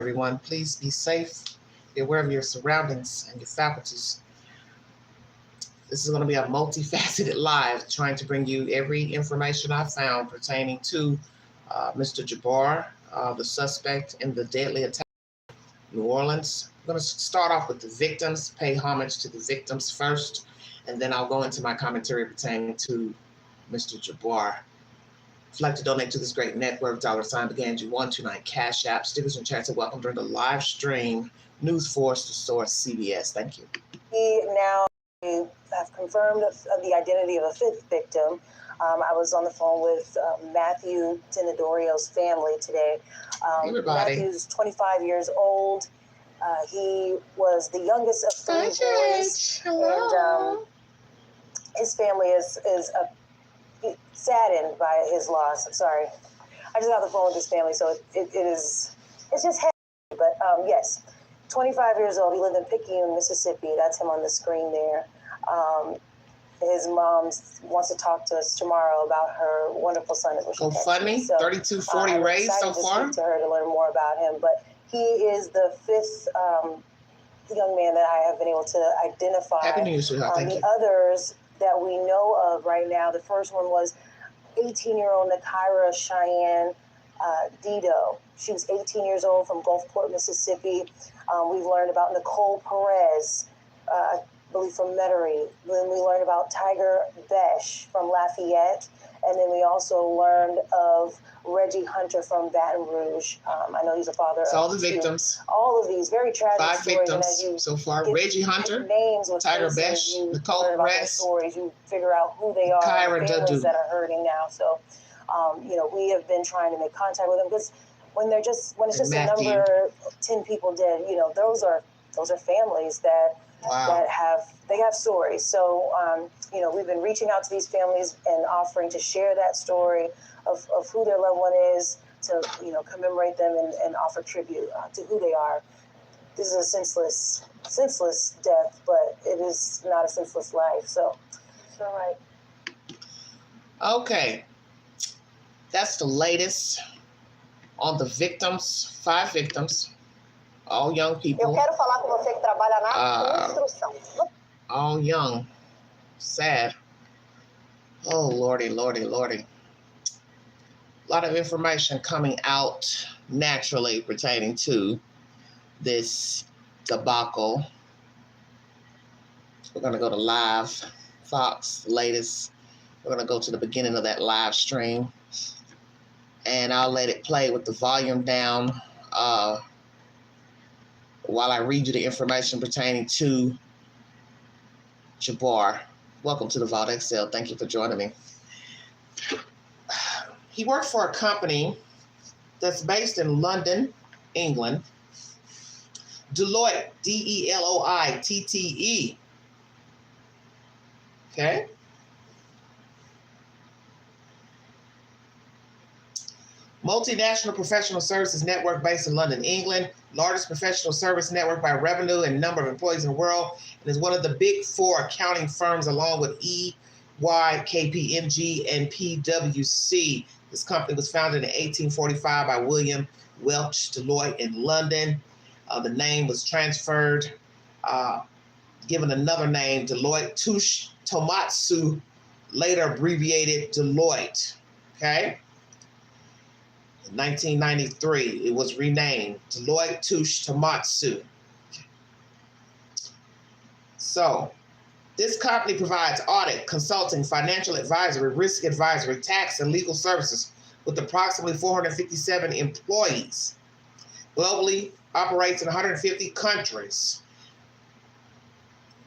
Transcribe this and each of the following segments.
Everyone, please be safe. Be aware of your surroundings and your faculties. This is going to be a multifaceted live, trying to bring you every information I found pertaining to Mr. Jabbar, the suspect in the deadly attack in New Orleans. I'm going to start off with the victims, pay homage to the victims first, and then I'll go into my commentary pertaining to Mr. Jabbar. If you'd like to donate to this great network, $BeganG129 Cash App, stickers and chats are welcome during the live stream. News Force, the source, CBS. Thank you. We now have confirmed the identity of a fifth victim. I was on the phone with Matthew Tenedorio's family today. Everybody. Matthew's 25 years old. He was the youngest of three boys. Hello. And his family is saddened by his loss. I'm sorry. I just got off the phone with his family, so it's just heavy. But yes, 25 years old. He lived in Picayune, Mississippi. That's him on the screen there. His mom wants to talk to us tomorrow about her wonderful son. GoFundMe, so, 3240 raised so far. To her to learn more about him, but he is the fifth young man that I have been able to identify. Happy New Year, sweetheart. Thank you. Others that we know of right now, the first one was 18-year-old Nakira Cheyenne Dido. She was 18 years old from Gulfport, Mississippi. We've learned about Nicole Perez, I believe from Metairie. Then we learned about Tiger Besh from Lafayette. And then we also learned of Reggie Hunter from Baton Rouge. I know he's a father. It's all the victims. All of these very tragic 5 stories. victims so far. Reggie Hunter, names with Tiger faces, Besh, Nicole Perez. Stories. You figure out who they are. Kyra Families that are hurting now. So, we have been trying to make contact with them because when it's just Matthew. a number, 10 people dead. Those are families that. Wow. They have stories. So, we've been reaching out to these families and offering to share that story of who their loved one is, to, commemorate them and offer tribute to who they are. This is a senseless death, but it is not a senseless life. So, it's all right. Okay. That's the latest on the victims, 5 victims. All young people. Eu quero falar com você que trabalha na construção. All young. Sad. Oh, Lordy, Lordy, Lordy. A lot of information coming out naturally pertaining to this debacle. We're going to go to live. Fox, latest. We're going to go to the beginning of that live stream. And I'll let it play with the volume down. While I read you the information pertaining to Jabbar. Welcome to the Vault XL. Thank you for joining me. He worked for a company that's based in London, England. Deloitte, Deloitte. Okay. Multinational professional services network based in London, England. Largest professional service network by revenue and number of employees in the world. And is one of the big 4 accounting firms along with EY, KPMG, and PwC. This company was founded in 1845 by William Welch Deloitte in London. The name was transferred, given another name, Deloitte Touche Tohmatsu, later abbreviated Deloitte. Okay. 1993, it was renamed Deloitte Touche Tohmatsu. So, this company provides audit, consulting, financial advisory, risk advisory, tax, and legal services with approximately 457 employees. Globally, operates in 150 countries.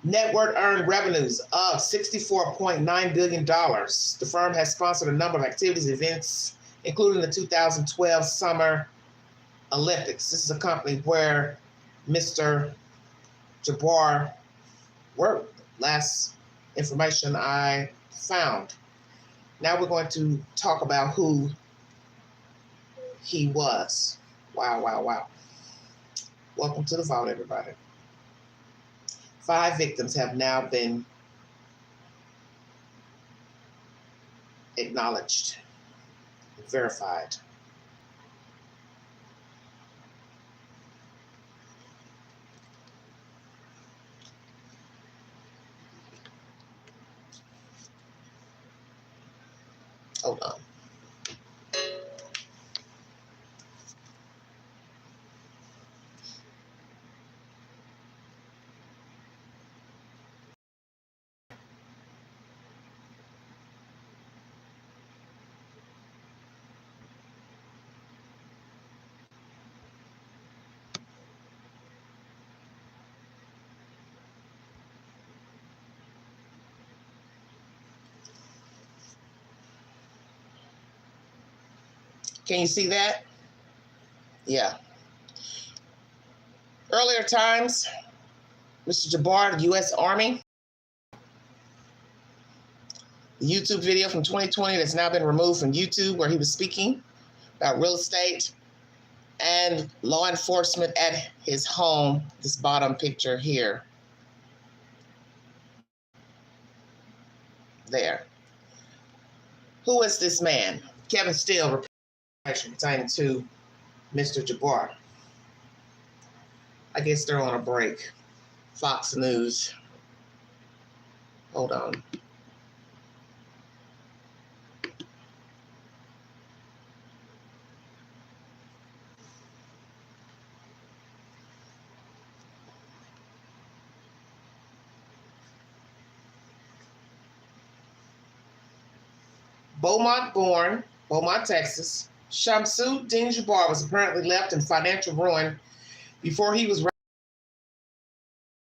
Net worth earned revenues of $64.9 billion. The firm has sponsored a number of activities and events, including the 2012 Summer Olympics. This is a company where Mr. Jabbar worked. Last information I found. Now we're going to talk about who he was. Wow, wow, wow. Welcome to the vault, everybody. 5 victims have now been acknowledged, verified. Hold on. Can you see that? Yeah. Earlier times, Mr. Jabbar, the U.S. Army, the YouTube video from 2020 that's now been removed from YouTube where he was speaking about real estate and law enforcement at his home, this bottom picture here. There. Who is this man? Kevin Steele, pertaining to Mr. Jabbar. I guess they're on a break. Fox News. Hold on. Beaumont, Texas. Shamsuddin Jabbar was apparently left in financial ruin before he was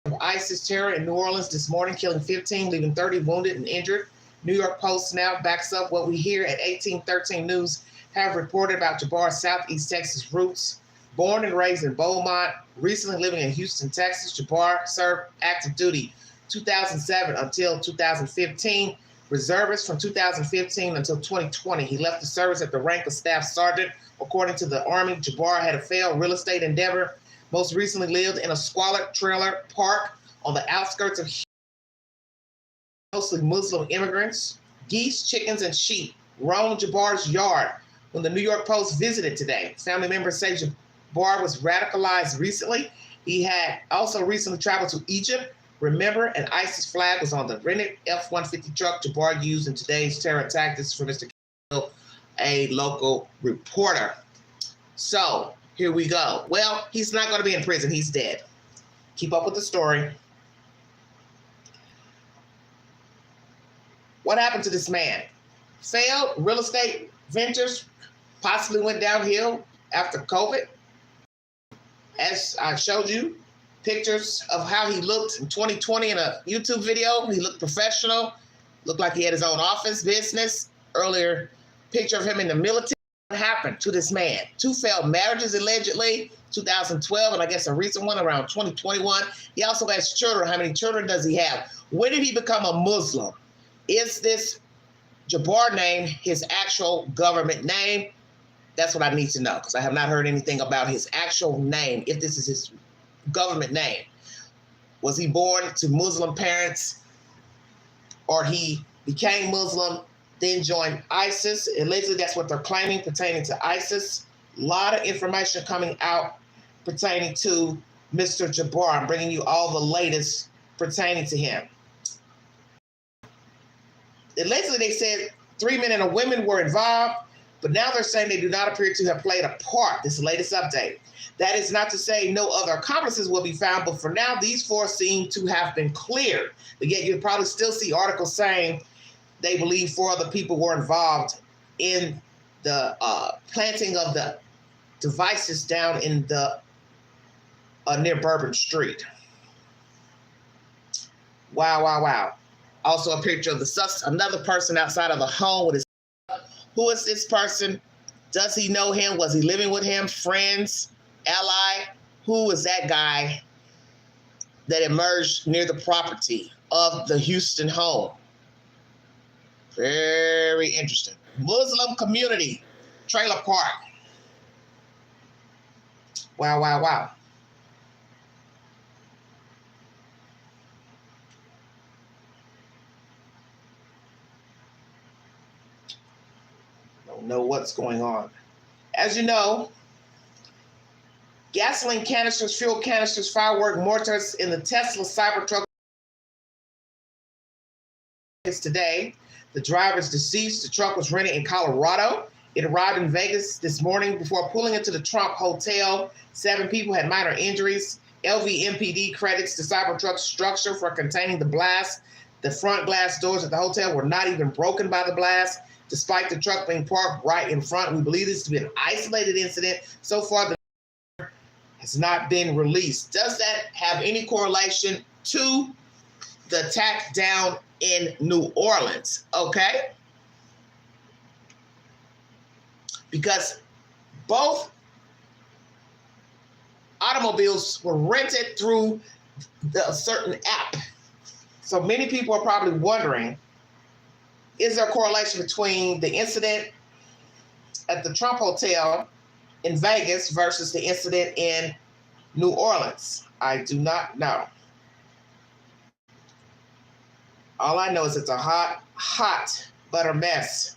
of ISIS terror in New Orleans this morning, killing 15, leaving 30 wounded and injured. New York Post now backs up what we hear at 1813 News have reported about Jabbar's Southeast Texas roots. Born and raised in Beaumont, recently living in Houston, Texas, Jabbar served active duty 2007 until 2015. Reservist from 2015 until 2020. He left the service at the rank of Staff Sergeant. According to the Army, Jabbar had a failed real estate endeavor. Most recently lived in a squalid trailer park on the outskirts of Houston. Mostly Muslim immigrants. Geese, chickens, and sheep roamed Jabbar's yard when the New York Post visited today. Family members say Jabbar was radicalized recently. He had also recently traveled to Egypt. Remember, an ISIS flag was on the rented F-150 truck Jabbar used in today's terror attack. This is for Mr. Kill, a local reporter. So here we go. Well, he's not going to be in prison. He's dead. Keep up with the story. What happened to this man? Failed real estate ventures, possibly went downhill after COVID. As I showed you, pictures of how he looked in 2020 in a YouTube video. He looked professional, looked like he had his own office, business. Earlier picture of him in the military. What happened to this man? 2 failed marriages, allegedly, 2012, and I guess a recent one around 2021. He also has children. How many children does he have? When did he become a Muslim? Is this Jabbar name his actual government name? That's what I need to know, because I have not heard anything about his actual name, if this is his government name. Was he born to Muslim parents, or he became Muslim, then joined ISIS? Allegedly, that's what they're claiming pertaining to ISIS. A lot of information coming out pertaining to Mr. Jabbar. I'm bringing you all the latest pertaining to him. Allegedly, they said 3 men and a woman were involved, but now they're saying they do not appear to have played a part. This is the latest update. That is not to say no other accomplices will be found, but for now, these 4 seem to have been cleared. But yet you'll probably still see articles saying they believe 4 other people were involved in the planting of the devices down in the near Bourbon Street. Wow, wow, wow. Also a picture of another person outside of the home with his. Who is this person? Does he know him? Was he living with him? Friends? Ally? Who is that guy that emerged near the property of the Houston home? Very interesting. Muslim community trailer park. Wow, wow, wow. Don't know what's going on. As you know, gasoline canisters, fuel canisters, firework mortars in the Tesla Cybertruck today. The driver is deceased. The truck was rented in Colorado. It arrived in Vegas this morning before pulling into the Trump Hotel. 7 people had minor injuries. LVMPD credits the Cybertruck's structure for containing the blast. The front glass doors at the hotel were not even broken by the blast. Despite the truck being parked right in front, we believe this to be an isolated incident. So far, the has not been released. Does that have any correlation to the attack down in New Orleans? Okay. Because both automobiles were rented through a certain app. So many people are probably wondering, is there a correlation between the incident at the Trump Hotel in Vegas versus the incident in New Orleans? I do not know. All I know is it's a hot butter mess.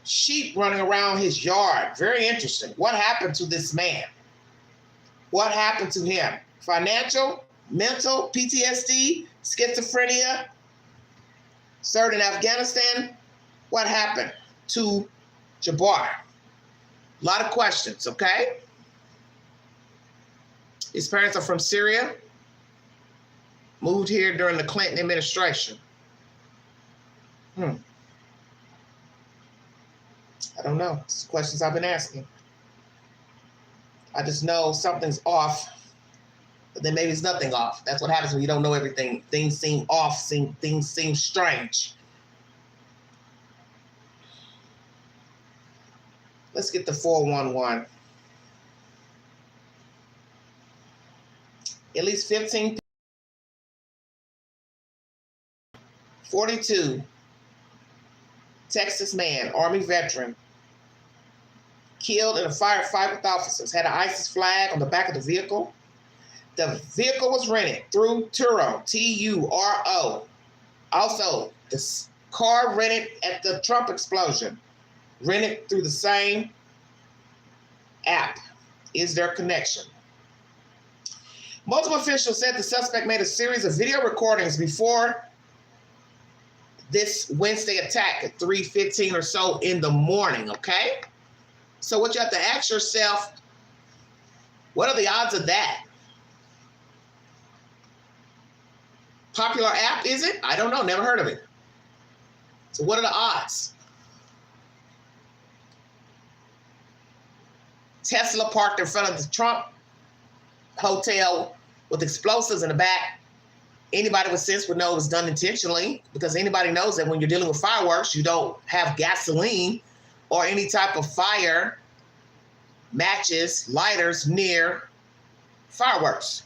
Sheep running around his yard. Very interesting. What happened to this man? What happened to him? Financial, mental, PTSD, schizophrenia, served in Afghanistan. What happened to JABBAR? A lot of questions, okay? His parents are from Syria, moved here during the Clinton administration. I don't know. It's questions I've been asking. I just know something's off, but then maybe it's nothing off. That's what happens when you don't know everything. Things seem off, things seem strange. Let's get the 411. At least 15, 42, Texas man, Army veteran, killed in a firefight with officers, had an ISIS flag on the back of the vehicle. The vehicle was rented through Turo, T-U-R-O. Also, the car rented at the Trump explosion, rented through the same app. Is there a connection? Multiple officials said the suspect made a series of video recordings before this Wednesday attack at 3:15 or so in the morning, okay? So what you have to ask yourself, what are the odds of that? Popular app, is it? I don't know, never heard of it. So what are the odds? Tesla parked in front of the Trump Hotel with explosives in the back. Anybody with sense would know it was done intentionally, because anybody knows that when you're dealing with fireworks, you don't have gasoline or any type of fire, matches, lighters near fireworks.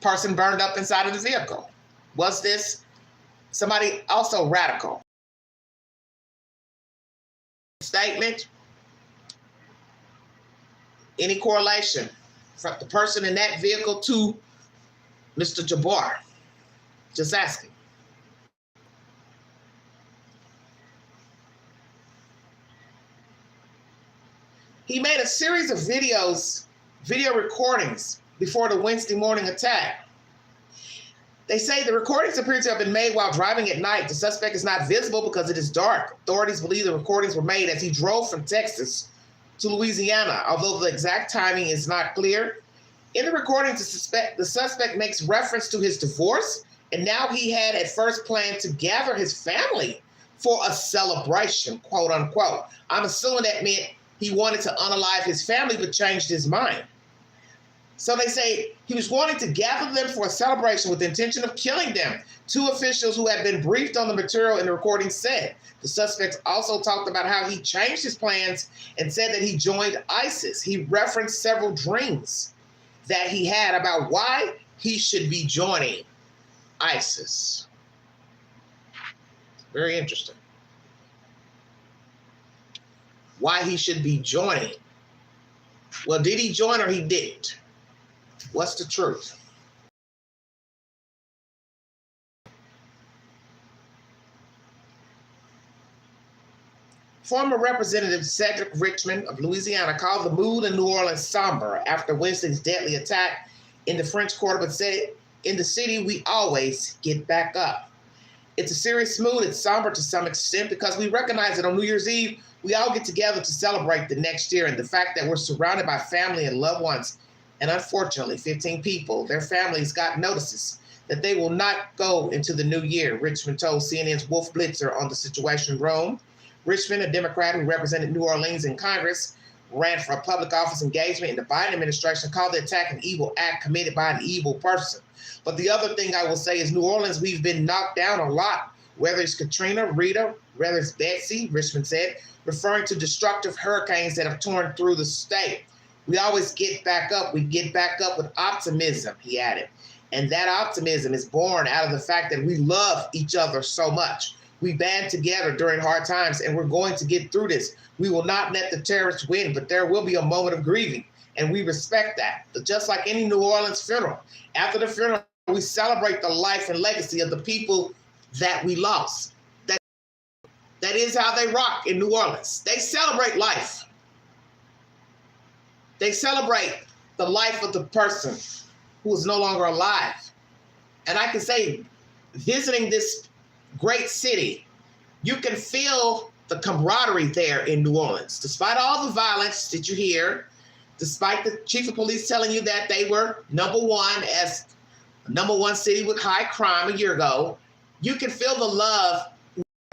Person burned up inside of the vehicle. Was this somebody also radical? Statement? Any correlation from the person in that vehicle to Mr. JABBAR? Just asking. He made a series of video recordings before the Wednesday morning attack. They say the recordings appear to have been made while driving at night. The suspect is not visible because it is dark. Authorities believe the recordings were made as he drove from Texas to Louisiana, although the exact timing is not clear. In the recording, the suspect makes reference to his divorce, and now he had at first planned to gather his family for a celebration, quote unquote. I'm assuming that meant he wanted to unalive his family but changed his mind. So they say he was wanting to gather them for a celebration with the intention of killing them. 2 officials who had been briefed on the material in the recording said. The suspect also talked about how he changed his plans and said that he joined ISIS. He referenced several dreams that he had about why he should be joining ISIS. Very interesting. Why he should be joining. Well, did he join or he didn't? What's the truth? Former Representative Cedric Richmond of Louisiana called the mood in New Orleans somber after Wednesday's deadly attack in the French Quarter, but said, in the city, we always get back up. It's a serious mood. It's somber to some extent because we recognize that on New Year's Eve, we all get together to celebrate the next year, and the fact that we're surrounded by family and loved ones. And unfortunately, 15 people, their families got notices that they will not go into the new year. Richmond told CNN's Wolf Blitzer on the Situation Room. Richmond, a Democrat who represented New Orleans in Congress, ran for a public office engagement in the Biden administration, called the attack an evil act committed by an evil person. But the other thing I will say is New Orleans, we've been knocked down a lot, whether it's Katrina, Rita, whether it's Betsy, Richmond said, referring to destructive hurricanes that have torn through the state. We always get back up. We get back up with optimism, he added. And that optimism is born out of the fact that we love each other so much. We band together during hard times, and we're going to get through this. We will not let the terrorists win, but there will be a moment of grieving, and we respect that. But just like any New Orleans funeral, after the funeral, we celebrate the life and legacy of the people that we lost. That is how they rock in New Orleans. They celebrate life. They celebrate the life of the person who is no longer alive. And I can say, visiting this great city, you can feel the camaraderie there in New Orleans. Despite all the violence that you hear, despite the chief of police telling you that they were number one city with high crime a year ago, you can feel the love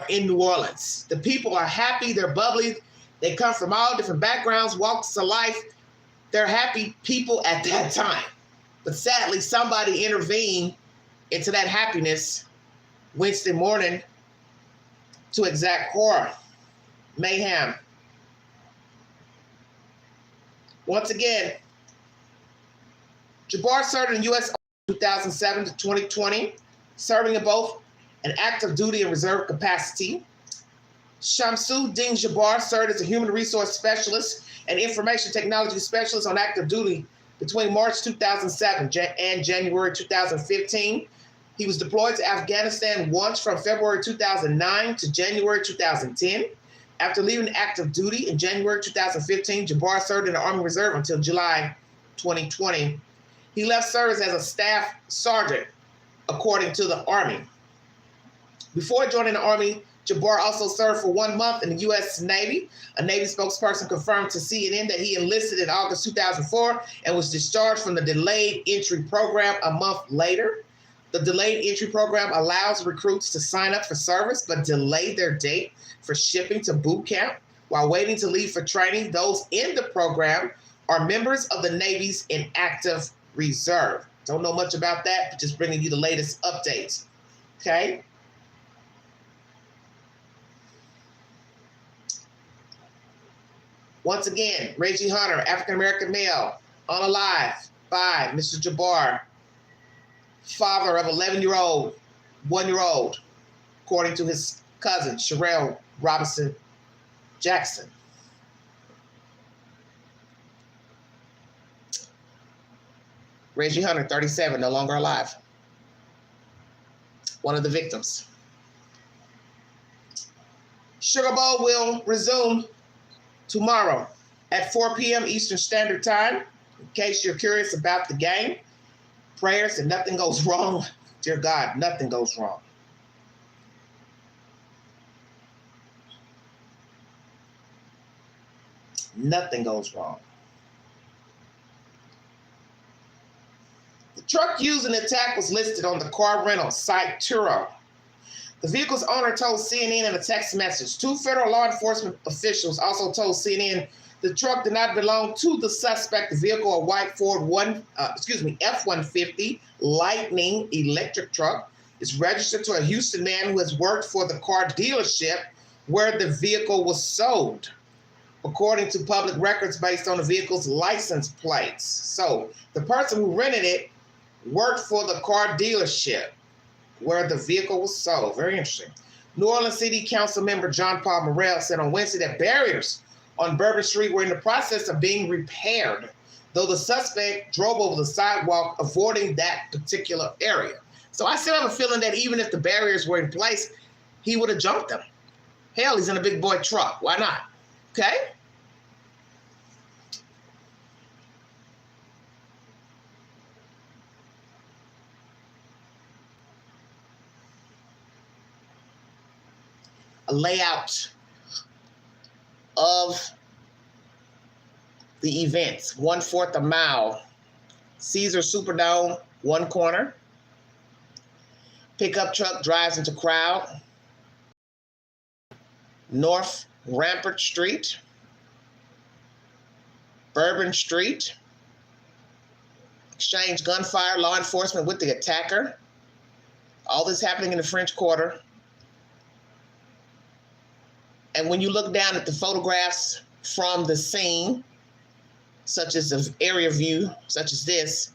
in New Orleans. The people are happy, they're bubbly, they come from all different backgrounds, walks of life. They're happy people at that time. But sadly, somebody intervened into that happiness Wednesday morning to exact horror, mayhem. Once again, JABBAR served in the U.S. 2007 to 2020, serving in both an active duty and reserve capacity. Shamsuddin JABBAR served as a human resource specialist and information technology specialist on active duty between March 2007 and January 2015. He was deployed to Afghanistan once from February 2009 to January 2010. After leaving active duty in January 2015, JABBAR served in the Army Reserve until July 2020. He left service as a staff sergeant, according to the Army. Before joining the Army, JABBAR also served for 1 month in the U.S. Navy. A Navy spokesperson confirmed to CNN that he enlisted in August 2004 and was discharged from the delayed entry program a month later. The delayed entry program allows recruits to sign up for service but delay their date for shipping to boot camp while waiting to leave for training. Those in the program are members of the Navy's inactive reserve. Don't know much about that, but just bringing you the latest updates. Okay? Once again, Reggie Hunter, African-American male, unalive by Mr. JABBAR, father of 11-year-old, 1-year-old, according to his cousin, Sherelle Robinson Jackson. Reggie Hunter, 37, no longer alive. One of the victims. Sugar Bowl will resume tomorrow at 4 p.m. Eastern Standard Time. In case you're curious about the game, prayers that nothing goes wrong. Dear God, nothing goes wrong. Nothing goes wrong. The truck used in the attack was listed on the car rental site Turo. The vehicle's owner told CNN in a text message. 2 federal law enforcement officials also told CNN the truck did not belong to the suspect. The vehicle, a white Ford F-150 Lightning electric truck, is registered to a Houston man who has worked for the car dealership where the vehicle was sold, according to public records based on the vehicle's license plates. So the person who rented it worked for the car dealership where the vehicle was sold. Very interesting. New Orleans City Council member John Paul Morrell said on Wednesday that barriers on Bourbon Street were in the process of being repaired, though the suspect drove over the sidewalk, avoiding that particular area. So I still have a feeling that even if the barriers were in place, he would have jumped them. Hell, he's in a big boy truck. Why not? Okay? a layout of the events. 1/4 a mile. Caesar Superdome, one corner. Pickup truck drives into crowd. North Rampart Street. Bourbon Street. Exchange gunfire, law enforcement with the attacker. All this happening in the French Quarter. And when you look down at the photographs from the scene, such as the area view, such as this,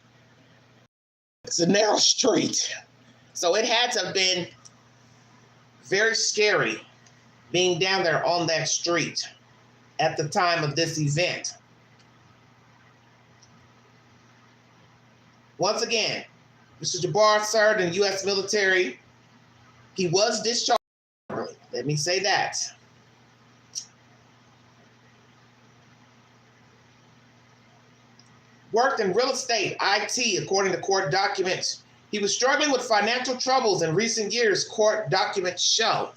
it's a narrow street. So it had to have been very scary being down there on that street at the time of this event. Once again, Mr. Jabbar served in the U.S. military. He was discharged. Let me say that. Worked in real estate, IT, according to court documents. He was struggling with financial troubles in recent years, court documents show.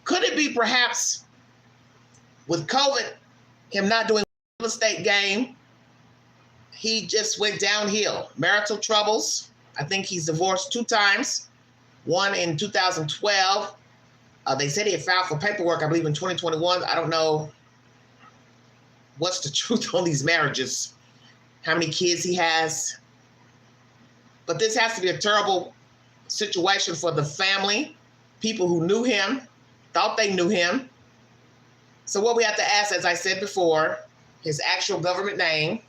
Could it be perhaps with COVID, him not doing real estate game, he just went downhill? Marital troubles. I think he's divorced 2 times. One in 2012. They said he had filed for paperwork, I believe, in 2021. I don't know what's the truth on these marriages, how many kids he has. But this has to be a terrible situation for the family, people who knew him, thought they knew him. So what we have to ask, as I said before, his actual government name,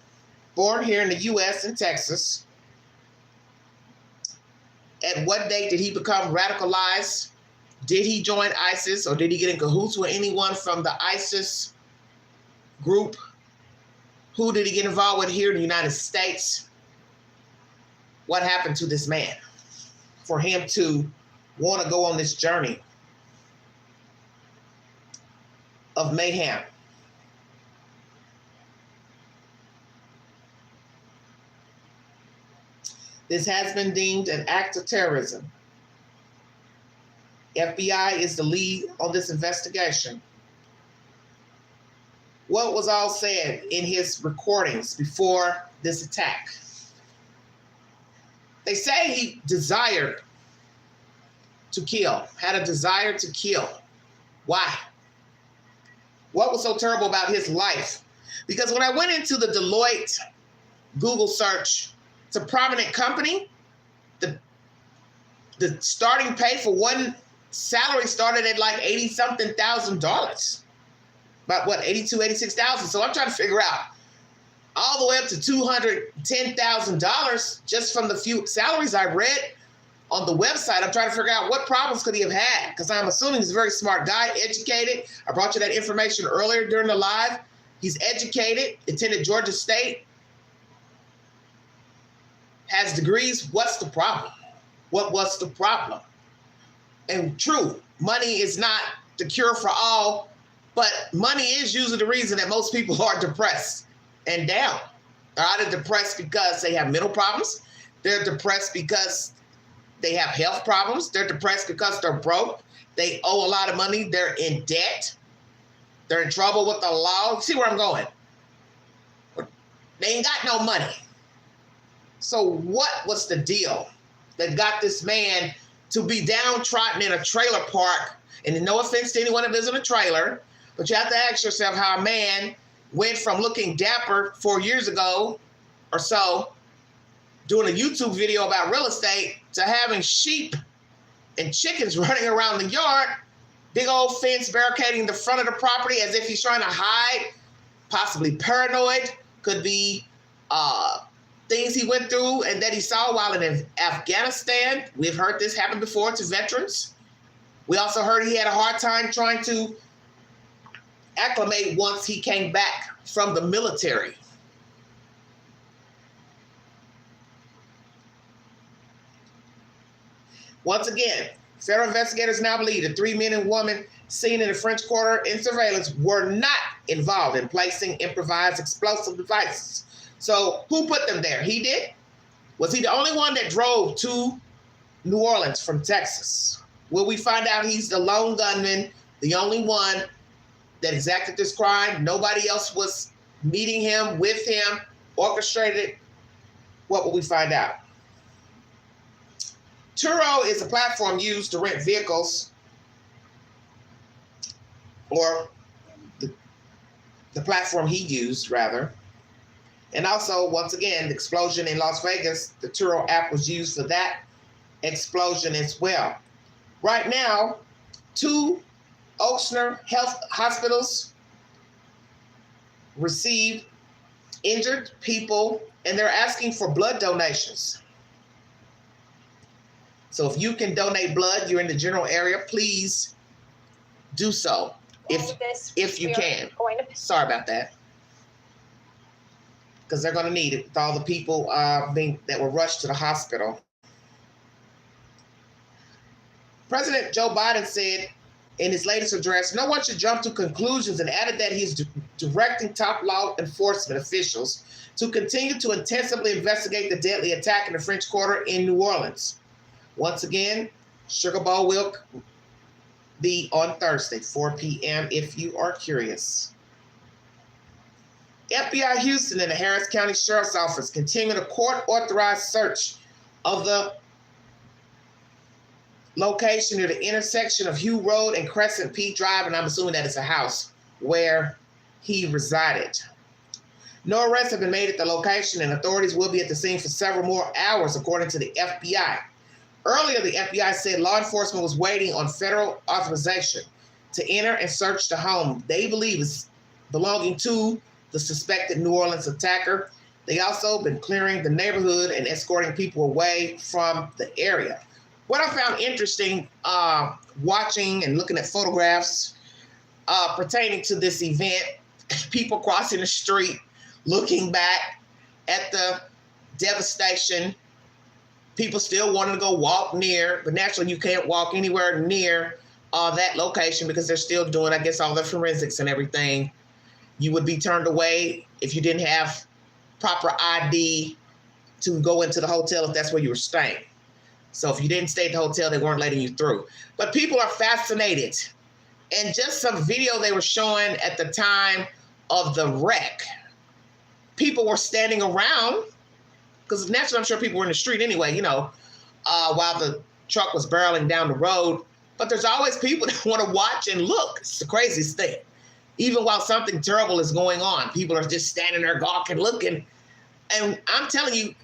born here in the U.S. in Texas. At what date did he become radicalized? Did he join ISIS, or did he get in cahoots with anyone from the ISIS group? Who did he get involved with here in the United States? What happened to this man for him to want to go on this journey of mayhem? This has been deemed an act of terrorism. FBI is the lead on this investigation. What was all said in his recordings before this attack? They say he desired to kill, had a desire to kill. Why? What was so terrible about his life? Because when I went into the Deloitte Google search, it's a prominent company. The starting pay for one salary started at like $80-something thousand. About what, 82, 86,000. So I'm trying to figure out all the way up to $210,000 just from the few salaries I read on the website. I'm trying to figure out what problems could he have had, because I'm assuming he's a very smart guy, educated. I brought you that information earlier during the live. He's educated, attended Georgia State, has degrees. What's the problem? What was the problem? And true, money is not the cure for all, but money is usually the reason that most people are depressed and down. They're either depressed because they have mental problems. They're depressed because they have health problems. They're depressed because they're broke. They owe a lot of money. They're in debt. They're in trouble with the law. See where I'm going? They ain't got no money. So what was the deal that got this man to be downtrodden in a trailer park? And no offense to anyone that lives in a trailer, but you have to ask yourself how a man went from looking dapper 4 years ago or so, doing a YouTube video about real estate, to having sheep and chickens running around the yard, big old fence barricading the front of the property as if he's trying to hide, possibly paranoid, could be things he went through and that he saw while in Afghanistan. We've heard this happen before to veterans. We also heard he had a hard time trying to acclimate once he came back from the military. Once again, federal investigators now believe the 3 men and woman seen in the French Quarter in surveillance were not involved in placing improvised explosive devices. So who put them there? He did? Was he the only one that drove to New Orleans from Texas? Will we find out he's the lone gunman the only one that exacted this crime. Nobody else was meeting him, with him, orchestrated. What will we find out? Turo is a platform used to rent vehicles, or the platform he used, rather. And also, once again, the explosion in Las Vegas, the Turo app was used for that explosion as well. Right now, 2 Ochsner Health hospitals receive injured people, and they're asking for blood donations. So if you can donate blood, you're in the general area, please do so if you can. Sorry about that. Because they're going to need it with all the people that were rushed to the hospital. President Joe Biden said in his latest address, no one should jump to conclusions, and added that he's directing top law enforcement officials to continue to intensively investigate the deadly attack in the French Quarter in New Orleans. Once again, Sugar Bowl will be on Thursday, 4 p.m. if you are curious. FBI Houston and the Harris County Sheriff's Office continue a court-authorized search of the location near the intersection of Hugh Road and Crescent Peak Drive, and I'm assuming that it's a house where he resided. No arrests have been made at the location, and authorities will be at the scene for several more hours, according to the FBI. Earlier, the FBI said law enforcement was waiting on federal authorization to enter and search the home they believe is belonging to the suspected New Orleans attacker. They also been clearing the neighborhood and escorting people away from the area. What I found interesting watching and looking at photographs pertaining to this event, people crossing the street, looking back at the devastation, people still wanting to go walk near, but naturally you can't walk anywhere near that location because they're still doing, I guess, all the forensics and everything. You would be turned away if you didn't have proper ID to go into the hotel if that's where you were staying. So if you didn't stay at the hotel, they weren't letting you through. But people are fascinated. And just some video they were showing at the time of the wreck, people were standing around, because naturally I'm sure people were in the street anyway, while the truck was barreling down the road. But there's always people that want to watch and look. It's the craziest thing. Even while something terrible is going on, people are just standing there gawking, looking. And I'm telling you,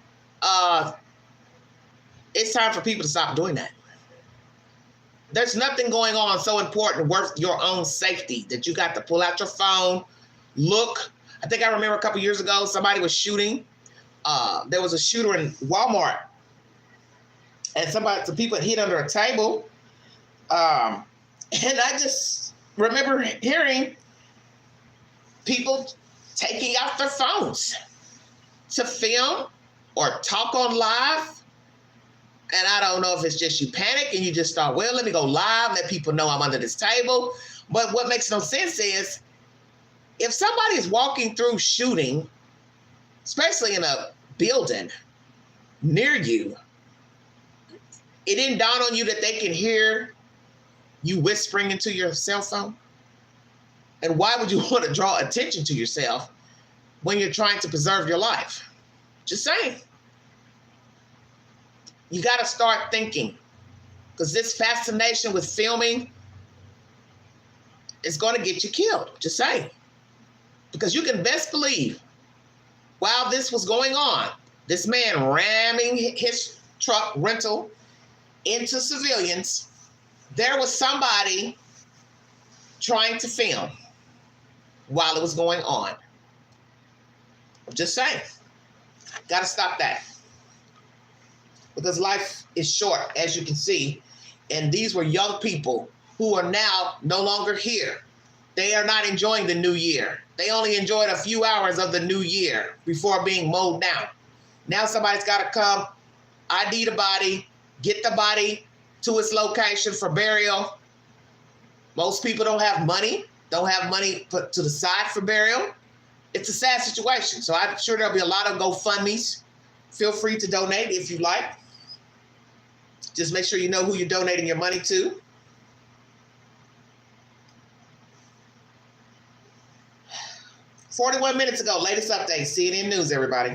it's time for people to stop doing that. There's nothing going on so important worth your own safety that you got to pull out your phone, look. I think I remember a couple years ago, somebody was shooting. There was a shooter in Walmart, and some people had hid under a table. And I just remember hearing people taking out their phones to film or talk on live. And I don't know if it's just you panic and you just thought, well, let me go live, let people know I'm under this table. But what makes no sense is if somebody is walking through shooting, especially in a building near you, it didn't dawn on you that they can hear you whispering into your cell phone? And why would you want to draw attention to yourself when you're trying to preserve your life? Just saying. You got to start thinking, because this fascination with filming is going to get you killed. Just saying. Because you can best believe, while this was going on, this man ramming his truck rental into civilians, there was somebody trying to film while it was going on. I'm just saying. Got to stop that. Because life is short, as you can see. And these were young people who are now no longer here. They are not enjoying the new year. They only enjoyed a few hours of the new year before being mowed down. Now somebody's got to come, ID the body, get the body to its location for burial. Most people don't have money put to the side for burial. It's a sad situation. So I'm sure there'll be a lot of GoFundMes. Feel free to donate if you like. Just make sure you know who you're donating your money to. 41 minutes ago, latest update, CNN News, everybody.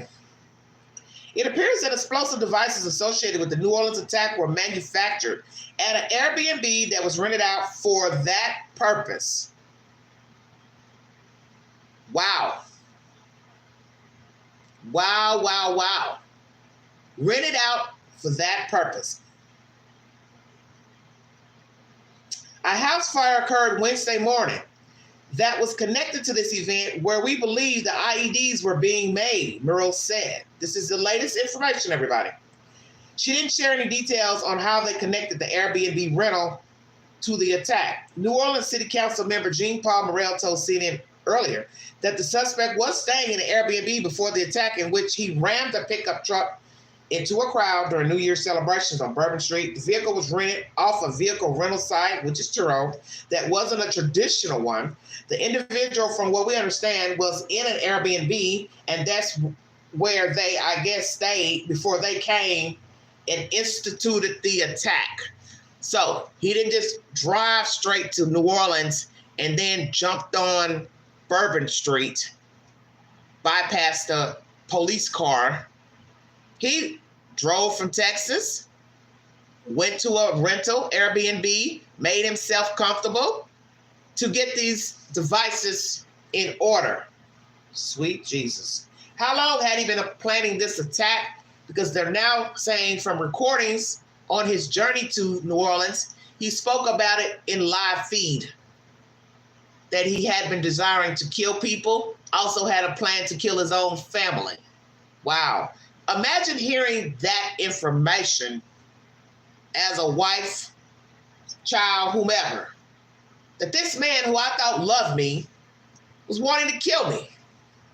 It appears that explosive devices associated with the New Orleans attack were manufactured at an Airbnb that was rented out for that purpose. Wow. Wow, wow, wow. Rented out for that purpose. A house fire occurred Wednesday morning that was connected to this event where we believe the IEDs were being made, Murrow said. This is the latest information, everybody. She didn't share any details on how they connected the Airbnb rental to the attack. New Orleans City Council member Jean Paul Morrell told CNN earlier that the suspect was staying in an Airbnb before the attack, in which he rammed a pickup truck into a crowd during New Year's celebrations on Bourbon Street. The vehicle was rented off a vehicle rental site, which is Turo, that wasn't a traditional one. The individual, from what we understand, was in an Airbnb, and that's where they, I guess, stayed before they came and instituted the attack. So he didn't just drive straight to New Orleans and then jumped on Bourbon Street, bypassed the police car. He drove from Texas, went to a rental Airbnb, made himself comfortable to get these devices in order. Sweet Jesus. How long had he been planning this attack? Because they're now saying from recordings on his journey to New Orleans, he spoke about it in live feed, that he had been desiring to kill people, also had a plan to kill his own family. Wow. Imagine hearing that information as a wife, child, whomever, that this man who I thought loved me was wanting to kill me.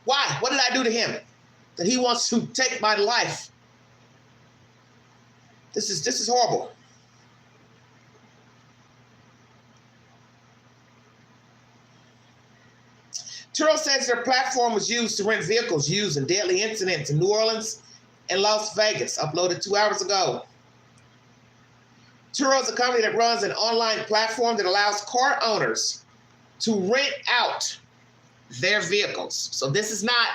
Why? What did I do to him that he wants to take my life? This is horrible. Turo says their platform was used to rent vehicles used in deadly incidents in New Orleans and Las Vegas, uploaded 2 hours ago. Turo is a company that runs an online platform that allows car owners to rent out their vehicles. So this is not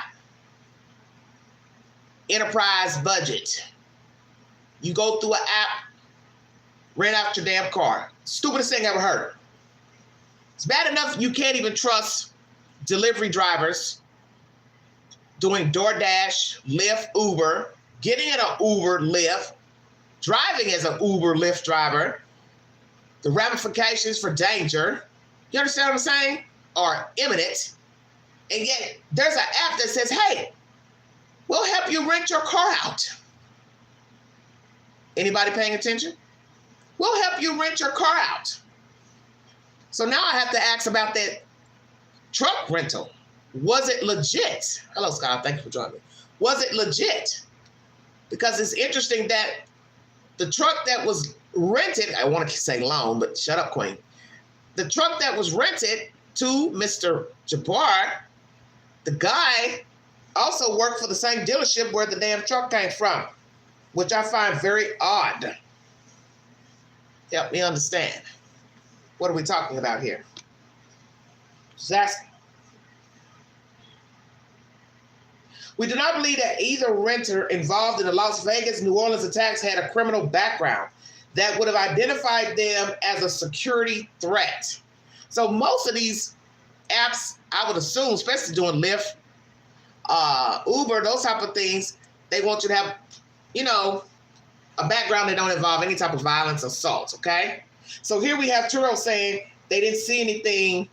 enterprise budget. You go through an app, rent out your damn car. Stupidest thing I ever heard. It's bad enough you can't even trust delivery drivers doing DoorDash, Lyft, Uber, getting in an Uber, Lyft, driving as an Uber, Lyft driver. The ramifications for danger, you understand what I'm saying, are imminent. And yet there's an app that says, hey, we'll help you rent your car out. Anybody paying attention? We'll help you rent your car out. So now I have to ask about that truck rental. Was it legit? Hello, Scott. Thank you for joining me. Was it legit? Because it's interesting that the truck that was rented, I want to say loan, but shut up, Queen. The truck that was rented to Mr. JABBAR, the guy also worked for the same dealership where the damn truck came from, which I find very odd. Help me understand. What are we talking about here? Just asking. We do not believe that either renter involved in the Las Vegas, New Orleans attacks had a criminal background that would have identified them as a security threat. So most of these apps, I would assume, especially doing Lyft, Uber, those type of things, they want you to have, you know, a background that don't involve any type of violence, assault, okay? So here we have Turo saying they didn't see anything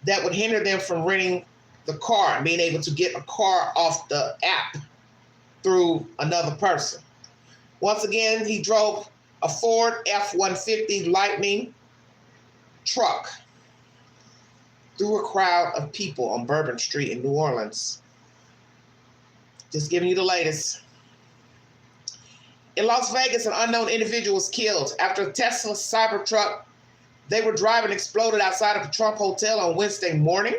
that would hinder them from renting the car and being able to get a car off the app through another person. Once again, he drove a Ford F-150 Lightning truck through a crowd of people on Bourbon Street in New Orleans. Just giving you the latest. In Las Vegas, an unknown individual was killed after a Tesla Cybertruck they were driving exploded outside of the Trump Hotel on Wednesday morning.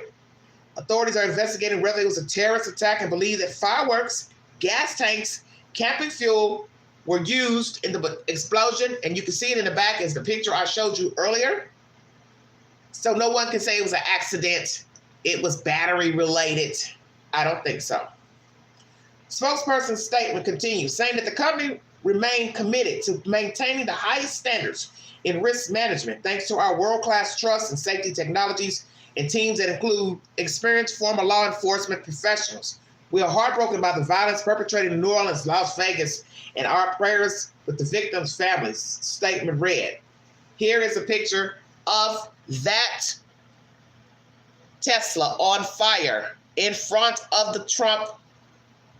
Authorities are investigating whether it was a terrorist attack and believe that fireworks, gas tanks, camping fuel were used in the explosion. And you can see it in the back as the picture I showed you earlier. So no one can say it was an accident. It was battery related. I don't think so. Spokesperson's statement continues, saying that the company remained committed to maintaining the highest standards in risk management, thanks to our world-class trust and safety technologies and teams that include experienced former law enforcement professionals. We are heartbroken by the violence perpetrated in New Orleans, Las Vegas, and our prayers with the victims' families, statement read. Here is a picture of that Tesla on fire in front of the Trump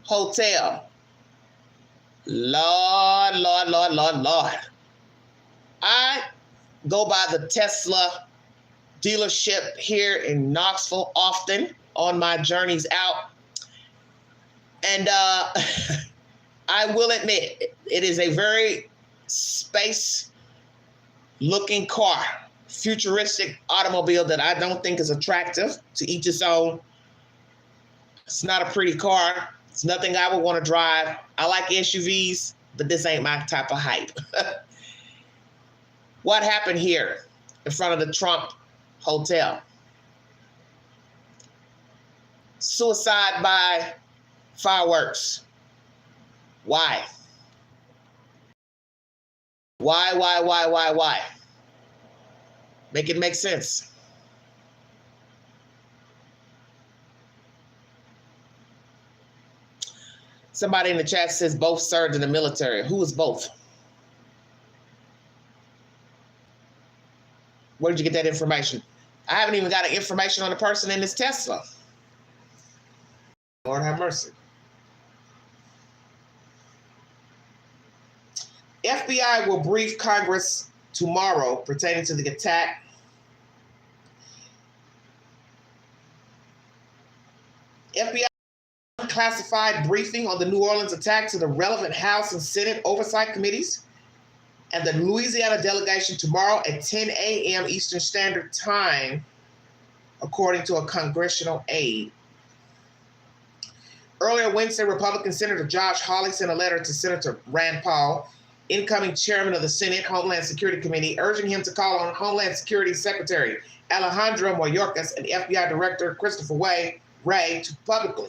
Hotel. Lord, Lord, Lord, Lord, Lord. I go by the Tesla dealership here in Knoxville often on my journeys out. And I will admit, it is a very space-looking car, futuristic automobile that I don't think is attractive. To each his own. It's not a pretty car. It's nothing I would want to drive. I like SUVs, but this ain't my type of hype. What happened here in front of the Trump Hotel? Suicide by fireworks. Why? Why? Make it make sense. Somebody in the chat says both served in the military. Who was both? Where did you get that information? I haven't even got information on the person in this Tesla. Lord have mercy. FBI will brief Congress tomorrow pertaining to the attack. FBI classified briefing on the New Orleans attack to the relevant House and Senate oversight committees and the Louisiana delegation tomorrow at 10 a.m. Eastern Standard Time, according to a congressional aide. Earlier Wednesday, Republican Senator Josh Hawley sent a letter to Senator Rand Paul, incoming chairman of the Senate Homeland Security Committee, urging him to call on Homeland Security Secretary Alejandro Mayorkas and FBI Director Christopher Wray to publicly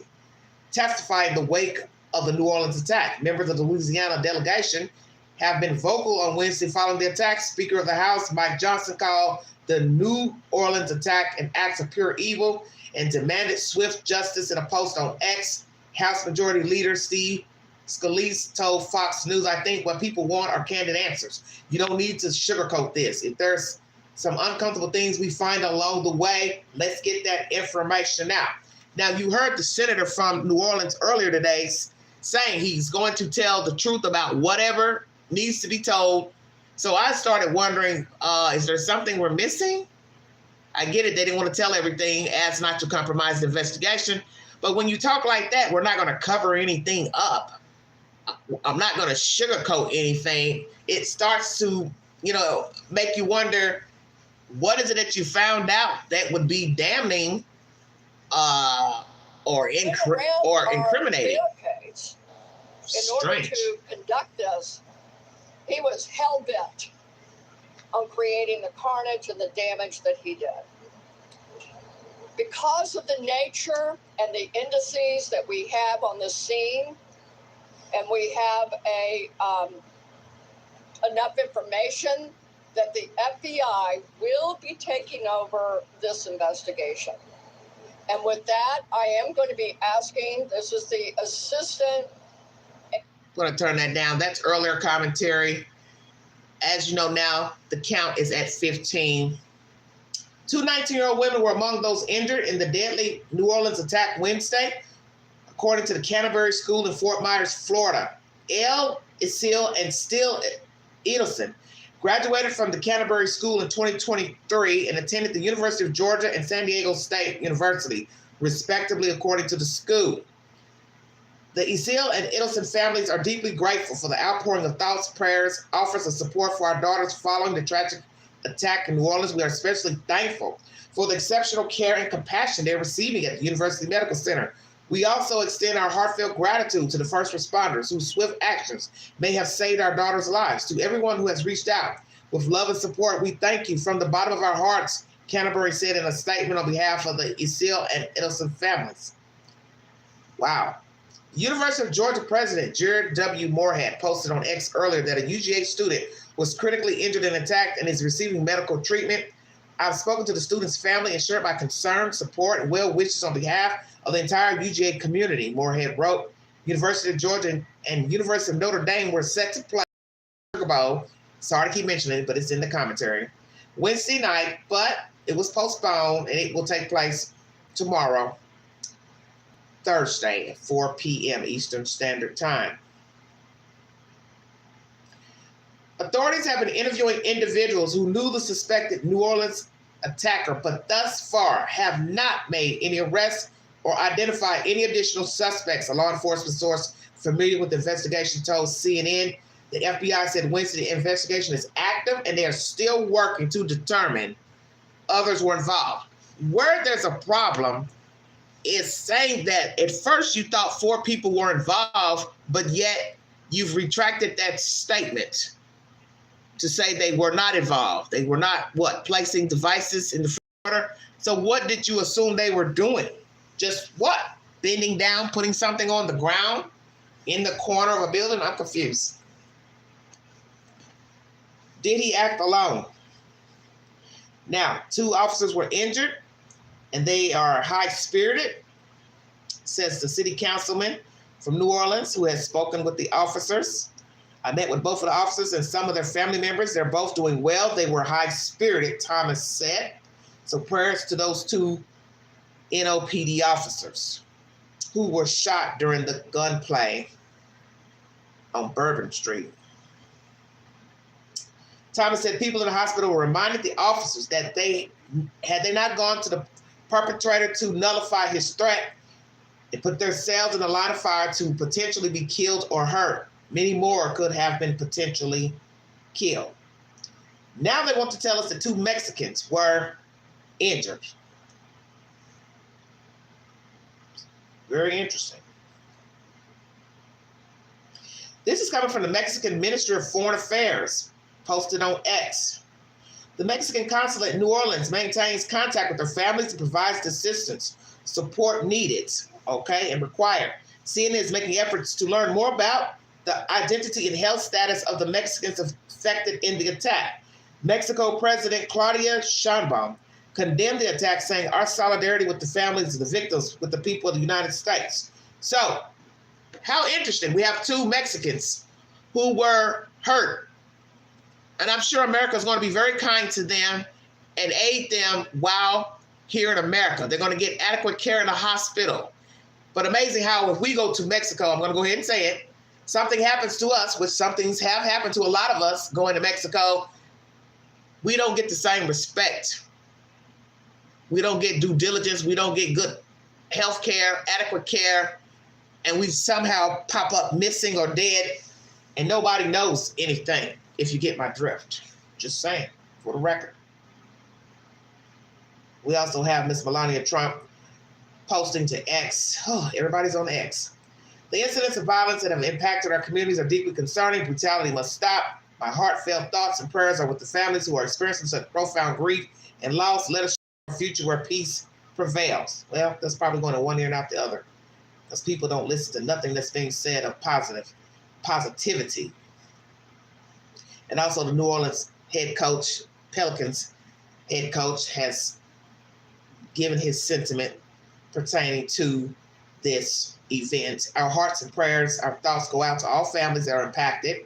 testify in the wake of the New Orleans attack. Members of the Louisiana delegation have been vocal on Wednesday following the attack. Speaker of the House, Mike Johnson, called the New Orleans attack an act of pure evil and demanded swift justice in a post on X. House Majority Leader Steve Scalise told Fox News, "I think what people want are candid answers. You don't need to sugarcoat this. If there's some uncomfortable things we find along the way, let's get that information out." Now, you heard the senator from New Orleans earlier today saying he's going to tell the truth about whatever needs to be told. So I started wondering, is there something we're missing? I get it. They didn't want to tell everything as not to compromise the investigation. But when you talk like that, we're not going to cover anything up. I'm not going to sugarcoat anything. It starts to, make you wonder, what is it that you found out that would be damning or incriminating? In order to conduct this, he was hell-bent on creating the carnage and the damage that he did. Because of the nature and the indices that we have on the scene, and we have enough information that the FBI will be taking over this investigation. And with that, I am going to be asking, this is the assistant. I'm going to turn that down. That's earlier commentary. As you know now, the count is at 15. Two 19-year-old women were among those injured in the deadly New Orleans attack Wednesday, according to the Canterbury School in Fort Myers, Florida. Isil and Still Edelson graduated from the Canterbury School in 2023 and attended the University of Georgia and San Diego State University, respectively, according to the school. The Isil and Edelson families are deeply grateful for the outpouring of thoughts, prayers, offers of support for our daughters following the tragic attack in New Orleans. We are especially thankful for the exceptional care and compassion they're receiving at the University Medical Center. We also extend our heartfelt gratitude to the first responders whose swift actions may have saved our daughters' lives. To everyone who has reached out with love and support, we thank you from the bottom of our hearts, Canterbury said in a statement on behalf of the Isil and Edelson families. Wow. University of Georgia President Jared W. Moorhead posted on X earlier that a UGA student was critically injured and attacked and is receiving medical treatment. I've spoken to the student's family and shared my concern, support, and well wishes on behalf of the entire UGA community, Moorhead wrote. University of Georgia and University of Notre Dame were set to play Sugar Bowl. Sorry to keep mentioning it, but it's in the commentary. Wednesday night, but it was postponed and it will take place tomorrow, Thursday at 4 p.m. Eastern Standard Time. Authorities have been interviewing individuals who knew the suspected New Orleans attacker, but thus far have not made any arrests or identified any additional suspects. A law enforcement source familiar with the investigation told CNN the FBI said Wednesday the investigation is active and they are still working to determine others were involved. Where there's a problem is saying that at first you thought 4 people were involved, but yet you've retracted that statement to say they were not involved. They were not, placing devices in the refrigerator? So what did you assume they were doing? Just what? Bending down, putting something on the ground in the corner of a building? I'm confused. Did he act alone? Now, 2 officers were injured and they are high-spirited, says the city councilman from New Orleans who has spoken with the officers. I met with both of the officers and some of their family members. They're both doing well. They were high-spirited, Thomas said. So prayers to those 2 NOPD officers who were shot during the gunplay on Bourbon Street. Thomas said people in the hospital reminded the officers that had they not gone to the perpetrator to nullify his threat, they put themselves in the line of fire to potentially be killed or hurt. Many more could have been potentially killed. Now they want to tell us that 2 Mexicans were injured. Very interesting. This is coming from the Mexican Ministry of Foreign Affairs, posted on X. The Mexican consulate in New Orleans maintains contact with their families and provides the assistance, support needed, and required. CNN is making efforts to learn more about the identity and health status of the Mexicans affected in the attack. Mexico President Claudia Sheinbaum condemned the attack, saying, "Our solidarity with the families of the victims, with the people of the United States." So, how interesting. We have 2 Mexicans who were hurt. And I'm sure America is going to be very kind to them and aid them while here in America. They're going to get adequate care in the hospital. But amazing how if we go to Mexico, I'm going to go ahead and say it, something happens to us, which some things have happened to a lot of us going to Mexico, we don't get the same respect. We don't get due diligence. We don't get good health care, adequate care, and we somehow pop up missing or dead, and nobody knows anything, if you get my drift. Just saying, for the record. We also have Miss Melania Trump posting to X. Oh, everybody's on X. The incidents of violence that have impacted our communities are deeply concerning. Brutality must stop. My heartfelt thoughts and prayers are with the families who are experiencing such profound grief and loss. Let us show a future where peace prevails. Well, that's probably going to one ear and out the other, because people don't listen to nothing that's being said of positivity. And also the New Orleans head coach, Pelicans head coach, has given his sentiment pertaining to this event. Our hearts and prayers, our thoughts go out to all families that are impacted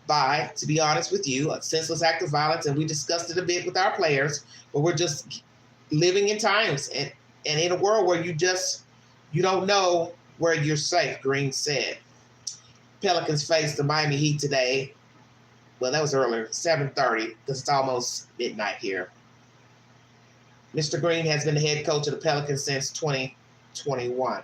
by, to be honest with you, a senseless act of violence. And we discussed it a bit with our players, but we're just living in times and in a world where you don't know where you're safe, Green said. Pelicans face the Miami Heat today. Well, that was earlier, 7:30, because it's almost midnight here. Mr. Green has been the head coach of the Pelicans since 2021.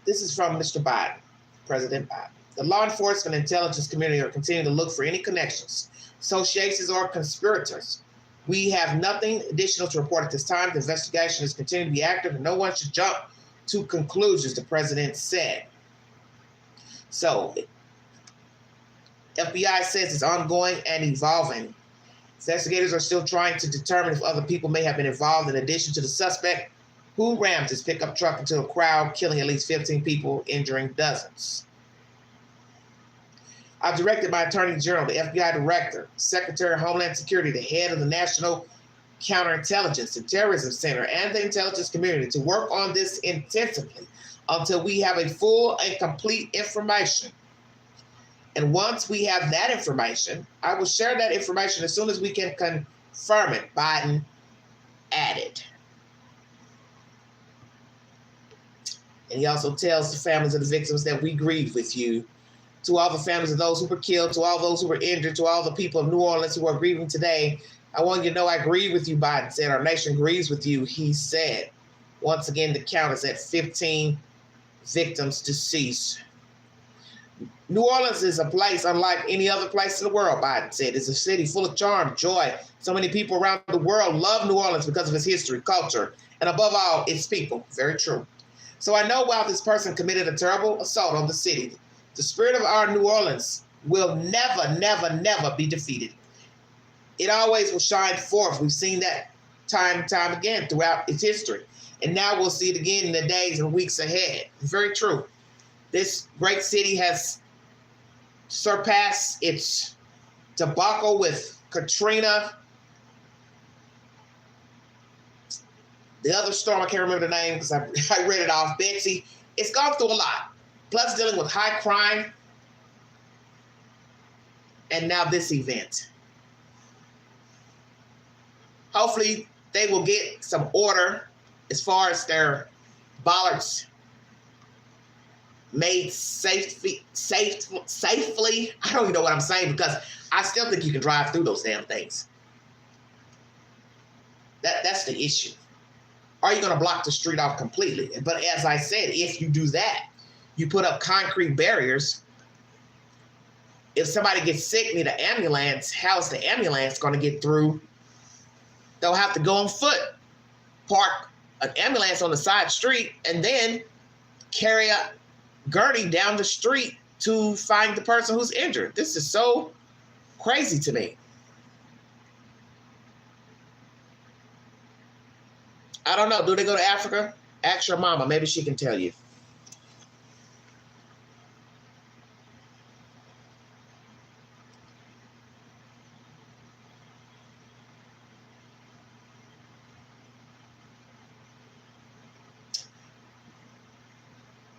This is from Mr. Biden, President Biden. The law enforcement and intelligence community are continuing to look for any connections, associations, or conspirators. We have nothing additional to report at this time. The investigation is continuing to be active, and no one should jump to conclusions, the president said. So, FBI says it's ongoing and evolving. Investigators are still trying to determine if other people may have been involved in addition to the suspect who rammed his pickup truck into a crowd, killing at least 15 people, injuring dozens. I've directed my Attorney General, the FBI Director, Secretary of Homeland Security, the head of the National Counterintelligence and Terrorism Center, and the intelligence community to work on this intensively until we have a full and complete information. And once we have that information, I will share that information as soon as we can confirm it, Biden added. And he also tells the families of the victims that we grieve with you. To all the families of those who were killed, to all those who were injured, to all the people of New Orleans who are grieving today, I want you to know I grieve with you, Biden said. Our nation grieves with you, he said. Once again, the count is at 15 victims deceased. New Orleans is a place unlike any other place in the world, Biden said. It's a city full of charm, joy. So many people around the world love New Orleans because of its history, culture, and above all, its people. Very true. So I know while this person committed a terrible assault on the city, the spirit of our New Orleans will never, never, never be defeated. It always will shine forth. We've seen that time and time again throughout its history. And now we'll see it again in the days and weeks ahead. Very true. This great city has surpassed its debacle with Katrina. The other storm, I can't remember the name because I read it off, Betsy. It's gone through a lot. Plus dealing with high crime. And now this event. Hopefully they will get some order as far as their bollards made safely. I don't even know what I'm saying because I still think you can drive through those damn things. That's the issue. Are you going to block the street off completely? But as I said, if you do that, you put up concrete barriers. If somebody gets sick, need an ambulance, how's the ambulance going to get through? They'll have to go on foot, park an ambulance on the side street, and then carry a gurney down the street to find the person who's injured. This is so crazy to me. I don't know. Do they go to Africa? Ask your mama. Maybe she can tell you.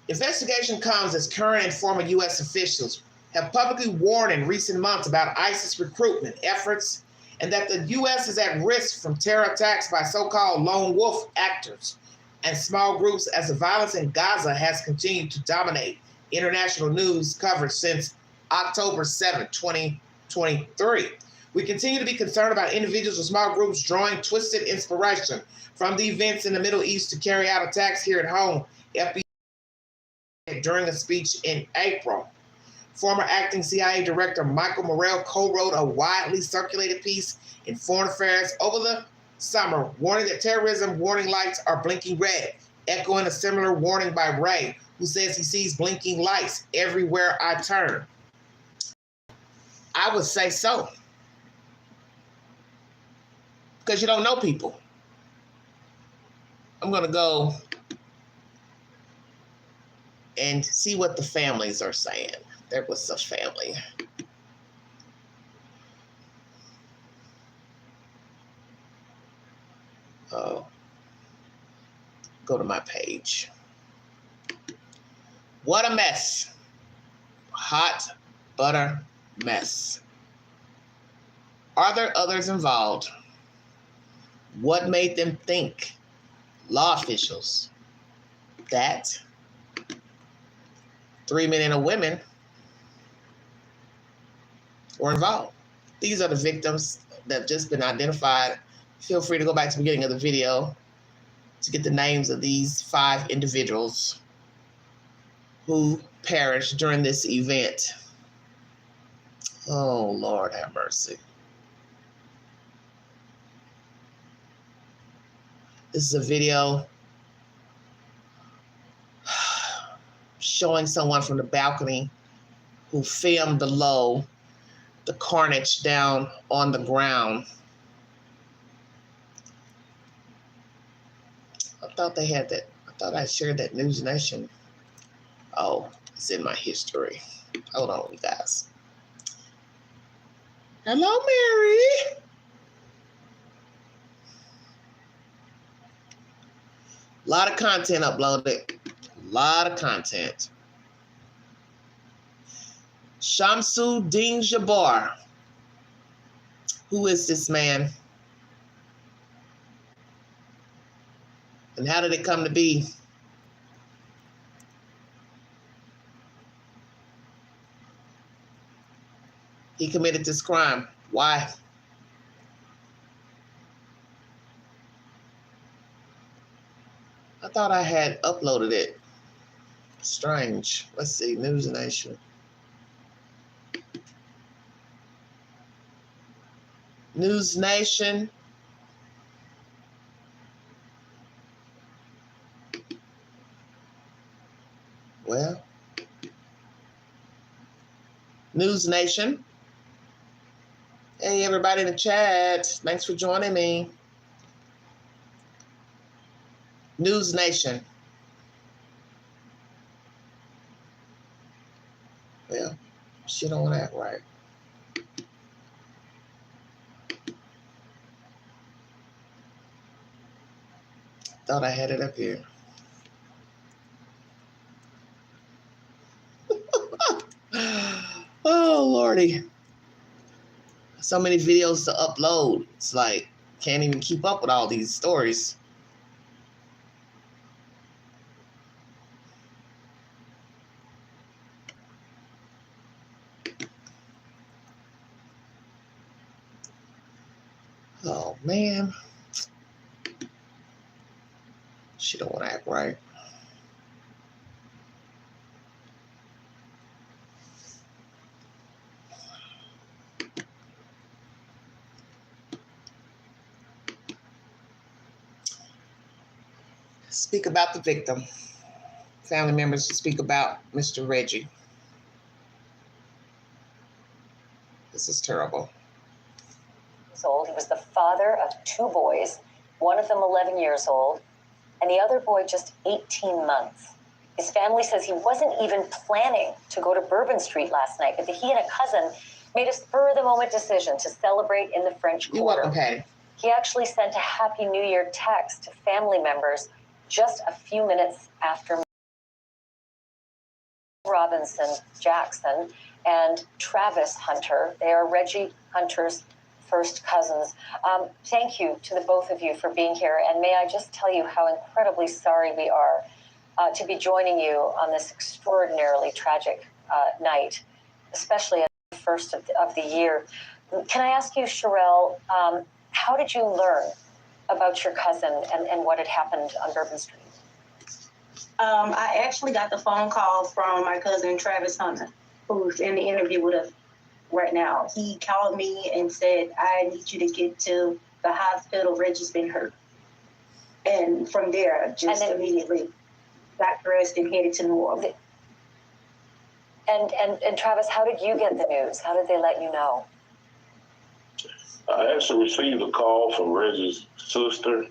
Investigation comes as current and former U.S. officials have publicly warned in recent months about ISIS recruitment efforts and that the U.S. is at risk from terror attacks by so-called lone wolf actors and small groups as the violence in Gaza has continued to dominate international news coverage since October 7, 2023. We continue to be concerned about individuals or small groups drawing twisted inspiration from the events in the Middle East to carry out attacks here at home, FBI during a speech in April. Former acting CIA Director Michael Morrell co-wrote a widely circulated piece in Foreign Affairs over the summer, warning that terrorism warning lights are blinking red, echoing a similar warning by Ray, who says he sees blinking lights everywhere I turn. I would say so. Because you don't know people. I'm going to go and see what the families are saying. There was a family. Oh, go to my page. What a mess. Hot butter mess. Are there others involved? What made them think, law officials, that 3 men and a woman were involved? These are the victims that have just been identified. Feel free to go back to the beginning of the video to get the names of these 5 individuals who perished during this event. Oh, Lord have mercy. This is a video showing someone from the balcony who filmed below the carnage down on the ground. I thought they had that. I thought I shared that News Nation. Oh, it's in my history. Hold on, you guys. Hello, Mary. A lot of content uploaded. A lot of content. Shamsuddin JABBAR. Who is this man? And how did it come to be? He committed this crime. Why? I thought I had uploaded it. Strange. Let's see. News Nation. News Nation. Well, News Nation. Hey, everybody in the chat. Thanks for joining me. News Nation. Well, she don't act right. Thought I had it up here. Oh, Lordy. So many videos to upload. It's like, can't even keep up with all these stories. Oh, man. She don't want to act right. Speak about the victim. Family members to speak about Mr. Reggie. This is terrible. Old. He was the father of 2 boys, one of them 11 years old, and the other boy just 18 months. His family says he wasn't even planning to go to Bourbon Street last night, but that he and a cousin made a spur-of-the-moment decision to celebrate in the French Quarter. You're welcome, Patty. He actually sent a Happy New Year text to family members just a few minutes after Robinson Jackson and Travis Hunter. They are Reggie Hunter's first cousins. Thank you to the both of you for being here. And may I just tell you how incredibly sorry we are to be joining you on this extraordinarily tragic night, especially at the first of the year. Can I ask you, Sherelle, how did you learn about your cousin and what had happened on Bourbon Street? I actually got the phone call from my cousin, Travis Hunter, who's in the interview with us right now. He called me and said, I need you to get to the hospital. Reggie's been hurt. And from there, just immediately got dressed and headed to New Orleans. And Travis, how did you get the news? How did they let you know? I actually received a call from Reggie's sister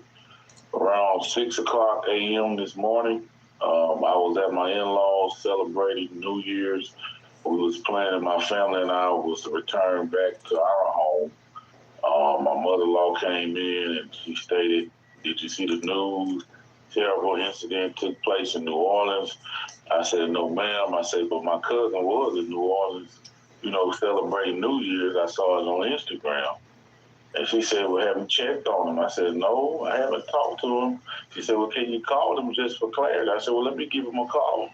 around 6:00 a.m. this morning. I was at my in-laws celebrating New Year's. We was planning, my family and I was to return back to our home. My mother-in-law came in and she stated, did you see the news? Terrible incident took place in New Orleans. I said, no, ma'am. I said, but my cousin was in New Orleans, celebrating New Year's. I saw it on Instagram. And she said, well, have you checked on him? I said, no, I haven't talked to him. She said, well, can you call him just for clarity? I said, well, let me give him a call.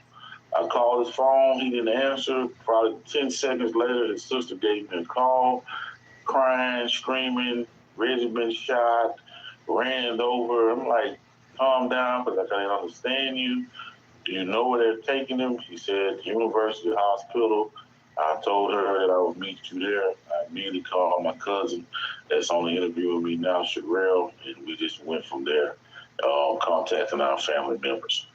I called his phone. He didn't answer. Probably 10 seconds later, his sister gave me a call, crying, screaming, Reggie been shot, ran over. I'm like, calm down, because I can't understand you. Do you know where they're taking him? She said, University Hospital. I told her that I would meet you there. I immediately called my cousin that's on the interview with me now, Sherelle, and we just went from there, contacting our family members.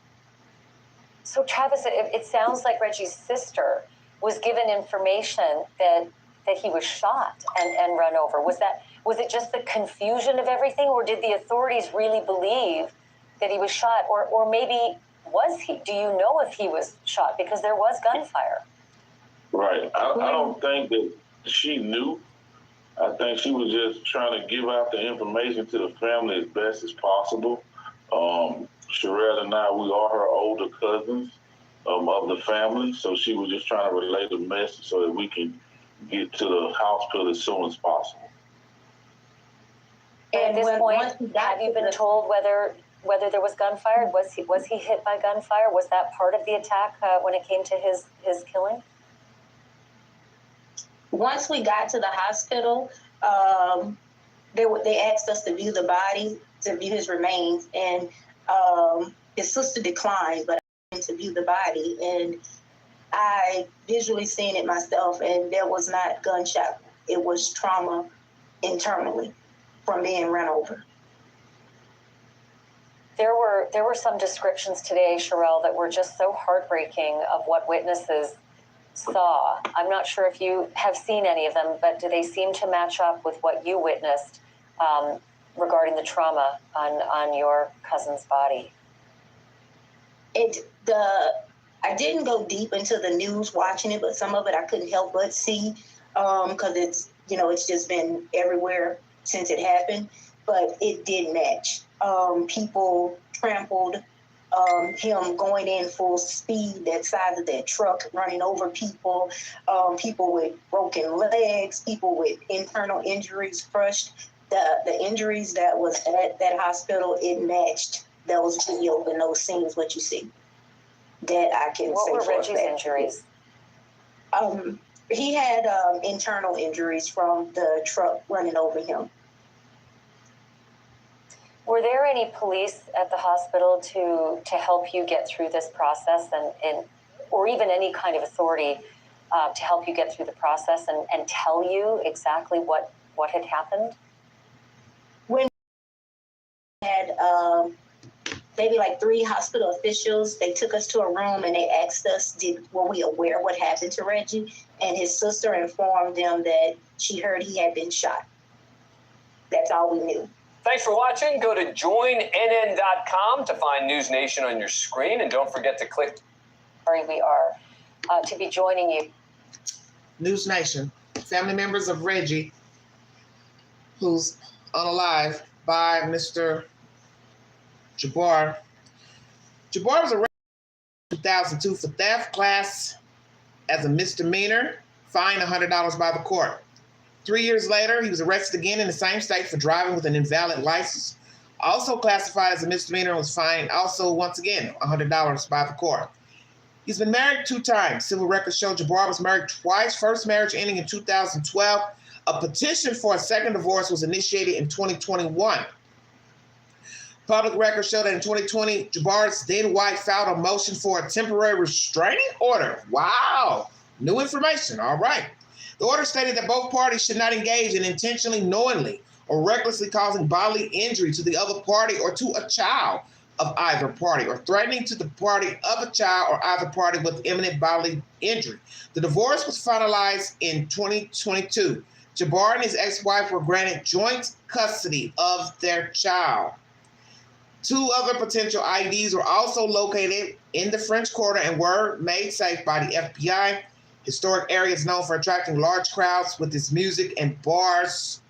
So, Travis, it sounds like Reggie's sister was given information that that he was shot and run over? Was it just the confusion of everything, or did the authorities really believe that he was shot? Or maybe was he? Do you know if he was shot? Because there was gunfire. Right. I don't think that she knew. I think she was just trying to give out the information to the family as best as possible. Sherelle and I, we are her older cousins of the family, so she was just trying to relay the message so that we can get to the hospital as soon as possible. And at this point, have you been told whether there was gunfire? Was he hit by gunfire? Was that part of the attack when it came to his killing? Once we got to the hospital, they asked us to view the body, to view his remains, and his sister declined, but I went to view the body, and I visually seen it myself, and there was not gunshot. It was trauma internally from being run over. There were some descriptions today, Sherelle, that were just so heartbreaking of what witnesses saw. I'm not sure if you have seen any of them, but do they seem to match up with what you witnessed regarding the trauma on your cousin's body? I didn't go deep into the news watching it, but some of it I couldn't help but see because it's just been everywhere since it happened. But it did match. People trampled him going in full speed, that side of that truck, running over people, people with broken legs, people with internal injuries, crushed. The injuries that was at that hospital, it matched those videos and those scenes, what you see. That I can what say were for Reggie's injuries? He had internal injuries from the truck running over him. Were there any police at the hospital to help you get through this process and or even any kind of authority to help you get through the process and tell you exactly what had happened? When we had maybe like 3 hospital officials, they took us to a room and they asked us, were we aware what happened to Reggie? And his sister informed them that she heard he had been shot. That's all we knew. Thanks for watching. Go to joinnn.com to find News Nation on your screen, and don't forget to click. Sorry, we are to be joining you. News Nation, family members of Reggie, who's unalive, by Mr. JABBAR. JABBAR was arrested in 2002 for theft, class as a misdemeanor, fined $100 by the court. 3 years later, he was arrested again in the same state for driving with an invalid license, also classified as a misdemeanor, and was fined also once again $100 by the court. He's been married 2 times. Civil records show JABBAR was married twice, first marriage ending in 2012. A petition for a second divorce was initiated in 2021. Public records show that in 2020, JABBAR's then wife filed a motion for a temporary restraining order. Wow, new information, all right. The order stated that both parties should not engage in intentionally, knowingly, or recklessly causing bodily injury to the other party or to a child of either party, or threatening to the party of a child or either party with imminent bodily injury. The divorce was finalized in 2022. JABBAR and his ex-wife were granted joint custody of their child. 2 other potential IEDs were also located in the French Quarter and were made safe by the FBI. Historic area is known for attracting large crowds with its music and bars.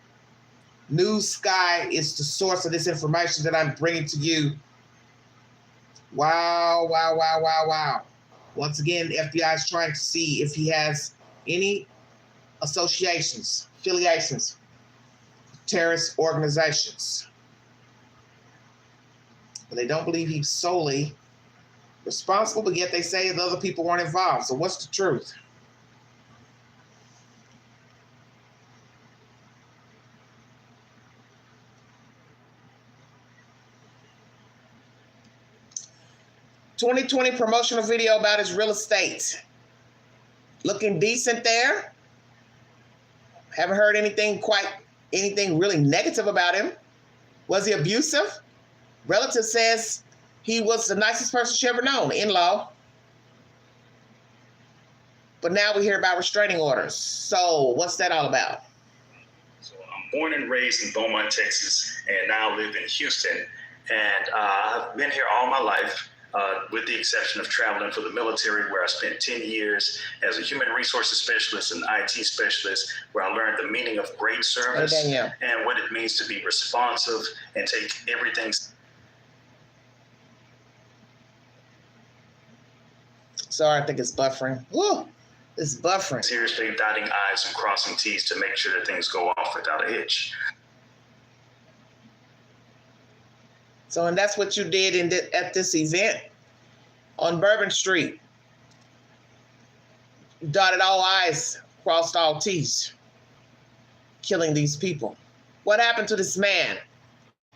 News Sky is the source of this information that I'm bringing to you. Wow, wow, wow, wow, wow. Once again, the FBI is trying to see if he has any associations, affiliations, with terrorist organizations. But they don't believe he's solely responsible, but yet they say that other people weren't involved. So what's the truth? '2020 promotional video about his real estate. Looking decent there. Haven't heard anything really negative about him. Was he abusive? Relative says he was the nicest person she ever known, in-law. But now we hear about restraining orders. So what's that all about? So I'm born and raised in Beaumont, Texas, and now live in Houston. And I've been here all my life, with the exception of traveling for the military, where I spent 10 years as a human resources specialist and IT specialist, where I learned the meaning of great service and what it means to be responsive and take everything. Sorry, I think it's buffering. Woo! It's buffering. Seriously dotting I's and crossing T's to make sure that things go off without a hitch. So, and that's what you did at this event on Bourbon Street. Dotted all I's, crossed all T's, killing these people. What happened to this man?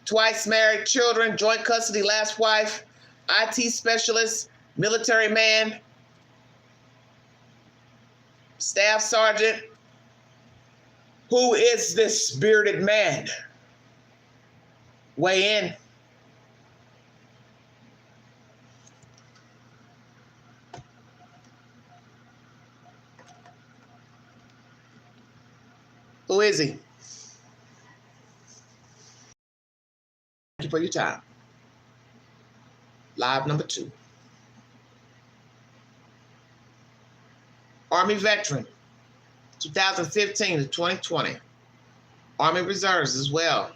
Twice married, children, joint custody, last wife, IT specialist, military man, staff sergeant. Who is this bearded man? Weigh in. Who is he? Thank you for your time. Live number 2. Army veteran, 2015 to 2020. Army Reserves as well.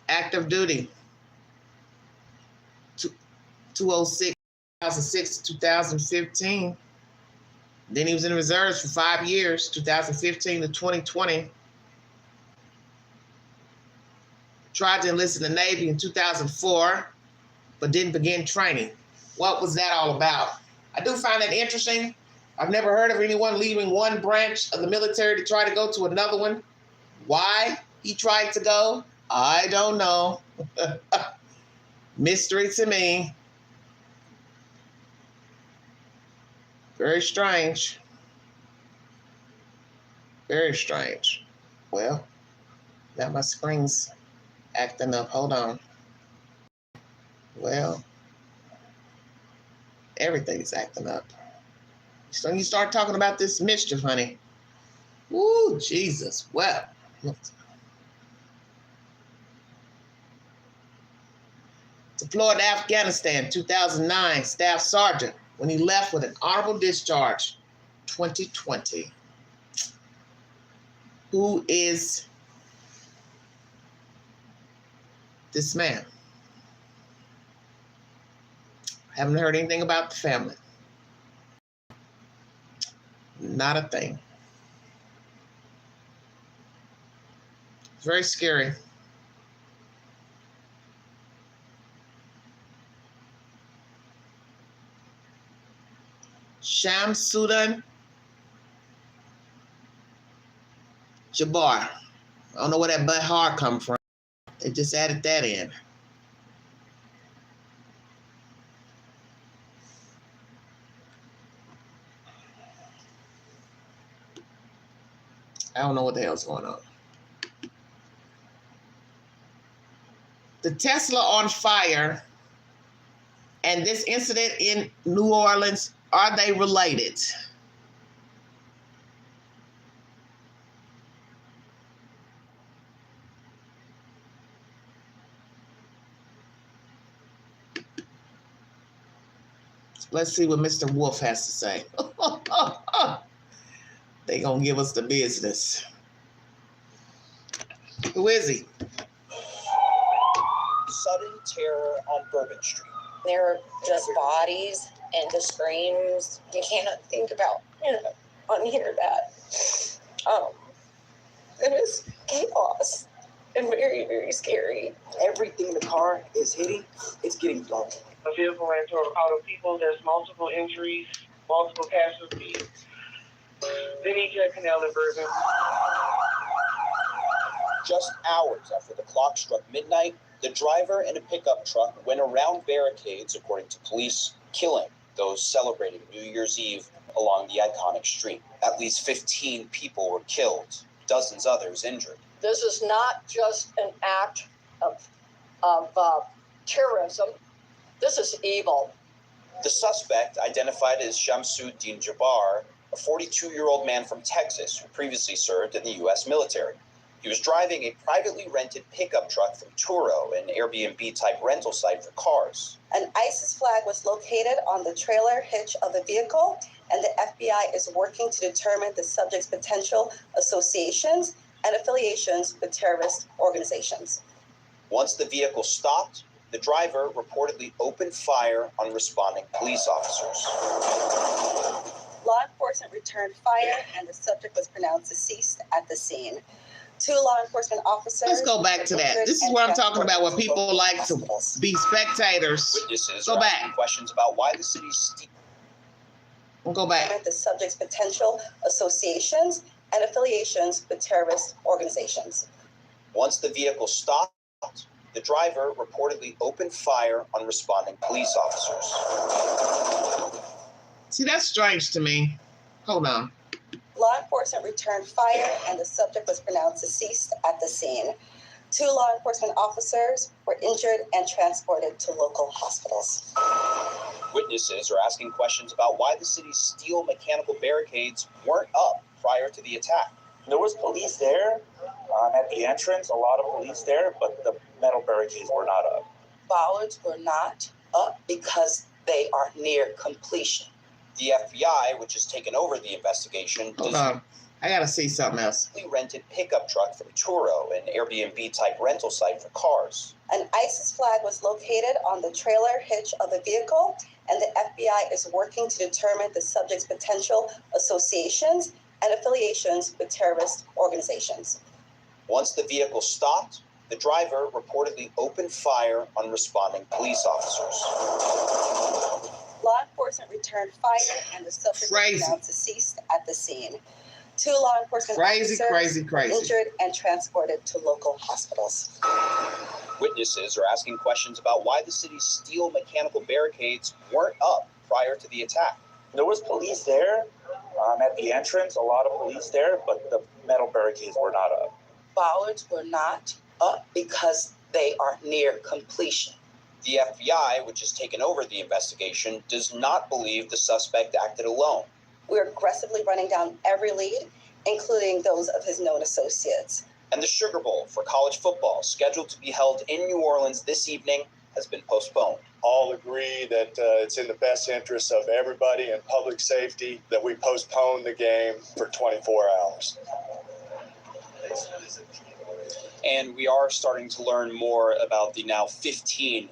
Active duty, 2006 to 2015. Then he was in the reserves for 5 years, 2015 to 2020. Tried to enlist in the Navy in 2004, but didn't begin training. What was that all about? I do find that interesting. I've never heard of anyone leaving one branch of the military to try to go to another one. Why he tried to go, I don't know. Mystery to me. Very strange. Very strange. Well, now my screen's acting up. Hold on. Well, everything's acting up. So you start talking about this mischief, honey. Ooh, Jesus. Well, deployed to Afghanistan, 2009, staff sergeant, when he left with an honorable discharge, 2020. Who is this man? Haven't heard anything about the family. Not a thing. It's very scary. Shamsuddin JABBAR. I don't know where that Bahar come from. They just added that in. I don't know what the hell's going on. The Tesla on fire and this incident in New Orleans, are they related? Let's see what Mr. Wolf has to say. They gonna give us the business. Who is he? Sudden terror on Bourbon Street. There are just bodies and the screams. You cannot think about, unhear that. It is chaos and very, very scary. Everything in the car is hitting. It's getting blown. A vehicle ran into a crowd of people. There's multiple injuries, multiple casualties. They need to canal in Bourbon. Just hours after the clock struck midnight, the driver in a pickup truck went around barricades, according to police, killing those celebrating New Year's Eve along the iconic street. At least 15 people were killed, dozens others injured. This is not just an act of terrorism. This is evil. The suspect, identified as Shamsuddin JABBAR, a 42-year-old man from Texas who previously served in the U.S. military. He was driving a privately rented pickup truck from Turo, an Airbnb-type rental site for cars. An ISIS flag was located on the trailer hitch of the vehicle, and the FBI is working to determine the subject's potential associations and affiliations with terrorist organizations. Once the vehicle stopped, the driver reportedly opened fire on responding police officers. Law enforcement returned fire, and the subject was pronounced deceased at the scene. 2 law enforcement officers. Let's go back to that. This is what I'm talking about, where people like to be spectators. Witnesses Go are back. asking questions about why the city's We'll go back. The subject's potential associations and affiliations with terrorist organizations. Once the vehicle stopped, the driver reportedly opened fire on responding police officers. See, that's strange to me. Hold on. Law enforcement returned fire, and the subject was pronounced deceased at the scene. 2 law enforcement officers were injured and transported to local hospitals. Witnesses are asking questions about why the city's steel mechanical barricades weren't up prior to the attack. There was police there at the entrance, a lot of police there, but the metal barricades were not up. Bollards were not up because they are near completion. The FBI, which has taken over the investigation, Hold on. I gotta see something else. rented pickup truck from Turo, an Airbnb-type rental site for cars. An ISIS flag was located on the trailer hitch of the vehicle, and the FBI is working to determine the subject's potential associations and affiliations with terrorist organizations. Once the vehicle stopped, the driver reportedly opened fire on responding police officers. Law enforcement returned fire, and the subject was pronounced deceased at the scene. 2 law enforcement officers were injured and transported to local hospitals. Witnesses are asking questions about why the city's steel mechanical barricades weren't up prior to the attack. There was police there at the entrance, a lot of police there, but the metal barricades were not up. Bollards were not up because they are near completion. The FBI, which has taken over the investigation, does not believe the suspect acted alone. We're aggressively running down every lead, including those of his known associates. And the Sugar Bowl for college football, scheduled to be held in New Orleans this evening, has been postponed. All agree that it's in the best interest of everybody and public safety that we postpone the game for 24 hours. And we are starting to learn more about the now 15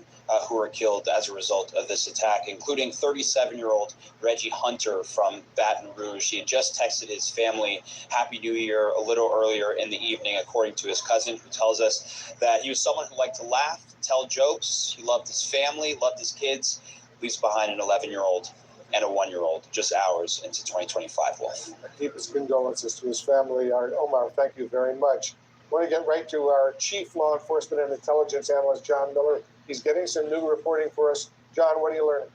who were killed as a result of this attack, including 37-year-old Reggie Hunter from Baton Rouge. He had just texted his family Happy New Year a little earlier in the evening, according to his cousin, who tells us that he was someone who liked to laugh, tell jokes. He loved his family, loved his kids. Leaves behind an 11-year-old and a 1-year-old just hours into 2025, Wolf. Deepest condolences to his family. Omar, thank you very much. I want to get right to our Chief Law Enforcement and Intelligence Analyst, John Miller. He's getting some new reporting for us. John, what are you learning?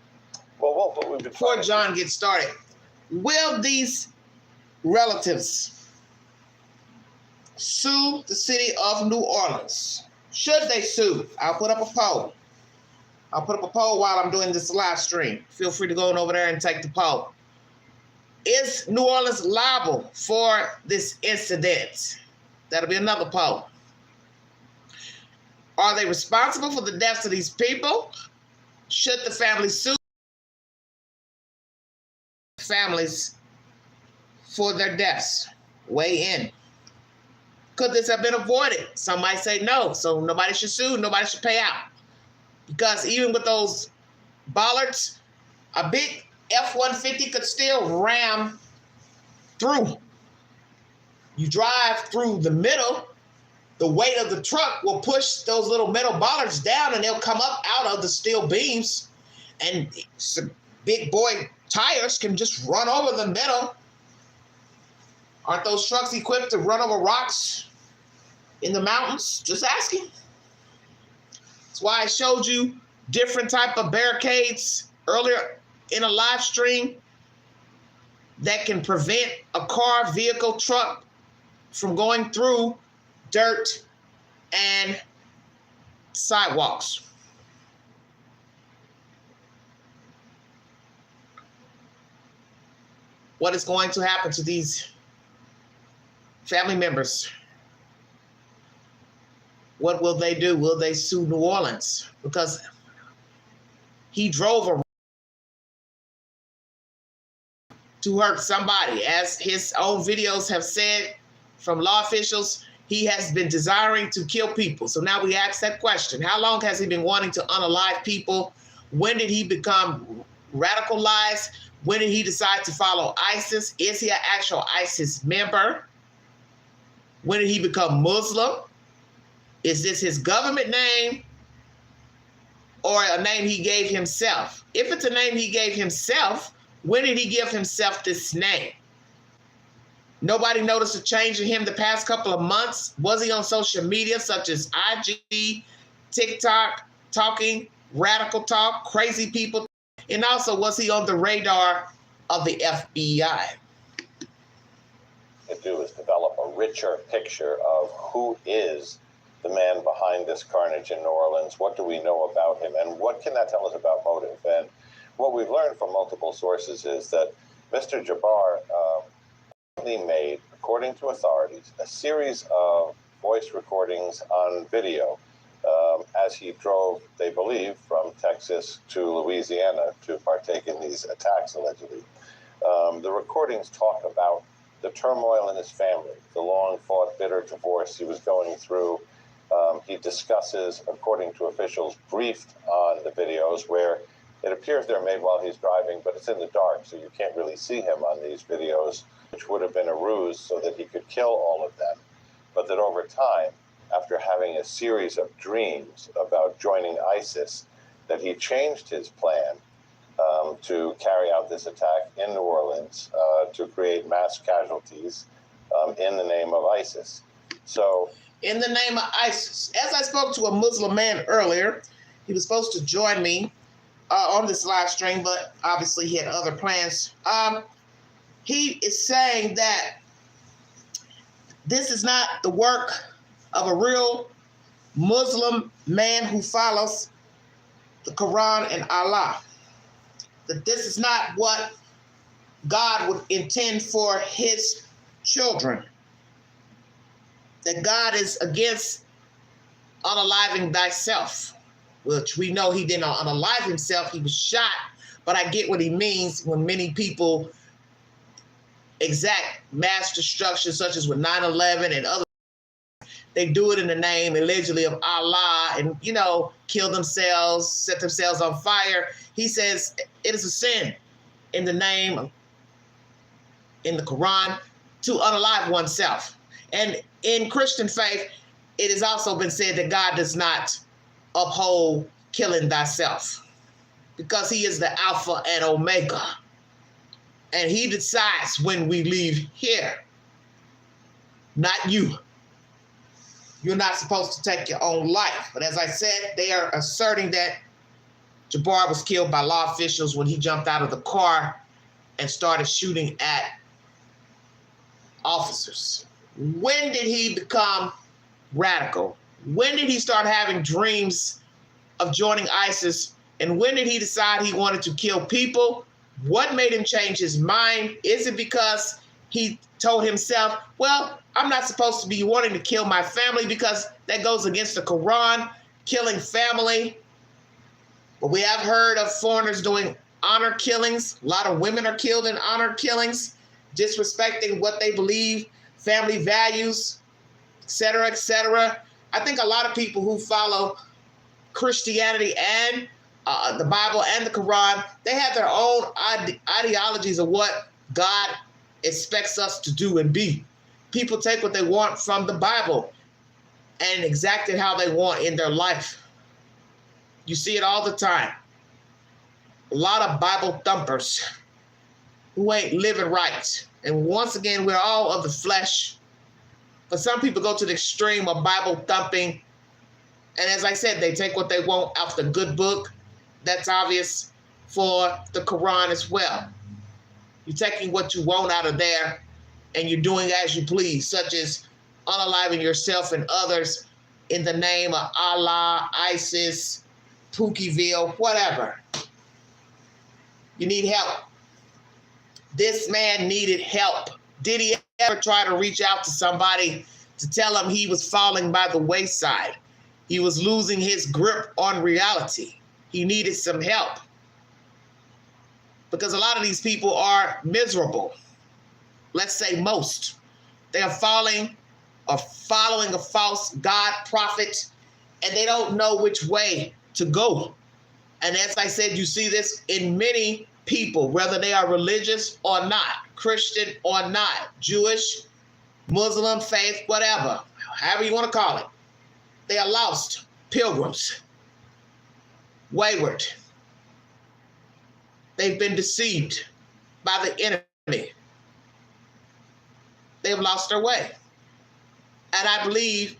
Well, Wolf, what we've been Before John gets started, will these relatives sue the city of New Orleans? Should they sue? I'll put up a poll. I'll put up a poll while I'm doing this live stream. Feel free to go on over there and take the poll. Is New Orleans liable for this incident? That'll be another poll. Are they responsible for the deaths of these people? Should the family sue families for their deaths? Weigh in. Could this have been avoided? Some might say no, so nobody should sue, nobody should pay out. Because even with those bollards, a big F-150 could still ram through. You drive through the middle, the weight of the truck will push those little metal bollards down and they'll come up out of the steel beams, and some big boy tires can just run over the middle. Aren't those trucks equipped to run over rocks in the mountains? Just asking. That's why I showed you different type of barricades earlier in a live stream that can prevent a car, vehicle, truck from going through dirt and sidewalks. what is going to happen to these family members. What will they do? Will they sue New Orleans? Because he drove a to hurt somebody. As his own videos have said from law officials, he has been desiring to kill people. So now we ask that question. How long has he been wanting to unalive people? When did he become radicalized? When did he decide to follow ISIS? Is he an actual ISIS member? When did he become Muslim? Is this his government name or a name he gave himself? If it's a name he gave himself, when did he give himself this name? Nobody noticed a change in him the past couple of months. Was he on social media such as IG, TikTok, talking radical talk, crazy people? And also, was he on the radar of the FBI? To do is develop a richer picture of who is the man behind this carnage in New Orleans. What do we know about him, and what can that tell us about motive? And what we've learned from multiple sources is that Mr. Jabbar made, according to authorities, a series of voice recordings on video as he drove, they believe, from Texas to Louisiana to partake in these attacks, allegedly. The recordings talk about the turmoil in his family, the long-fought, bitter divorce he was going through. He discusses, according to officials briefed on the videos, where it appears they're made while he's driving, but it's in the dark, so you can't really see him on these videos, which would have been a ruse so that he could kill all of them. But that over time, after having a series of dreams about joining ISIS, that he changed his plan to carry out this attack in New Orleans to create mass casualties in the name of ISIS. So, in the name of ISIS. As I spoke to a Muslim man earlier, he was supposed to join me on this live stream, but obviously he had other plans. He is saying that this is not the work of a real Muslim man who follows the Quran and Allah. That this is not what God would intend for his children. That God is against unaliving thyself, which we know he didn't unalive himself. He was shot. But I get what he means when many people exact mass destruction, such as with 9/11 and other. They do it in the name, allegedly, of Allah and, kill themselves, set themselves on fire. He says it is a sin in the name, in the Quran, to unalive oneself. And in Christian faith, it has also been said that God does not uphold killing thyself because he is the Alpha and Omega. And he decides when we leave here, not you. You're not supposed to take your own life. But as I said, they are asserting that Jabbar was killed by law officials when he jumped out of the car and started shooting at officers. When did he become radical? When did he start having dreams of joining ISIS? And when did he decide he wanted to kill people? What made him change his mind? Is it because he told himself, well, I'm not supposed to be wanting to kill my family because that goes against the Quran, killing family? But we have heard of foreigners doing honor killings. A lot of women are killed in honor killings, disrespecting what they believe, family values, etc., etc. I think a lot of people who follow Christianity and the Bible and the Quran, they have their own ideologies of what God expects us to do and be. People take what they want from the Bible and exact it how they want in their life. You see it all the time. A lot of Bible thumpers who ain't living right. And once again, we're all of the flesh. But some people go to the extreme of Bible thumping. And as I said, they take what they want out the good book. That's obvious for the Quran as well. You're taking what you want out of there and you're doing as you please, such as unaliving yourself and others in the name of Allah, ISIS, Pookieville, whatever. You need help. This man needed help. Did he ever try to reach out to somebody to tell him he was falling by the wayside? He was losing his grip on reality. He needed some help. Because a lot of these people are miserable. Let's say most. They are falling or following a false God prophet, and they don't know which way to go. And as I said, you see this in many people, whether they are religious or not, Christian or not, Jewish, Muslim, faith, whatever, however you want to call it. They are lost pilgrims, wayward. They've been deceived by the enemy. They've lost their way. And I believe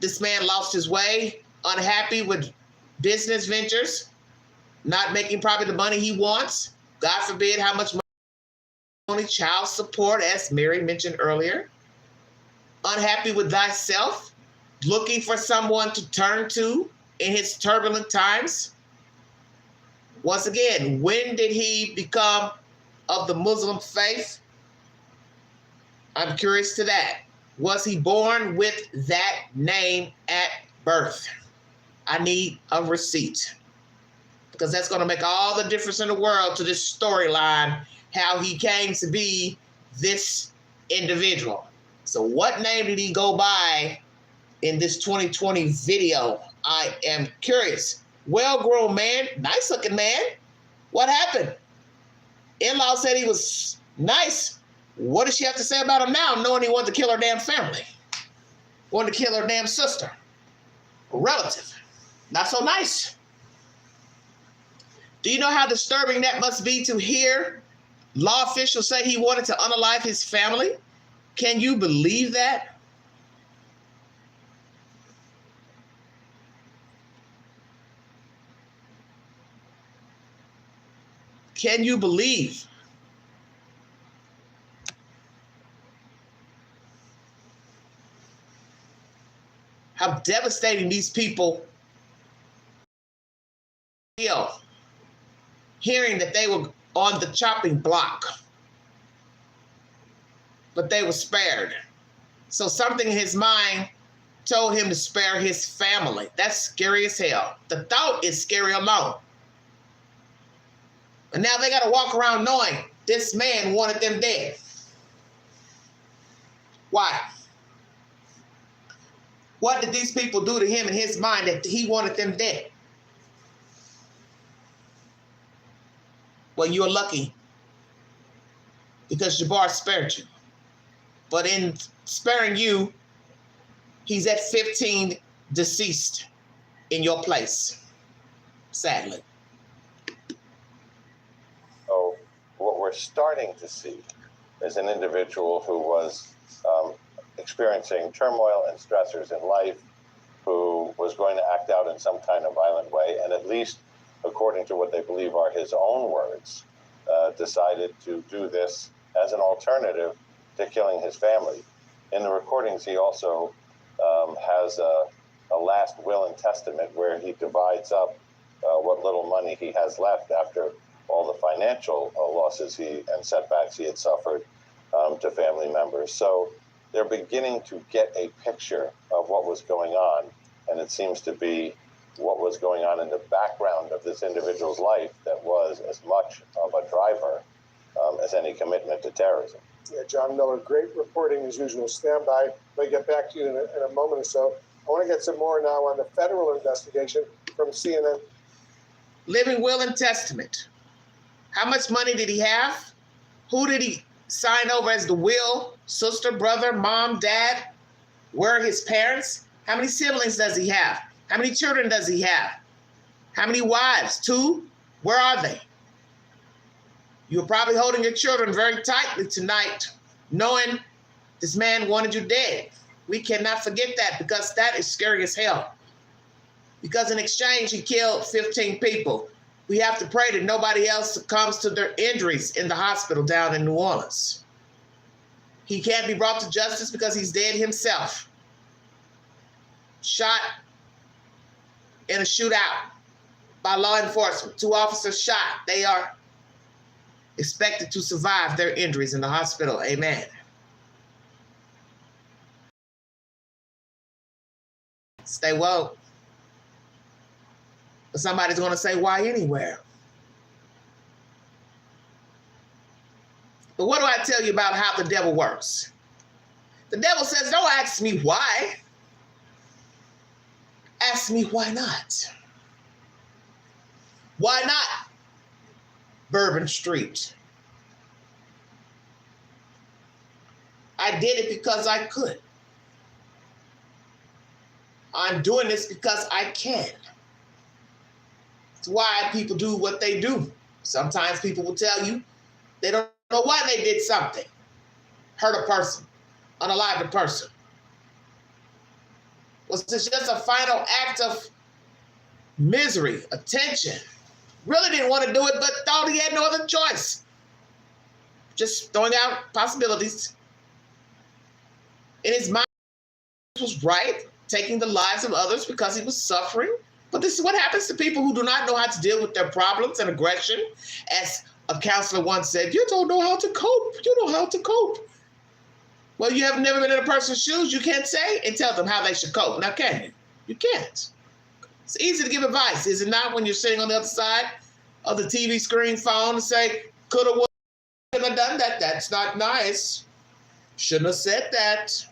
this man lost his way, unhappy with business ventures, not making probably the money he wants. God forbid how much money, child support, as Mary mentioned earlier. Unhappy with thyself, looking for someone to turn to in his turbulent times. Once again, when did he become of the Muslim faith? I'm curious to that. Was he born with that name at birth? I need a receipt, because that's going to make all the difference in the world to this storyline, how he came to be this individual. So what name did he go by in this 2020 video? I am curious. Well-grown man, nice-looking man. What happened? In-law said he was nice. What does she have to say about him now, knowing he wanted to kill her damn family? Wanted to kill her damn sister. A relative. Not so nice. Do you know how disturbing that must be to hear law officials say he wanted to unalive his family? Can you believe that? Can you believe? How devastating these people feel, hearing that they were on the chopping block, but they were spared. So something in his mind told him to spare his family. That's scary as hell. The thought is scary alone. And now they got to walk around knowing this man wanted them dead. Why? What did these people do to him in his mind that he wanted them dead? Well, you're lucky because JABBAR spared you. But in sparing you, he's at 15 deceased in your place, sadly. So what we're starting to see is an individual who was experiencing turmoil and stressors in life, who was going to act out in some kind of violent way, and at least according to what they believe are his own words, decided to do this as an alternative to killing his family. In the recordings, he also has a last will and testament where he divides up what little money he has left after all the financial losses and setbacks he had suffered to family members. So they're beginning to get a picture of what was going on, and it seems to be what was going on in the background of this individual's life that was as much of a driver as any commitment to terrorism. Yeah, John Miller, great reporting as usual. Stand by. We'll get back to you in a moment or so. I want to get some more now on the federal investigation from CNN. Living will and testament. How much money did he have? Who did he sign over as the will? Sister, brother, mom, dad? Where are his parents? How many siblings does he have? How many children does he have? How many wives? 2? Where are they? You're probably holding your children very tightly tonight, knowing this man wanted you dead. We cannot forget that, because that is scary as hell. Because in exchange, he killed 15 people. We have to pray that nobody else succumbs to their injuries in the hospital down in New Orleans. He can't be brought to justice because he's dead himself. Shot in a shootout by law enforcement. 2 officers shot. It's expected to survive their injuries in the hospital. Amen. Stay woke. But somebody's going to say, why anywhere? But what do I tell you about how the devil works? The devil says, don't ask me why. Ask me why not. Why not Bourbon Street? I did it because I could. I'm doing this because I can. It's why people do what they do. Sometimes people will tell you they don't know why they did something. Hurt a person, unalive a person. Was this just a final act of misery, attention? Really didn't want to do it, but thought he had no other choice. Just throwing out possibilities. In his mind, he was right, taking the lives of others because he was suffering. But this is what happens to people who do not know how to deal with their problems and aggression. As a counselor once said, you don't know how to cope. You know how to cope. Well, you have never been in a person's shoes. You can't say and tell them how they should cope. Now, can you? You can't. It's easy to give advice, is it not, when you're sitting on the other side of the TV screen phone and say, coulda, woulda, shouldn't have done that. That's not nice. Shouldn't have said that.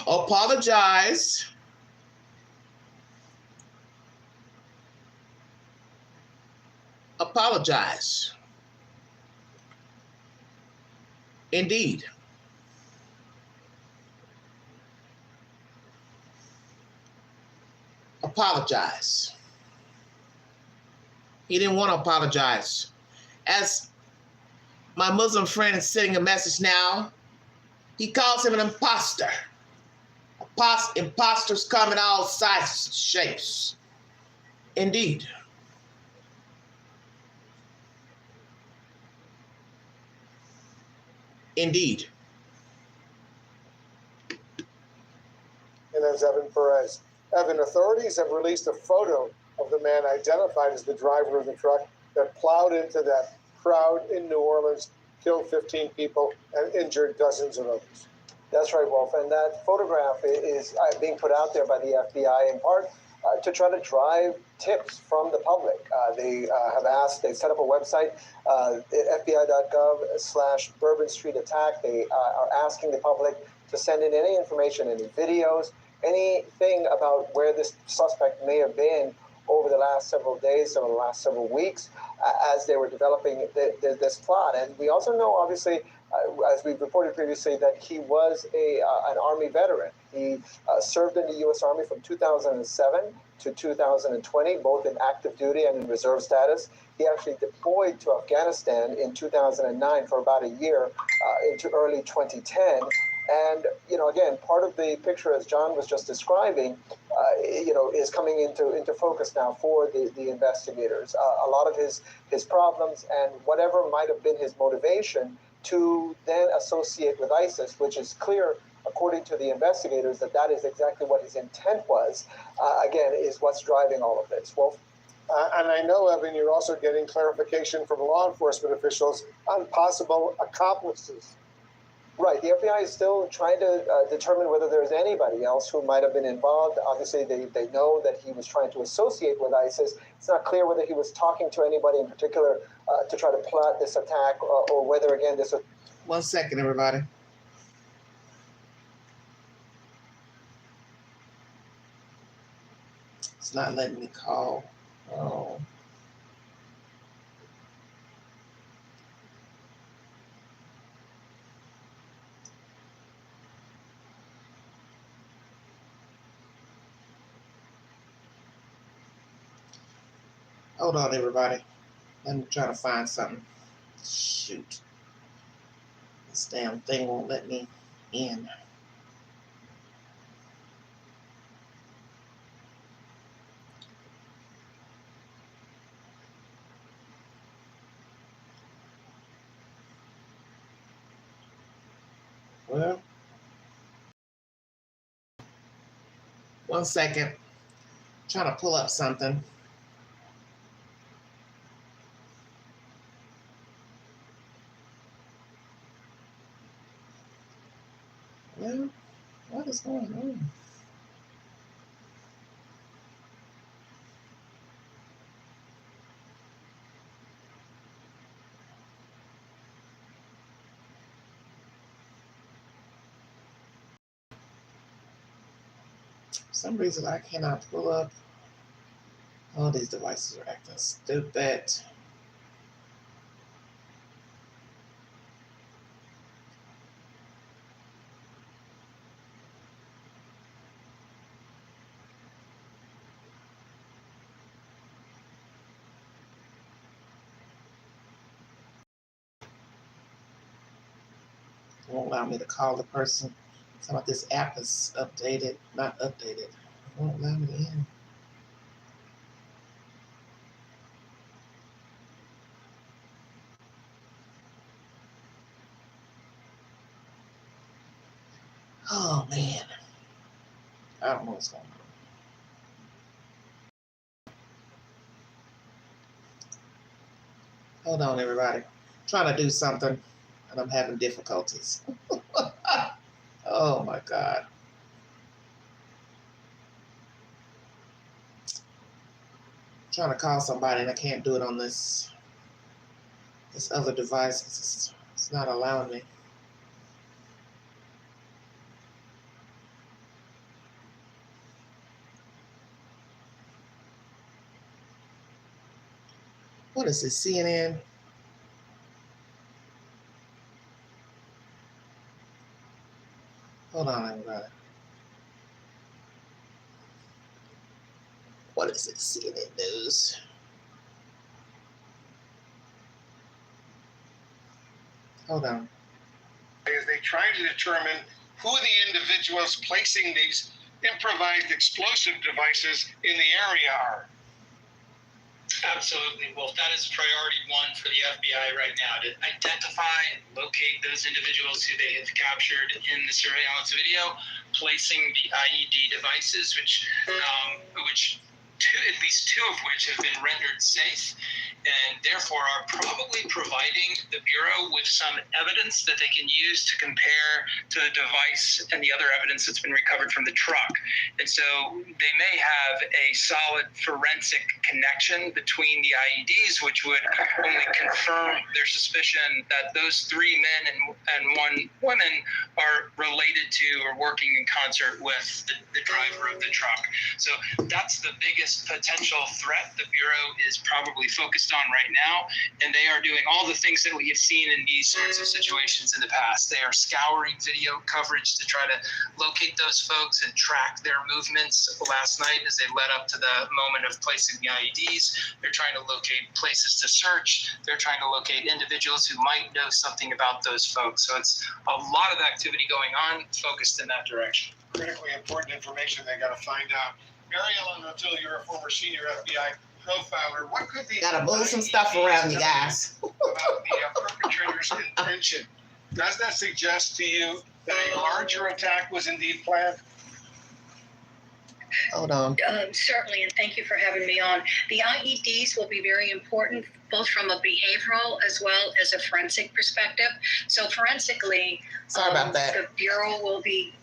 Apologize. Apologize. Indeed. Apologize. He didn't want to apologize. As my Muslim friend is sending a message now, he calls him an imposter. Imposters come in all sizes, shapes. Indeed. Indeed. And that's Evan Perez. Evan, authorities have released a photo of the man identified as the driver of the truck that plowed into that crowd in New Orleans, killed 15 people, and injured dozens of others. That's right, Wolf. And that photograph is being put out there by the FBI in part to try to drive tips from the public. They have asked, they set up a website, FBI.gov/Bourbon Street attack. They are asking the public to send in any information, any videos, anything about where this suspect may have been over the last several days, over the last several weeks, as they were developing this plot. And we also know, obviously, as we've reported previously, that he was an Army veteran. He served in the U.S. Army from 2007 to 2020, both in active duty and in reserve status. He actually deployed to Afghanistan in 2009 for about a year into early 2010. And, again, part of the picture, as John was just describing, is coming into focus now for the investigators. A lot of his problems and whatever might have been his motivation to then associate with ISIS, which is clear, according to the investigators, that is exactly what his intent was, again, is what's driving all of this. Wolf? And I know, Evan, you're also getting clarification from law enforcement officials on possible accomplices. Right. The FBI is still trying to determine whether there's anybody else who might have been involved. Obviously, they know that he was trying to associate with ISIS. It's not clear whether he was talking to anybody in particular to try to plot this attack or whether, again, this was... 1 second, everybody. It's not letting me call. Oh. Hold on, everybody. Let me try to find something. Shoot. This damn thing won't let me in. Well, 1 second. Trying to pull up something. hell? What is going on? For some reason I cannot pull up. All these devices are acting stupid. It won't allow me to call the person. Some of this app is updated, not updated. It won't allow me in. Oh man, I don't know what's going on. Hold on, everybody. I'm trying to do something, and I'm having difficulties. Oh my God. I'm trying to call somebody, and I can't do it on this other device. It's not allowing me. What is this, CNN? Hold on, everybody. What is it, CNN News? Hold on. As they try to determine who the individuals placing these improvised explosive devices in the area are. Absolutely, Wolf. That is priority one for the FBI right now, to identify and locate those individuals who they have captured in the surveillance video, placing the IED devices, which at least two of which have been rendered safe, and therefore are probably providing the Bureau with some evidence that they can use to compare to the device and the other evidence that's been recovered from the truck. And so they may have a solid forensic connection between the IEDs, which would only confirm their suspicion that those three men and one woman are related to or working in concert with the driver of the truck. So that's the biggest potential threat the Bureau is probably focused on right now, and they are doing all the things that we have seen in these sorts of situations in the past. They are scouring video coverage to try to locate those folks and track their movements. Last night, as they led up to the moment of placing the IEDs, they're trying to locate places to search. They're trying to locate individuals who might know something about those folks. So it's a lot of activity going on focused in that direction. Critically important information they got to find out. Mariella, until you're a former senior FBI profiler, what could the Gotta move some stuff around, you guys. about the perpetrator's intention? Does that suggest to you that a larger attack was indeed planned? Hold on. Certainly, and thank you for having me on. The IEDs will be very important, both from a behavioral as well as a forensic perspective. So forensically, sorry about that. The Bureau will be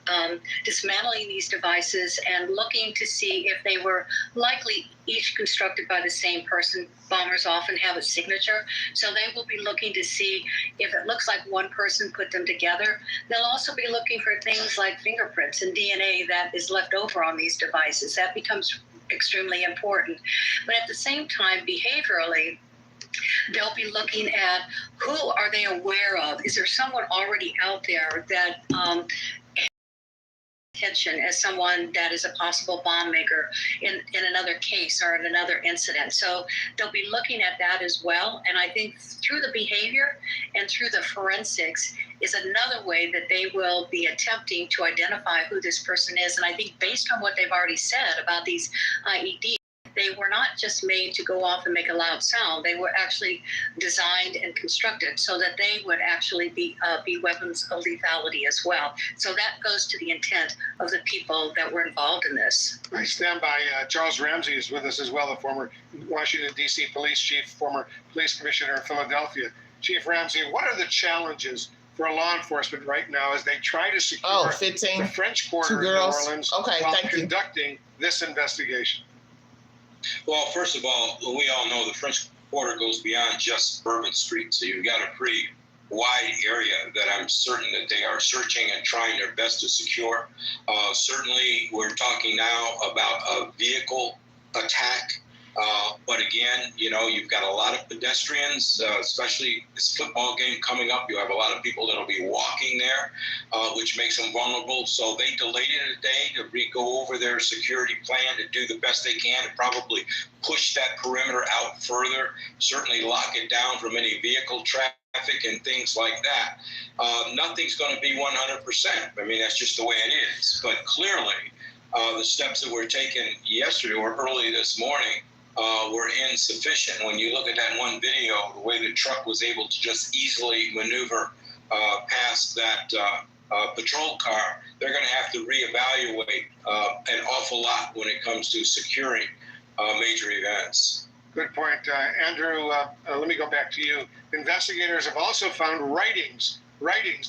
dismantling these devices and looking to see if they were likely each constructed by the same person. Bombers often have a signature, so they will be looking to see if it looks like one person put them together. They'll also be looking for things like fingerprints and DNA that is left over on these devices. That becomes extremely important. But at the same time, behaviorally, they'll be looking at who are they aware of? Is there someone already out there that attention as someone that is a possible bomb maker in another case or in another incident? So they'll be looking at that as well. And I think through the behavior and through the forensics is another way that they will be attempting to identify who this person is. And I think based on what they've already said about these IEDs, they were not just made to go off and make a loud sound. They were actually designed and constructed so that they would actually be weapons of lethality as well. So that goes to the intent of the people that were involved in this. I stand by. Charles Ramsey is with us as well, the former Washington, D.C. police chief, former police commissioner in Philadelphia. Chief Ramsey, what are the challenges for law enforcement right now as they try to secure 15, the French Quarter two of New girls. Orleans Okay, while thank you. conducting this investigation? Well, first of all, we all know the French Quarter goes beyond just Bourbon Street, so you've got a pretty wide area that I'm certain that they are searching and trying their best to secure. Certainly, we're talking now about a vehicle attack. But again, you know, you've got a lot of pedestrians, especially this football game coming up. You have a lot of people that'll be walking there, which makes them vulnerable. So they delayed it a day to go over their security plan to do the best they can to probably push that perimeter out further, certainly lock it down from any vehicle traffic and things like that. Nothing's going to be 100%. I mean, that's just the way it is. But clearly, the steps that were taken yesterday or early this morning were insufficient. When you look at that one video, the way the truck was able to just easily maneuver past that patrol car, they're going to have to reevaluate an awful lot when it comes to securing major events. Good point. Andrew, let me go back to you. Investigators have also found writings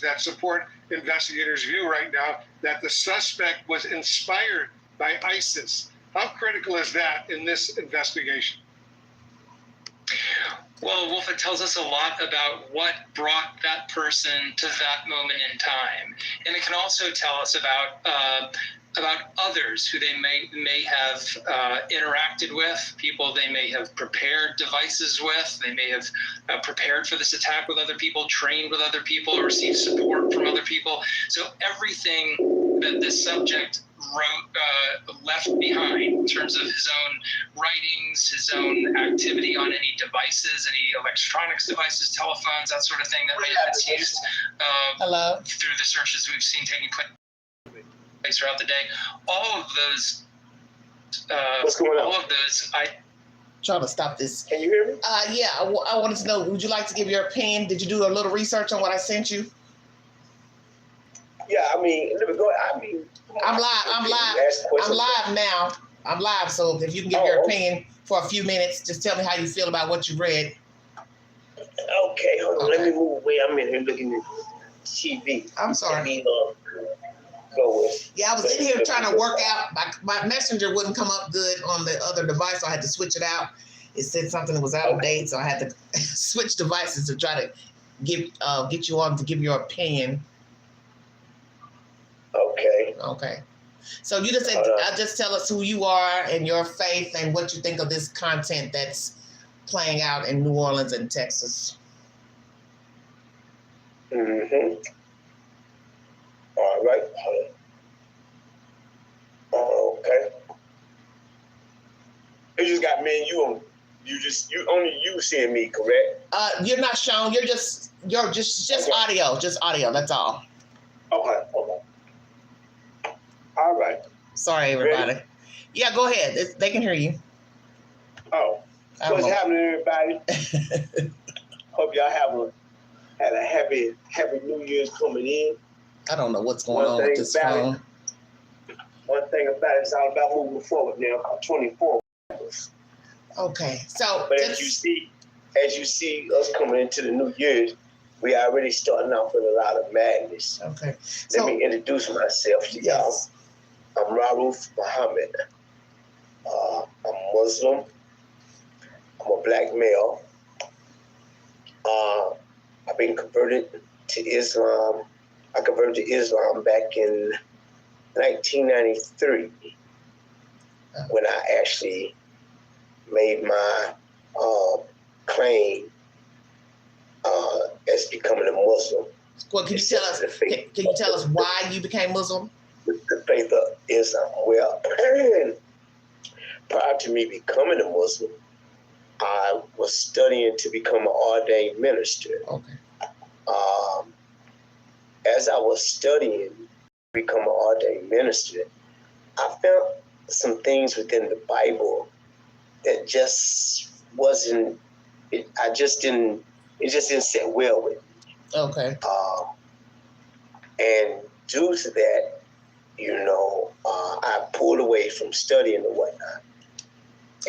that support investigators' view right now that the suspect was inspired by ISIS. How critical is that in this investigation? Well, Wolf, it tells us a lot about what brought that person to that moment in time. And it can also tell us about others who they may have interacted with, people they may have prepared devices with, they may have prepared for this attack with other people, trained with other people, or received support from other people. So everything that this subject left behind in terms of his own writings, his own activity on any devices, any electronics devices, telephones, that sort of thing that may have been used through the searches we've seen taking place throughout the day. All of those. What's going on? All of those. Trying to stop this. Can you hear me? Yeah, I wanted to know, would you like to give your opinion? Did you do a little research on what I sent you? Yeah, I mean, let me go. I mean, I'm live now. I'm live, so if you can give your opinion for a few minutes, just tell me how you feel about what you read. Okay, hold on. Let me move away. I'm in here looking at TV. I'm sorry. Let me go with. Yeah, I was in here trying to work out. My messenger wouldn't come up good on the other device, so I had to switch it out. It said something that was out of date, so I had to switch devices to try to get you on to give your opinion. Okay. So you just said, just tell us who you are and your faith and what you think of this content that's playing out in New Orleans and Texas. Mm-hmm. All right. Okay. It just got me and you on. You seeing me, correct? You're not shown. You're just audio. Just audio. That's all. Okay. All right. Sorry, everybody. Ready? Yeah, go ahead. They can hear you. Oh, what's happening, everybody? Hope y'all had a happy New Year's coming in. I don't know what's going on with this phone. One thing about it, it's all about moving forward now. 24. Okay, so. But as you see us coming into the New Year's, we already starting off with a lot of madness. Okay. Let me introduce myself to y'all. I'm Rauf Muhammad. I'm Muslim. I'm a black male. I've been converted to Islam. I converted to Islam back in 1993 when I actually made my claim as becoming a Muslim. Well, can you tell us why you became Muslim? The faith of Islam. Well, prior to me becoming a Muslim, I was studying to become an ordained minister. Okay. As I was studying to become an ordained minister, I found some things within the Bible that just wasn't. It just didn't sit well with me. Okay. And due to that, I pulled away from studying and whatnot.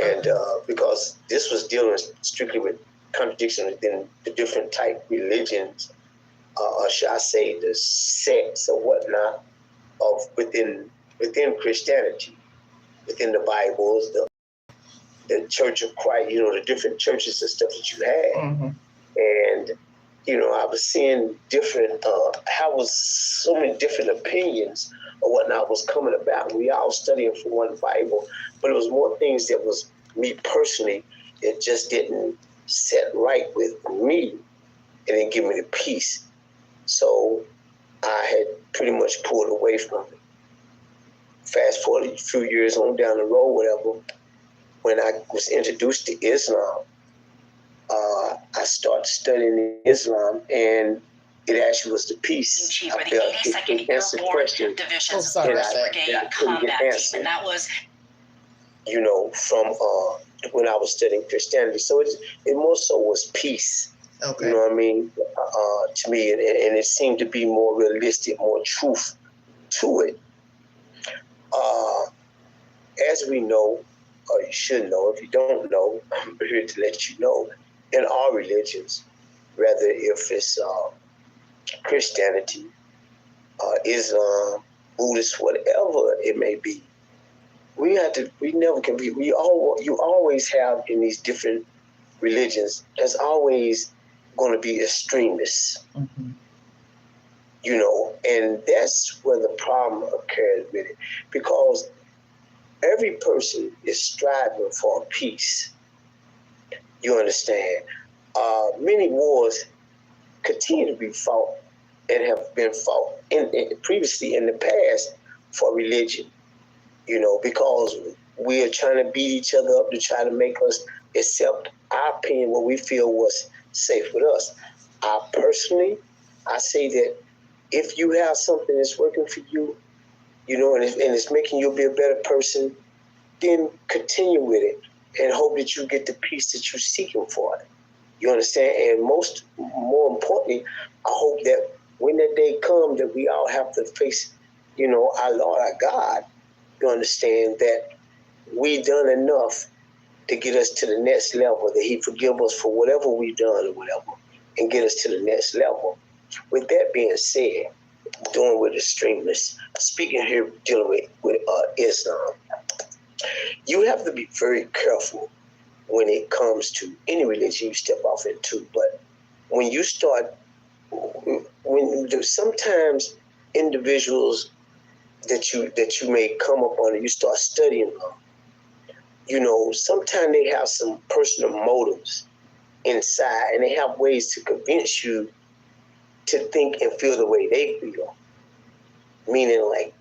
And because this was dealing strictly with contradiction within the different type religions or should I say, the sects or whatnot of within Christianity, within the Bibles, the Church of Christ, the different churches and stuff that you had. Mm-hmm. And, I was seeing different, how was so many different opinions of whatnot was coming about. We all studying for one Bible, but it was more things that was me personally that just didn't set right with me and didn't give me the peace. So I had pretty much pulled away from it. Fast forward a few years on down the road, whatever, when I was introduced to Islam, I started studying Islam, and it actually was the peace. I felt it answered questions that I couldn't get answered. And that was, from when I was studying Christianity. So it more so was peace. Okay. You know what I mean? To me, and it seemed to be more realistic, more truth to it. As we know, or you should know, if you don't know, I'm here to let you know, in all religions, whether if it's Christianity, Islam, Buddhist, whatever it may be, you always have in these different religions, there's always going to be extremists. Mm-hmm. And that's where the problem occurs with it, because every person is striving for peace. You understand? Many wars continue to be fought and have been fought previously in the past for religion, because we are trying to beat each other up to try to make us accept our opinion, what we feel was safe with us. I say that if you have something that's working for you, and it's making you be a better person, then continue with it and hope that you get the peace that you're seeking for it. You understand? And more importantly, I hope that when that day comes that we all have to face, our Lord, our God, you understand that we done enough to get us to the next level, that he forgive us for whatever we've done or whatever, and get us to the next level. With that being said, doing with extremists, speaking here, dealing with Islam, you have to be very careful when it comes to any religion you step off into. But when you start, sometimes individuals that you may come upon and you start studying them, sometimes they have some personal motives inside, and they have ways to convince you to think and feel the way they feel. Meaning like,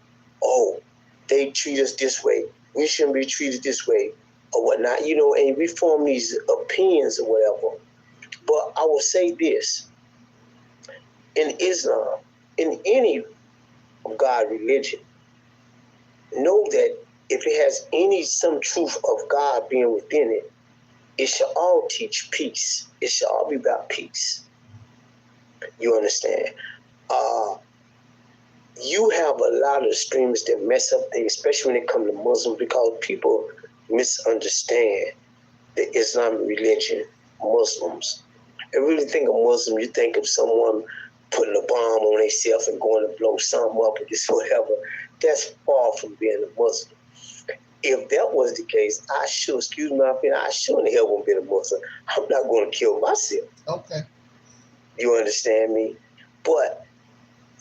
oh, they treat us this way, we shouldn't be treated this way, or whatnot, and we form these opinions or whatever. But I will say this, in Islam, in any God religion, know that if it has some truth of God being within it, it shall all teach peace. It shall all be about peace. You understand? You have a lot of extremists that mess up things, especially when it comes to Muslims, because people misunderstand the Islamic religion, Muslims. And really think of Muslim, you think of someone putting a bomb on themselves and going to blow something up or just whatever. That's far from being a Muslim. If that was the case, I shouldn't have won't be a Muslim. I'm not going to kill myself. Okay. You understand me? But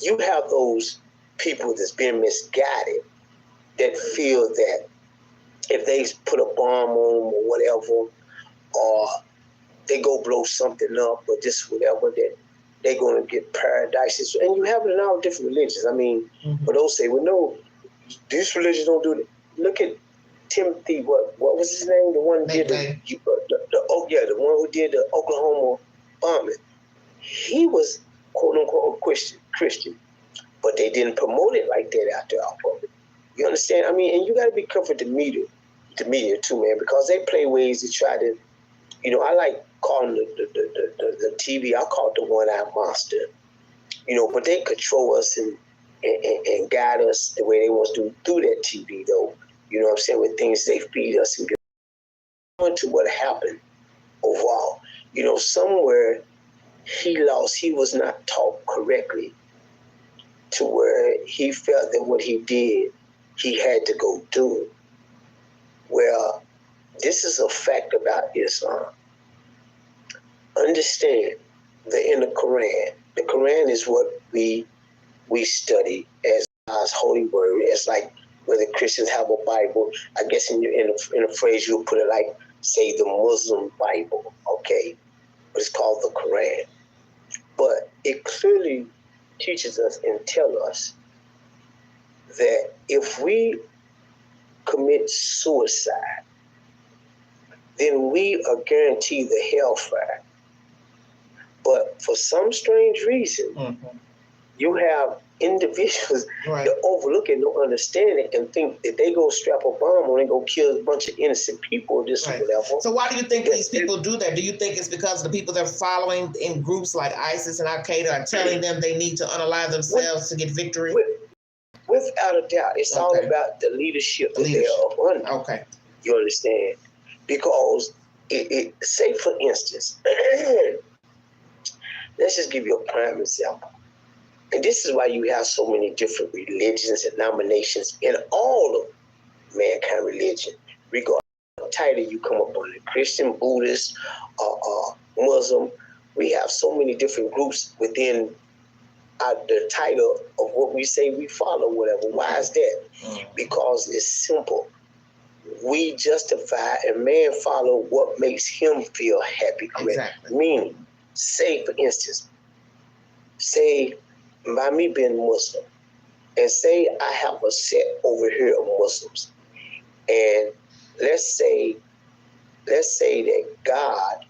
you have those people that's been misguided that feel that if they put a bomb on them or whatever, or they go blow something up or just whatever, that they're going to get paradises. And you have it in all different religions. I mean, but those say, well, no, these religions don't do that. Look at Timothy, what was his name? The one who did the one who did the Oklahoma bombing. He was quote unquote Christian, but they didn't promote it like that out there off of it. You understand? I mean, and you got to be careful with the media too, man, because they play ways to try to, I like calling the TV, I call it the one-eyed monster, but they control us and guide us the way they want to do through that TV, though. You know what I'm saying? With things they feed us and get on to what happened overall. Somewhere he was not taught correctly to where he felt that what he did, he had to go do it. Well, this is a fact about Islam. Understand that in the Quran is what we study as God's holy word. It's like whether Christians have a Bible, I guess in a phrase you'll put it like, say, the Muslim Bible, okay? But it's called the Quran. But it clearly teaches us and tells us that if we commit suicide, then we are guaranteed the hellfire. But for some strange reason, you have individuals that overlook it, don't understand it, and think that they go strap a bomb or they go kill a bunch of innocent people or this or whatever. So why do you think these people do that? Do you think it's because the people they're following in groups like ISIS and Al-Qaeda are telling them they need to unalive themselves to get victory? Without a doubt. It's all about the leadership that they're up under. Okay. You understand? Because, say for instance, let's just give you a prime example. And this is why you have so many different religions and denominations in all of mankind religion. Regardless of the title you come up under, Christian, Buddhist, Muslim, we have so many different groups within the title of what we say we follow, whatever. Why is that? Because it's simple. We justify and man follow what makes him feel happy, correct? Exactly. Meaning, say for instance, say by me being Muslim, and say I have a set over here of Muslims, and let's say that God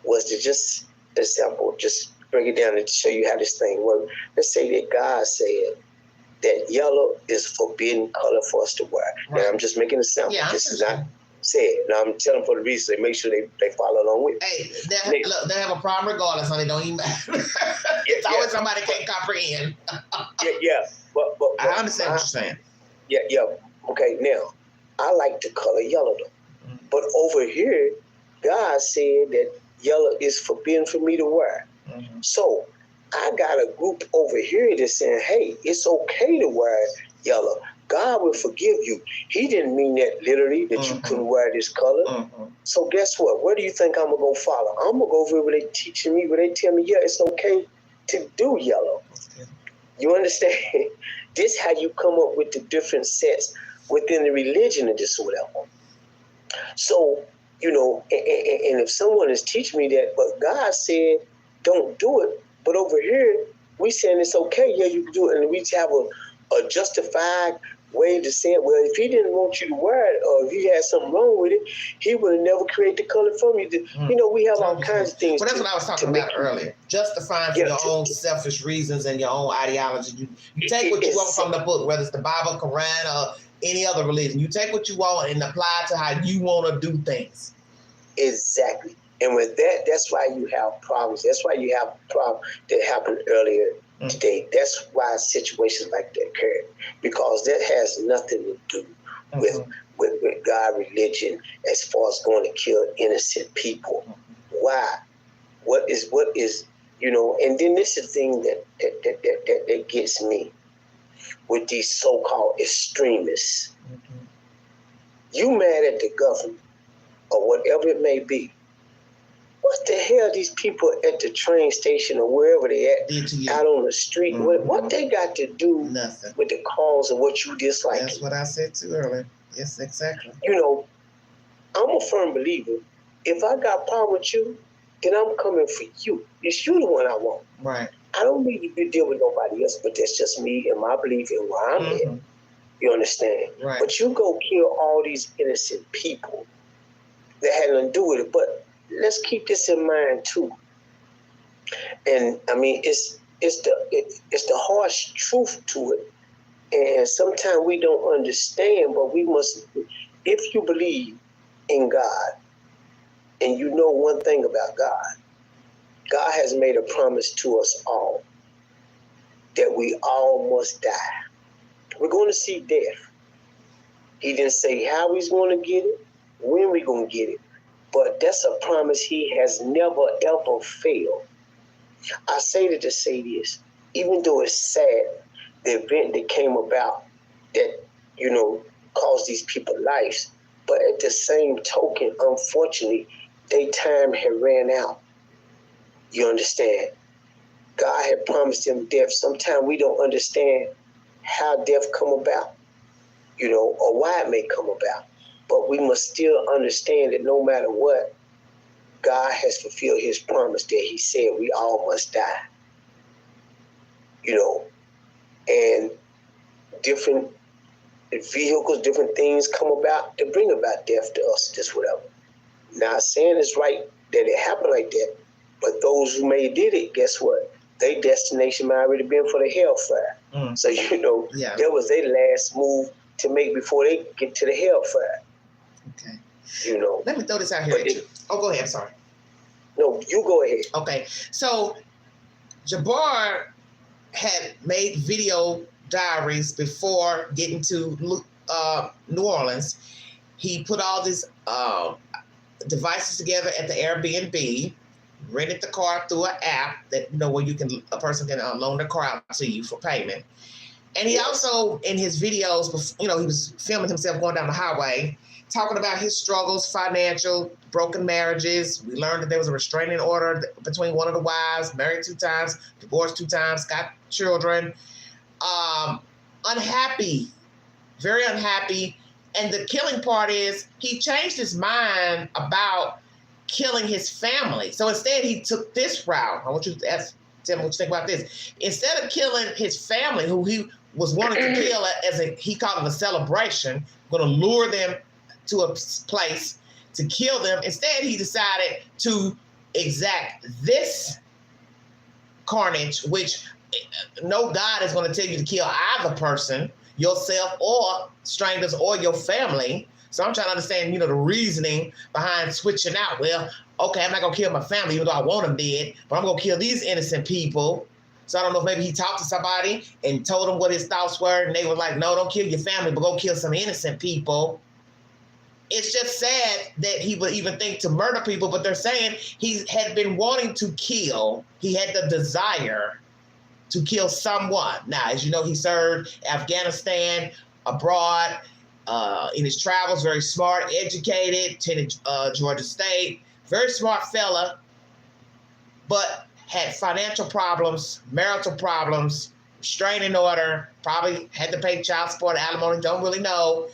was to just example, just break it down and show you how this thing works. Let's say that God said that yellow is forbidden color for us to wear. Now I'm just making a sample. This is not said. Now I'm telling for the reason, make sure they follow along with. Hey, they have a problem regardless, honey. Don't even matter. It's always somebody can't comprehend. But I understand what you're saying. Yeah. Okay, now I like the color yellow though. But over here, God said that yellow is forbidden for me to wear. So I got a group over here that's saying, hey, it's okay to wear yellow. God will forgive you. He didn't mean that literally, that you couldn't wear this color. So guess what? Where do you think I'm going to go follow? I'm going to go over where they teaching me, where they tell me, yeah, it's okay to do yellow. You understand? This how you come up with the different sets within the religion of this or whatever. So, you know, and if someone is teaching me that, but God said, don't do it. But over here, we saying it's okay. Yeah, you can do it. And we have a justified way to say it. Well, if he didn't want you to wear it, or if he had something wrong with it, he would have never created the color from you. You know, we have all kinds of things. Well, that's what I was talking about earlier. Justifying for your own selfish reasons and your own ideology. You take what you want from the book, whether it's the Bible, Quran, or any other religion. You take what you want and apply it to how you want to do things. Exactly. And with that, that's why you have problems. That's why you have problems that happened earlier today. That's why situations like that occur. Because that has nothing to do with God, religion, as far as going to kill innocent people. Why? What is, you know, and then this is the thing that gets me with these so-called extremists. You mad at the government or whatever it may be. What the hell these people at the train station or wherever they at out on the street, what they got to do with the cause of what you dislike? That's what I said too earlier. Yes, exactly. You know, I'm a firm believer. If I got problem with you, then I'm coming for you. It's you the one I want. Right. I don't need to deal with nobody else, but that's just me and my belief in where I'm at. You understand? Right. But you go kill all these innocent people that had nothing to do with it. But let's keep this in mind too. And I mean, it's the harsh truth to it. And sometimes we don't understand, but we must, if you believe in God, and you know one thing about God, God has made a promise to us all that we all must die. We're going to see death. He didn't say how he's going to get it, when we're going to get it. But that's a promise he has never, ever failed. I say that to say this, even though it's sad, the event that came about that, you know, caused these people lives, but at the same token, unfortunately, their time had ran out. You understand? God had promised them death. Sometimes we don't understand how death come about, you know, or why it may come about. But we must still understand that no matter what, God has fulfilled his promise that he said we all must die. You know, and different vehicles, different things come about to bring about death to us, just whatever. Not saying it's right that it happened like that, but those who may did it, guess what? Their destination might already been for the hellfire. So, you know, that was their last move to make before they get to the hellfire. Okay. You know. Let me throw this out here at you. Oh, go ahead. I'm sorry. No, you go ahead. Okay. So, JABBAR had made video diaries before getting to New Orleans. He put all these devices together at the Airbnb, rented the car through an app that, you know, where a person can loan their car out to you for payment. And he also, in his videos, you know, he was filming himself going down the highway, talking about his struggles, financial, broken marriages. We learned that there was a restraining order between one of the wives, married 2 times, divorced 2 times, got children, unhappy, very unhappy. And the killing part is he changed his mind about killing his family. So instead he took this route. I want you to tell me what you think about this. Instead of killing his family, who he was wanting to kill he called it a celebration, going to lure them to a place to kill them. Instead, he decided to exact this carnage, which no God is going to tell you to kill either person, yourself or strangers or your family. So I'm trying to understand, you know, the reasoning behind switching out. Well, okay, I'm not going to kill my family, even though I want them dead, but I'm going to kill these innocent people. So I don't know if maybe he talked to somebody and told them what his thoughts were, and they were like, no, don't kill your family, but go kill some innocent people. It's just sad that he would even think to murder people, but they're saying he had been wanting to kill. He had the desire to kill someone. Now, as you know, he served Afghanistan, abroad, in his travels, very smart, educated, attended Georgia State, very smart fella, but had financial problems, marital problems, restraining order, probably had to pay child support, alimony, don't really know,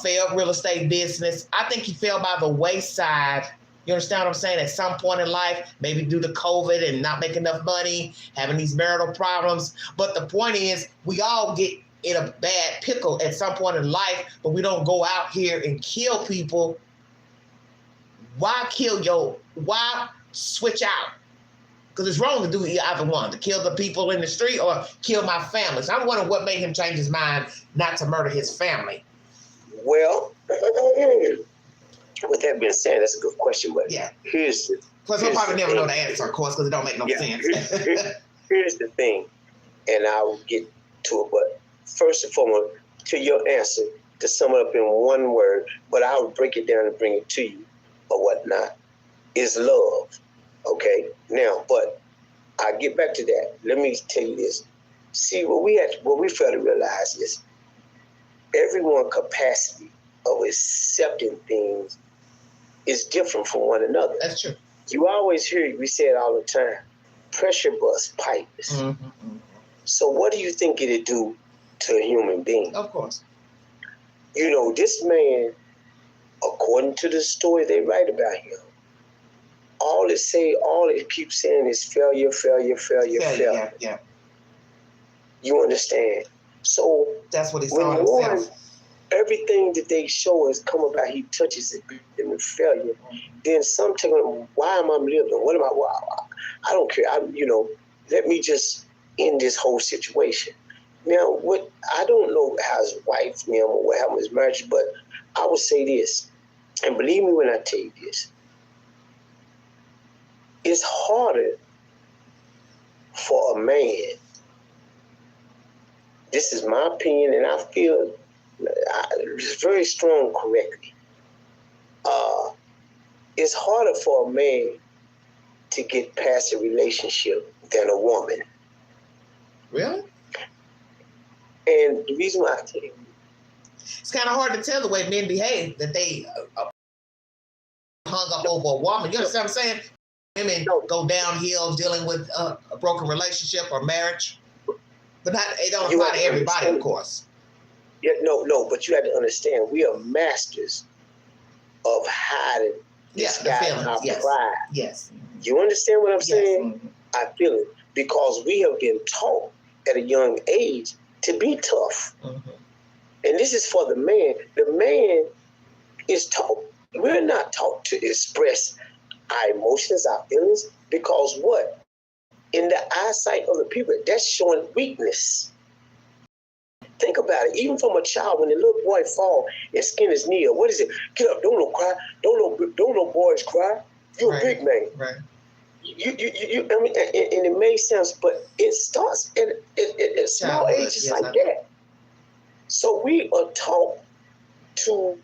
failed real estate business. I think he fell by the wayside. You understand what I'm saying? At some point in life, maybe due to COVID and not making enough money, having these marital problems. But the point is, we all get in a bad pickle at some point in life, but we don't go out here and kill people. Why switch out? Because it's wrong to do either one, to kill the people in the street or kill my family. So I'm wondering what made him change his mind not to murder his family. Well, with that being said, that's a good question, but here's the... Plus, we'll probably never know the answer, of course, because it don't make no sense. Here's the thing, and I will get to it, but first and foremost, to your answer, to sum it up in one word, but I'll break it down and bring it to you or whatnot, is love. Okay? Now, but I'll get back to that. Let me tell you this. See, what we fail to realize is everyone's capacity of accepting things is different from one another. That's true. You always hear, we say it all the time, pressure bust pipes. Mm-hmm. So what do you think it'd do to a human being? Of course. You know, this man, according to the story they write about him, all it keeps saying is failure. Yeah. You understand? So that's what he saw himself. Everything that they show us come about, he touches it in failure. Then some take on, why am I living? What am I don't care. Let me just end this whole situation. Now, I don't know how his wife, or what happened with his marriage, but I would say this, and believe me when I tell you this, it's harder for a man, this is my opinion, and I feel it's very strong correctly. It's harder for a man to get past a relationship than a woman. Really? And the reason why I tell you, it's kind of hard to tell the way men behave that they hung up over a woman. You understand what I'm saying? Women go downhill dealing with a broken relationship or marriage, but it don't apply to everybody, of course. Yeah, no, but you have to understand, we are masters of hiding this guy in our pride. Yes. You understand what I'm saying? Mm-hmm. I feel it because we have been taught at a young age to be tough. Mm-hmm. And this is for the man. The man is taught. We're not taught to express our emotions, our feelings, because what? In the eyesight of the people, that's showing weakness. Think about it. Even from a child, when the little boy fall and skin his knee, what is it? Get up! Don't no cry! Don't no boys cry! You're a big man. Right. You. I mean, and it makes sense, but it starts at small ages like that. So we are taught to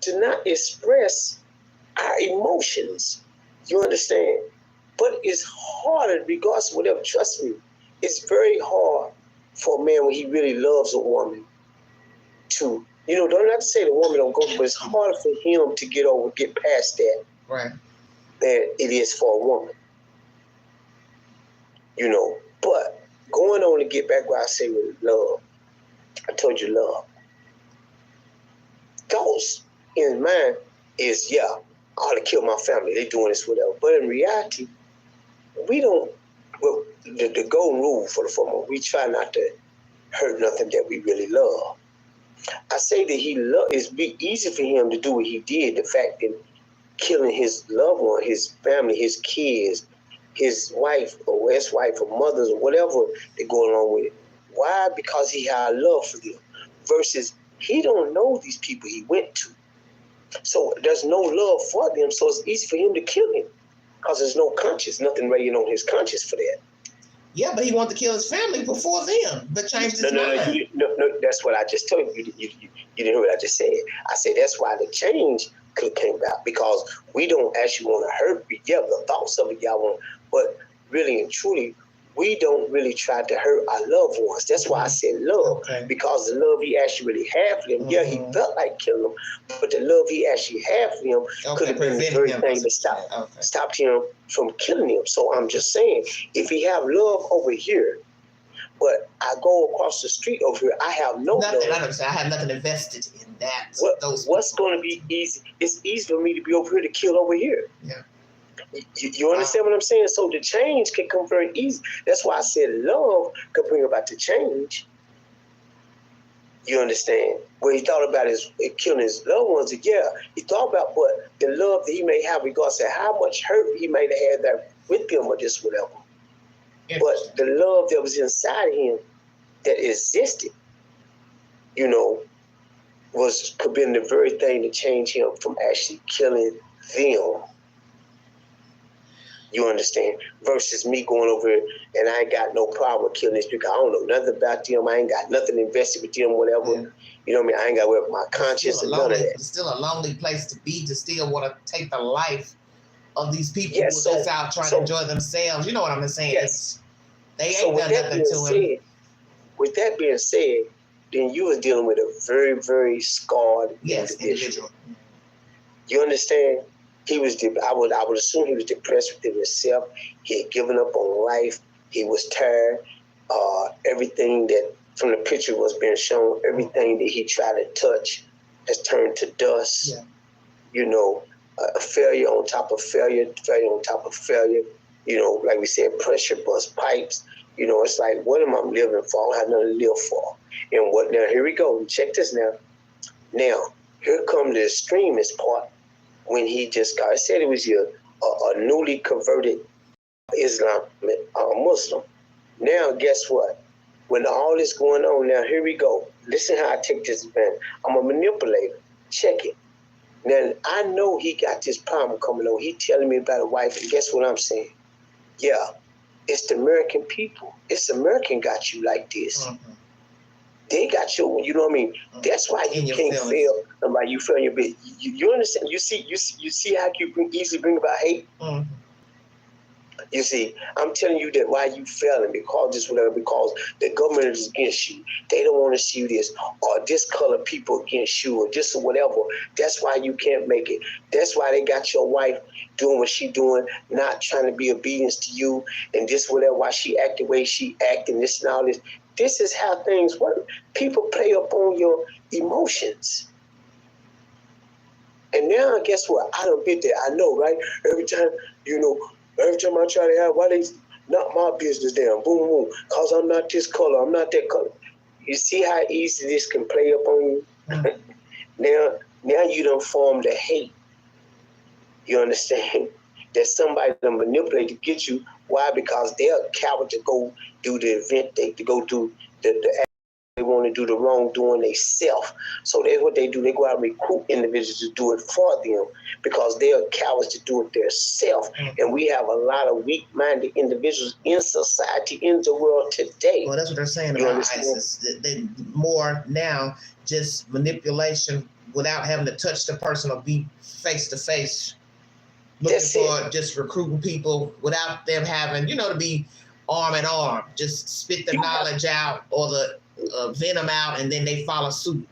not express our emotions. You understand? But it's harder because whatever. Trust me, it's very hard for a man when he really loves a woman to, don't have to say the woman don't go, but it's harder for him to get past that. Right. Than it is for a woman. But going on to get back where I say with love, I told you love. Thoughts in mind is, I ought to kill my family. They doing this, whatever. But in reality, we don't, the golden rule for the former, we try not to hurt nothing that we really love. I say that it's be easy for him to do what he did. The fact that killing his loved one, his family, his kids, his wife or ex-wife or mothers or whatever they're going on with it. Why? Because he had love for them. Versus he don't know these people he went to. So there's no love for them, so it's easy for him to kill him. Because there's no conscience, nothing weighing on his conscience for that. Yeah, but he wanted to kill his family before them, but changed his mind. No, that's what I just told you. You didn't hear what I just said. I said that's why the change could have came about, because we don't actually want to hurt. Yeah, the thoughts of it, y'all want, but really and truly, we don't really try to hurt our loved ones. That's why I said love, because the love he actually really had for them, he felt like killing them, but the love he actually had for them could have been the very thing that stopped him from killing him. So I'm just saying, if he have love over here, but I go across the street over here, I have nothing. I have nothing invested in that. What's going to be easy? It's easy for me to be over here to kill over here. Yeah. You understand what I'm saying? So the change can come very easy. That's why I said love could bring about the change. You understand? What he thought about is killing his loved ones. Yeah, he thought about, but the love that he may have regards to how much hurt he may have had there with them or just whatever. But the love that was inside him that existed, could be the very thing to change him from actually killing them. You understand? Versus me going over here and I ain't got no problem with killing these people. I don't know nothing about them. I ain't got nothing invested with them, whatever. Yeah. You know what I mean? I ain't got to worry about my conscience and none of that. It's still a lonely place to be, to still want to take the life of these people who are just out trying to enjoy themselves. You know what I'm saying? Yes. They ain't done nothing to him. With that being said, then you was dealing with a very, very scarred individual. You understand? He was. I would assume he was depressed within himself. He had given up on life. He was tired. Everything that from the picture was being shown, everything that he tried to touch has turned to dust. Yeah. A failure on top of failure, failure on top of failure. Like we said, pressure bust pipes. It's like, what am I living for? I don't have nothing to live for. And what now? Here we go. Check this now. Now, here comes the extremist part. When he just got, I said it was a newly converted Muslim. Now, guess what? When all this going on, now here we go. Listen how I take this advantage. I'm a manipulator. Check it. Now, I know he got this problem coming on. He telling me about a wife, and guess what I'm saying? Yeah, it's the American people. It's American got you like this. Mm-hmm. They got you, you know what I mean? That's why you can't feel somebody. You feel your bit. You understand? You see how you can easily bring about hate. Mm-hmm. You see, I'm telling you that why you failing, because this, whatever, because the government is against you. They don't want to see you this, or this color people against you, or this or whatever. That's why you can't make it. That's why they got your wife doing what she doing, not trying to be obedient to you, and this whatever, why she act the way she act, and this and all this. This is how things work. People play up on your emotions. And now, guess what? I done been there. I know, right? Every time I try to have, why they not my business damn, boom, boom, because I'm not this color, I'm not that color. You see how easy this can play up on you? Now you done formed a hate. You understand? That somebody done manipulate to get you. Why? Because they're a coward to go do the event, to go do the they want to do the wrongdoing themselves. So that's what they do. They go out and recruit individuals to do it for them because they are cowards to do it themselves. And we have a lot of weak-minded individuals in society, in the world today. Well, that's what they're saying about ISIS. They more now just manipulation without having to touch the person or be face-to-face. Looking for just recruiting people without them having, to be arm in arm. Just spit the knowledge out or the venom out, and then they follow suit.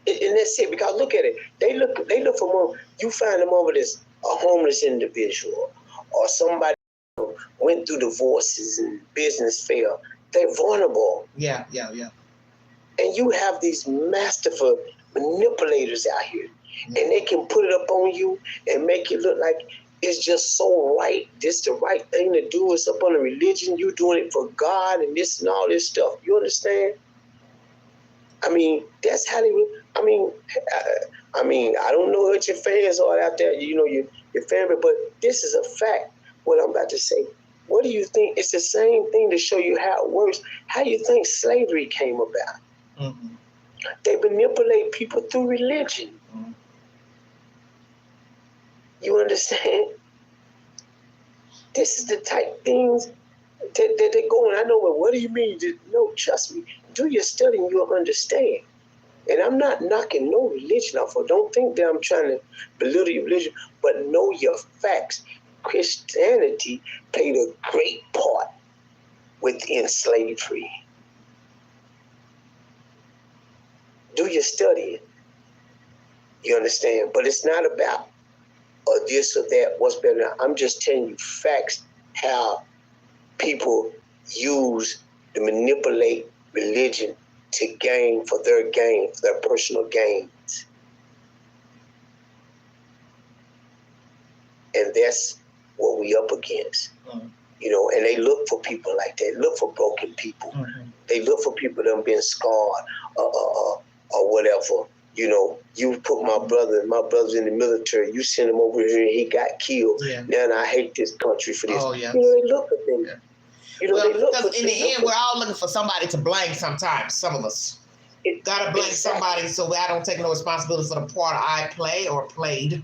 And that's it. Because look at it. They look for more. You find them over this a homeless individual or somebody who went through divorces and business failed. They're vulnerable. Yeah. And you have these masterful manipulators out here, and they can put it up on you and make it look like it's just so right. This the right thing to do. It's up on a religion. You doing it for God and this and all this stuff. You understand? I mean, that's how they. I mean, I don't know what your fans are out there. Your family, but this is a fact. What I'm about to say. What do you think? It's the same thing to show you how it works. How you think slavery came about? Mm-hmm. They manipulate people through religion. Mm-hmm. You understand? This is the type of things that they go on. I know, what do you mean? No, trust me. Do your study and you'll understand. And I'm not knocking no religion off. Or don't think that I'm trying to belittle your religion, but know your facts. Christianity played a great part within slavery. Do your studying. You understand? But it's not about or this or that, what's better. I'm just telling you facts, how people use to manipulate religion to gain, for their personal gains. And that's what we up against. Mm-hmm. And they look for people like that, look for broken people. Mm-hmm. They look for people that have been scarred or whatever. You put my brother's in the military, you send him over here and he got killed. Yeah. Now I hate this country for this. Oh, yeah. They look for them. Yeah. Well, because in the end, we're all looking for somebody to blame sometimes, some of us. Gotta blame somebody so I don't take no responsibility for the part I play or played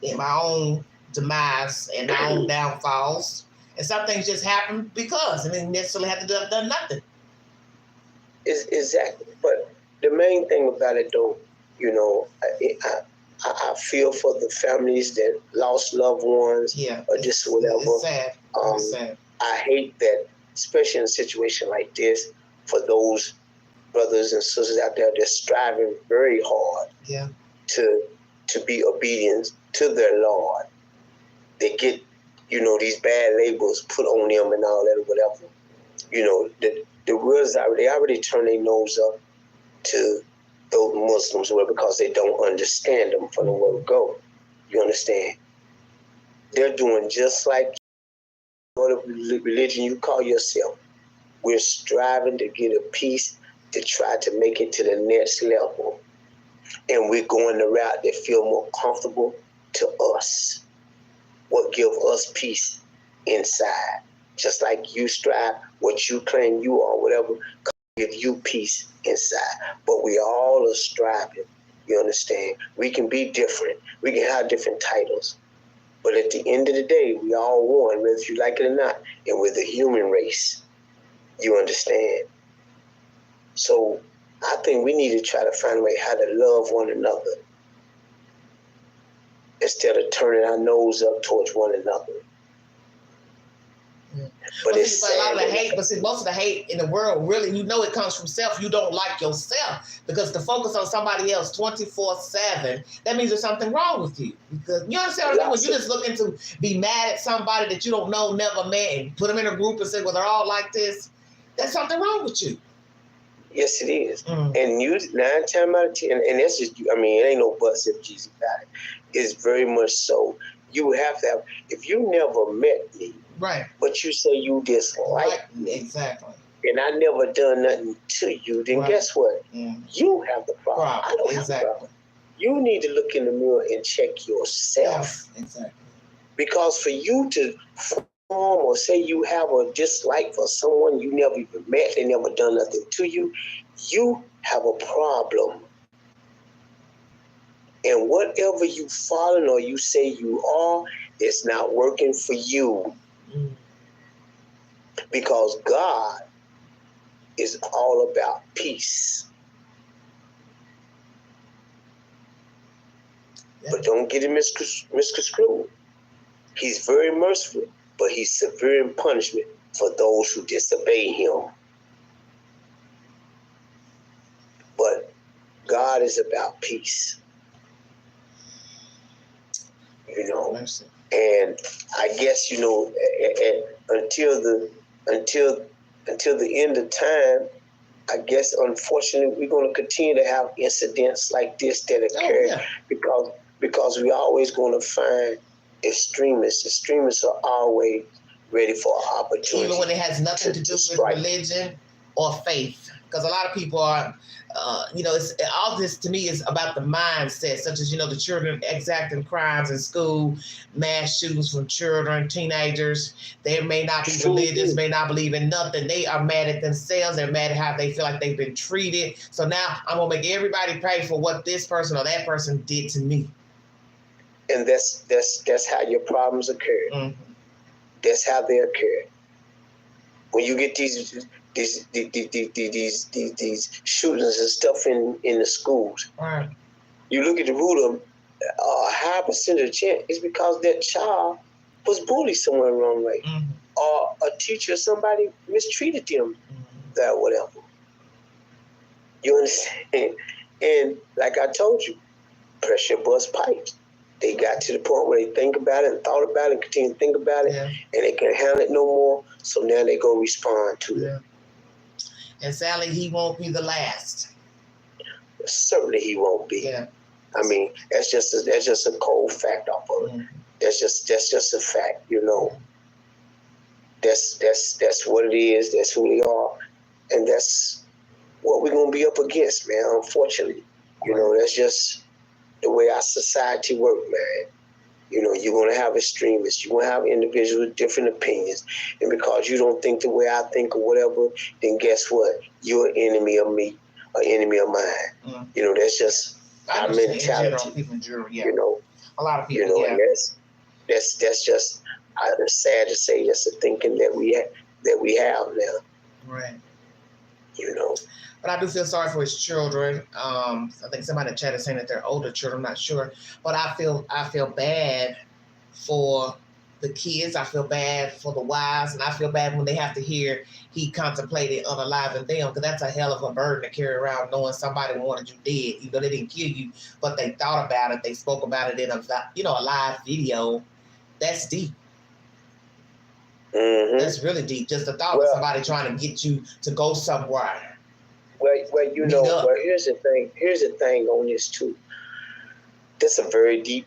in my own demise and my own downfalls. And some things just happen because I didn't necessarily have to have done nothing. Exactly. But the main thing about it, though, I feel for the families that lost loved ones, or just whatever. It's sad. It's sad. I hate that, especially in a situation like this, for those brothers and sisters out there that's striving very hard to be obedient to their Lord. They get, these bad labels put on them and all that or whatever. The words they already turn their nose up to those Muslims because they don't understand them from the word go. You understand? They're doing just like whatever religion you call yourself. We're striving to get a peace to try to make it to the next level. And we're going the route that feel more comfortable to us. What give us peace inside. Just like you strive, what you claim you are, whatever, give you peace inside. But we all are striving. You understand? We can be different. We can have different titles. But at the end of the day, we all one, whether you like it or not. And we're the human race. You understand? So I think we need to try to find a way how to love one another instead of turning our nose up towards one another. But But it's a lot of the sad. hate, but see, most of the hate in the world, really, you know, it comes from self. You don't like yourself, because to focus on somebody else 24/7, that means there's something wrong with you. Because you understand what I mean? When you're just looking to be mad at somebody that you don't know, never met, and put them in a group and say, well, they're all like this, there's something wrong with you. Yes, it is. And you 9 times out of 10, and that's just, I mean, it ain't no buts if Jesus about it. It's very much so. You have to have, if you never met me, right, but you say you dislike me, exactly, and I never done nothing to you, then guess what? You have the problem. I don't have the problem. You need to look in the mirror and check yourself. Exactly. Because for you to form or say you have a dislike for someone you never even met, they never done nothing to you, you have a problem. And whatever you following or you say you are, it's not working for you. Because God is all about peace. But don't get it misconstrued. He's very merciful, but he's severe in punishment for those who disobey him. But God is about peace. You know, and I guess, you know, until the end of time, I guess unfortunately we're going to continue to have incidents like this that occur because we're always going to find extremists. Extremists are always ready for an opportunity. Even when it has nothing to do with religion or faith, because a lot of people are, you know, it's all this to me is about the mindset, such as, you know, the children exacting crimes in school, mass shootings from children, teenagers. They may not be religious, may not believe in nothing. They are mad at themselves. They're mad at how they feel like they've been treated. So now I'm gonna make everybody pay for what this person or that person did to me. And that's how your problems occur. That's how they occur. When you get these shootings and stuff in the schools, you look at the root of a high percentage of the chance is because that child was bullied somewhere wrong way, or a teacher or somebody mistreated them, that whatever. You understand? And like I told you, pressure bust pipes. They got to the point where they think about it and thought about it and continue to think about it, and they can't handle it no more. So now they go respond to it. And sadly, he won't be the last. Certainly, he won't be. I mean, that's just a cold fact off of it. That's just a fact, you know. That's what it is. That's who they are, and that's what we're gonna be up against, man. Unfortunately, you know, that's just the way our society works, man. You know, you're going to have extremists. You're going to have individuals with different opinions. And because you don't think the way I think or whatever, then guess what? You're an enemy of me, an enemy of mine. You know, that's just our mentality. You know, a lot of people, you know, and that's just sad to say, that's the thinking that we have now. Right. You know. But I do feel sorry for his children. I think somebody in the chat is saying that they're older children. I'm not sure, but I feel bad for the kids. I feel bad for the wives, and I feel bad when they have to hear he contemplated unaliving them, because that's a hell of a burden to carry around, knowing somebody wanted you dead. You know, they didn't kill you, but they thought about it. They spoke about it in a live video. That's deep. That's really deep. Just the thought of somebody trying to get you to go somewhere. Well, you know, well, here's the thing. Here's the thing on this too. That's a very deep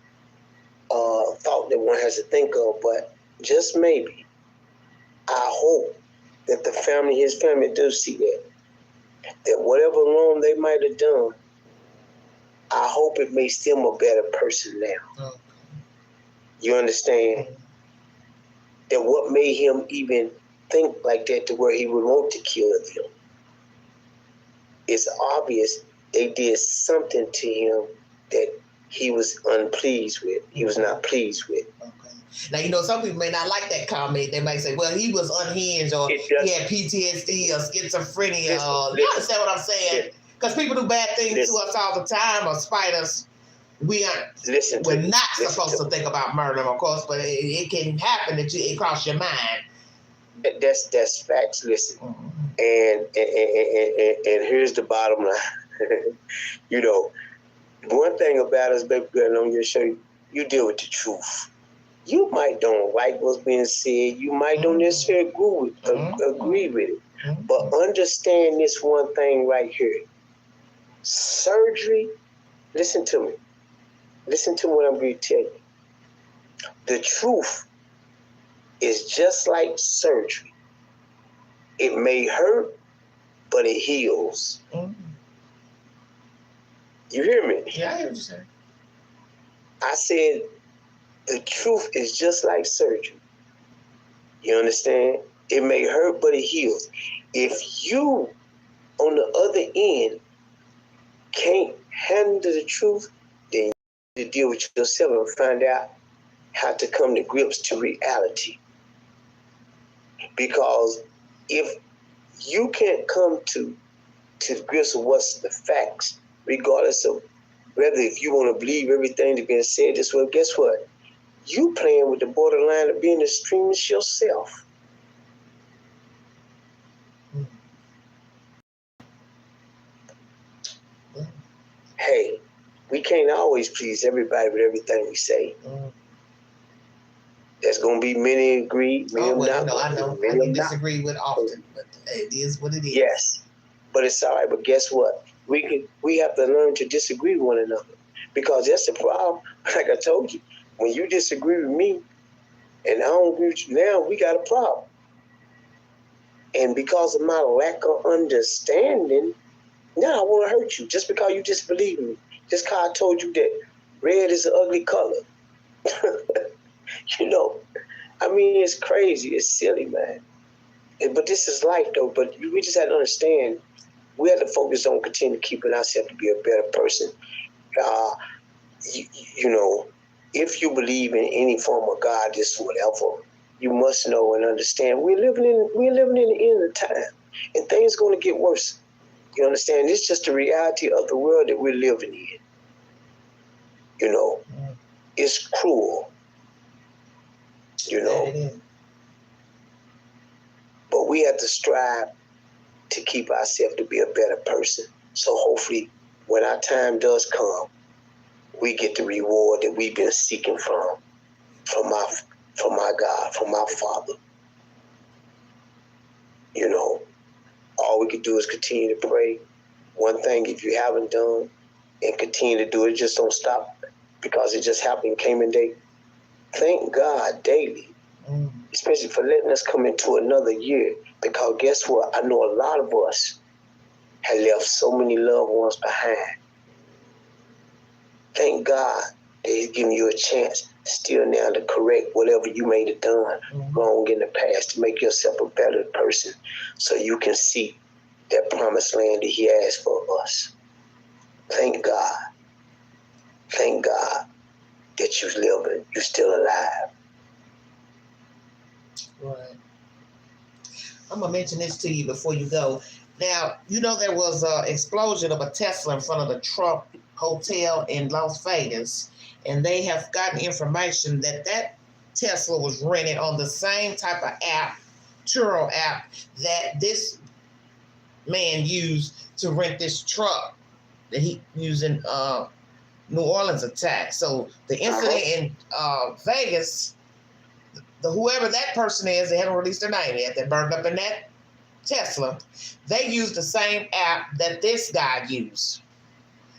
thought that one has to think of. But just maybe, I hope that his family, do see that whatever wrong they might have done, I hope it makes them a better person now. You understand? That what made him even think like that to where he would want to kill them. It's obvious they did something to him that he was unpleased with. He was not pleased with. Now, you know, some people may not like that comment. They might say, well, he was unhinged, or he had PTSD or schizophrenia. You understand what I'm saying? Because people do bad things to us all the time or spite us. We're not supposed to think about murder, of course, but it can happen that it cross your mind. That's facts. Listen, and here's the bottom line. You know, one thing about us, baby girl, on your show, you deal with the truth. You might don't like what's being said. You might don't necessarily agree with it. But understand this one thing right here. Surgery, listen to me. Listen to what I'm going to tell you. The truth is just like surgery. It may hurt, but it heals. You hear me? Yeah, I hear what you're saying. I said the truth is just like surgery. You understand? It may hurt, but it heals. If you, on the other end, can't handle the truth, then you need to deal with yourself and find out how to come to grips to reality. Because if you can't come to grips with what's the facts, regardless of whether if you want to believe everything that's been said this way, guess what? You playing with the borderline of being extremist yourself. Hey, we can't always please everybody with everything we say. There's going to be many agree, many not. I know. I can disagree with often, but it is what it is. Yes, but it's all right. But guess what? We have to learn to disagree with one another, because that's the problem. Like I told you, when you disagree with me and I don't agree with you now, we got a problem. And because of my lack of understanding, now I want to hurt you just because you disbelieve me. Just because I told you that red is an ugly color. You know, I mean, it's crazy. It's silly, man. But this is life, though. But we just have to understand, we have to focus on continuing to keeping ourselves to be a better person. You know, if you believe in any form of God, this whatever, you must know and understand we're living in the end of time, and things going to get worse. You understand? It's just the reality of the world that we're living in. You know, it's cruel. You know, but we have to strive to keep ourselves to be a better person. So hopefully, when our time does come, we get the reward that we've been seeking from my God, from our Father. You know, all we can do is continue to pray. One thing, if you haven't done, and continue to do it, just don't stop, because it just happened, came in day. Thank God daily, especially for letting us come into another year, because guess what? I know a lot of us have left so many loved ones behind. Thank God that He's giving you a chance still now to correct whatever you may have done wrong in the past, to make yourself a better person so you can see that promised land that He has for us. Thank God. Thank God that you're still alive. Right. I'm going to mention this to you before you go. Now, you know there was an explosion of a Tesla in front of the Trump Hotel in Las Vegas, and they have gotten information that Tesla was rented on the same type of app, Turo app, that this man used to rent this truck that he used in New Orleans attack. So the incident in Vegas, whoever that person is, they haven't released their name yet, that burned up in that Tesla, they used the same app that this guy used.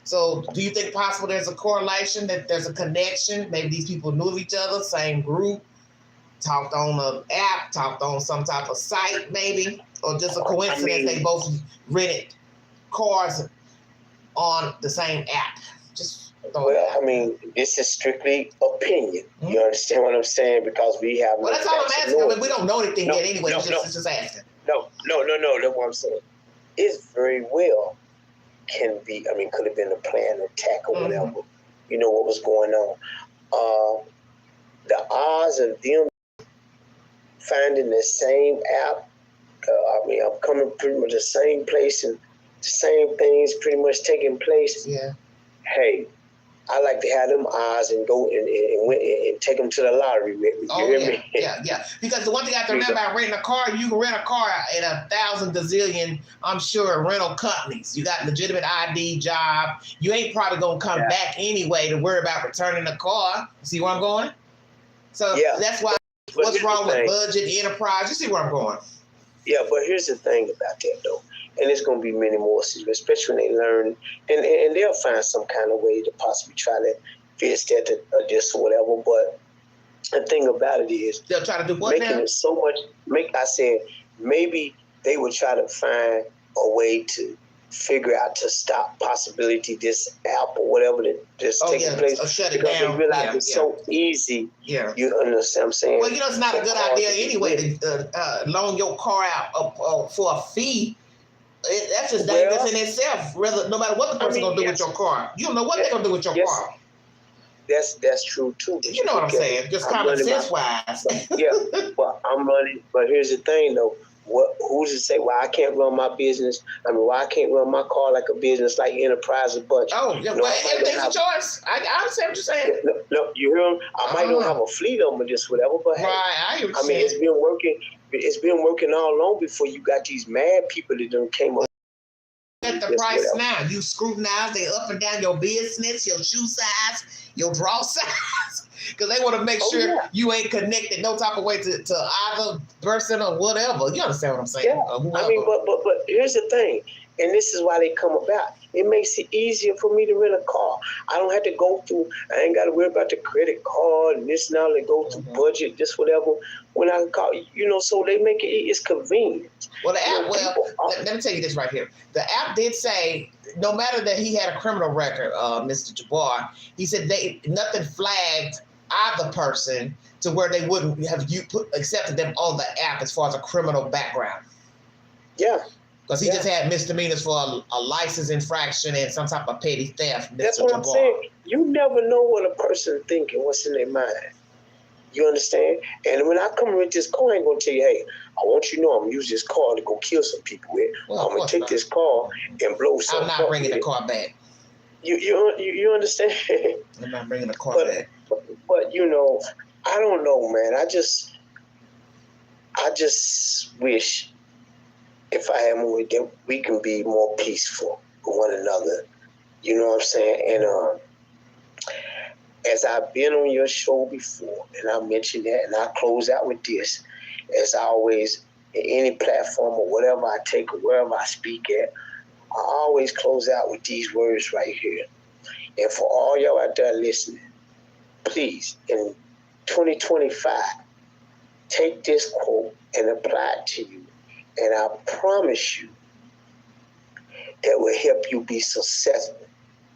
So do you think possible there's a correlation, that there's a connection? Maybe these people knew of each other, same group, talked on an app, talked on some type of site maybe, or just a coincidence they both rented cars on the same app? Well, I mean, this is strictly opinion. You understand what I'm saying? Because we have. Well, that's all I'm asking. I mean, we don't know anything yet anyway. Just asking. No. That's what I'm saying. It very well could have been a planned attack or whatever. You know what was going on. The odds of them finding the same app, I'm coming pretty much the same place and the same things pretty much taking place. Yeah. Hey, I like to have them odds and go and take them to the lottery with me. You hear me? Yeah. Because the one thing I have to remember about renting a car, you can rent a car at 1,000 gazillion, I'm sure, rental companies. You got legitimate ID, job. You ain't probably gonna come back anyway to worry about returning the car. See where I'm going? So that's why. What's wrong with budget enterprise? You see where I'm going? Yeah, but here's the thing about that though. And it's going to be many more, especially when they learn, and they'll find some kind of way to possibly try to fix that or this or whatever. But the thing about it is, they'll try to do what making now? it so much. I said maybe they would try to find a way to figure out to stop possibility this app or whatever that's taking place. Or shut it because down. they realize it's so easy. Yeah. You understand what I'm saying? Well, it's not a good idea anyway to loan your car out for a fee. That's just dangerous in itself. No matter what the person gonna do with your car, you don't know what they're gonna do with your car. That's true too. You know what I'm saying? Just common sense wise. But I'm running. But here's the thing though. Who's to say why I can't run my business? I mean, why I can't run my car like a business, like enterprise, a bunch? Oh, yeah, well, everything's a choice. I understand what you're saying. No, you hear him? I might not have a fleet of them or just whatever, but hey, I mean, it's been working. It's been working all along before you got these mad people that done came up. At the price now, you scrutinize they up and down your business, your shoe size, your draw size, because they want to make sure you ain't connected no type of way to either person or whatever. You understand what I'm saying? Yeah. I mean, but here's the thing, and this is why they come about. It makes it easier for me to rent a car. I don't have to go through. I ain't got to worry about the credit card and this and all. They go through budget, this whatever. When I call, so they make it's convenient. Well, the app. Let me tell you this right here. The app did say no matter that he had a criminal record, Mr. JABBAR, he said nothing flagged either person to where they wouldn't have accepted them on the app as far as a criminal background. Yeah. Because he just had misdemeanors for a license infraction and some type of petty theft. That's what I'm saying. You never know what a person thinking, what's in their mind. You understand? And when I come with this car, I ain't gonna tell you, hey, I want you to know I'm gonna use this car to go kill some people with. I'm gonna take this car and blow some. I'm not bringing the car back. You understand? I'm not bringing the car back. But I don't know, man. I just wish if I had more, that we can be more peaceful with one another. You know what I'm saying? And as I've been on your show before, and I mentioned that, and I close out with this, as I always, in any platform or whatever I take or wherever I speak at, I always close out with these words right here. And for all y'all out there listening, please, in 2025, take this quote and apply it to you. And I promise you, it will help you be successful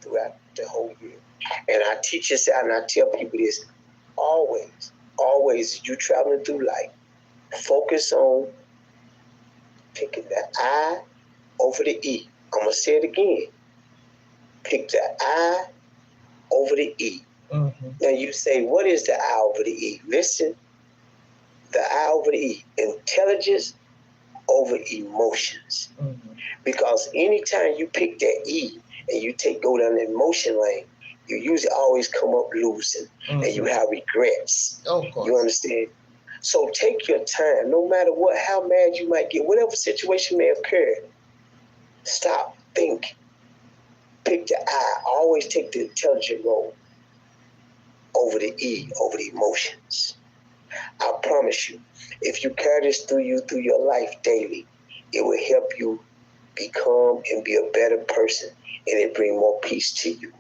throughout the whole year. And I teach this out and I tell people this always, as you traveling through life, focus on picking the I over the E. I'm going to say it again. Pick the I over the E. Mm-hmm. Now you say, what is the I over the E? Listen, the I over the E, intelligence over emotions. Mm-hmm. Because anytime you pick that E and you go down the emotion lane, you usually always come up losing, and you have regrets. Oh, of course. You understand? So take your time, no matter how mad you might get, whatever situation may occur, stop, think, pick the I. Always take the intelligent road over the E, over the emotions. I promise you, if you carry this through your life daily, it will help you become and be a better person, and it bring more peace to you.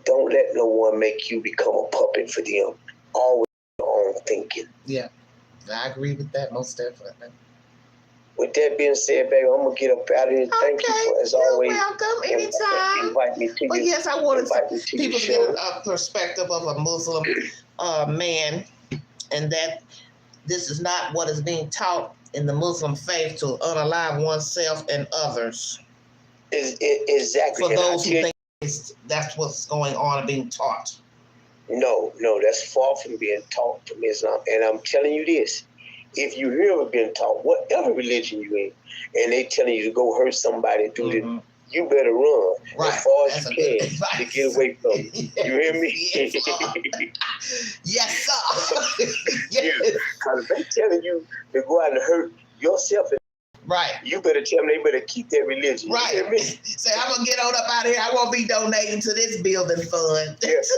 Don't let no one make you become a puppet for them. Always your own thinking. Yeah, I agree with that most definitely. With that being said, baby, I'm gonna get up out of here. Thank you for, as always. Welcome anytime. Invite me to But yes, I wanted people to get a perspective of a Muslim man, and that this is not what is being taught in the Muslim faith, to unalive oneself and others. Exactly. For those who think that's what's going on and being taught. No, that's far from being taught from Islam. And I'm telling you this, if you hear it being taught, whatever religion you in, and they telling you to go hurt somebody, do you better run Right. as far That's as a you good can advice. to get away from it. You hear me? Yes, sir. Yes. Because if they telling you to go out and hurt yourself, right, you better tell them they better keep that religion. Right. You hear me? Say, I'm gonna get on up out of here. I won't be donating to this building fund. Yes.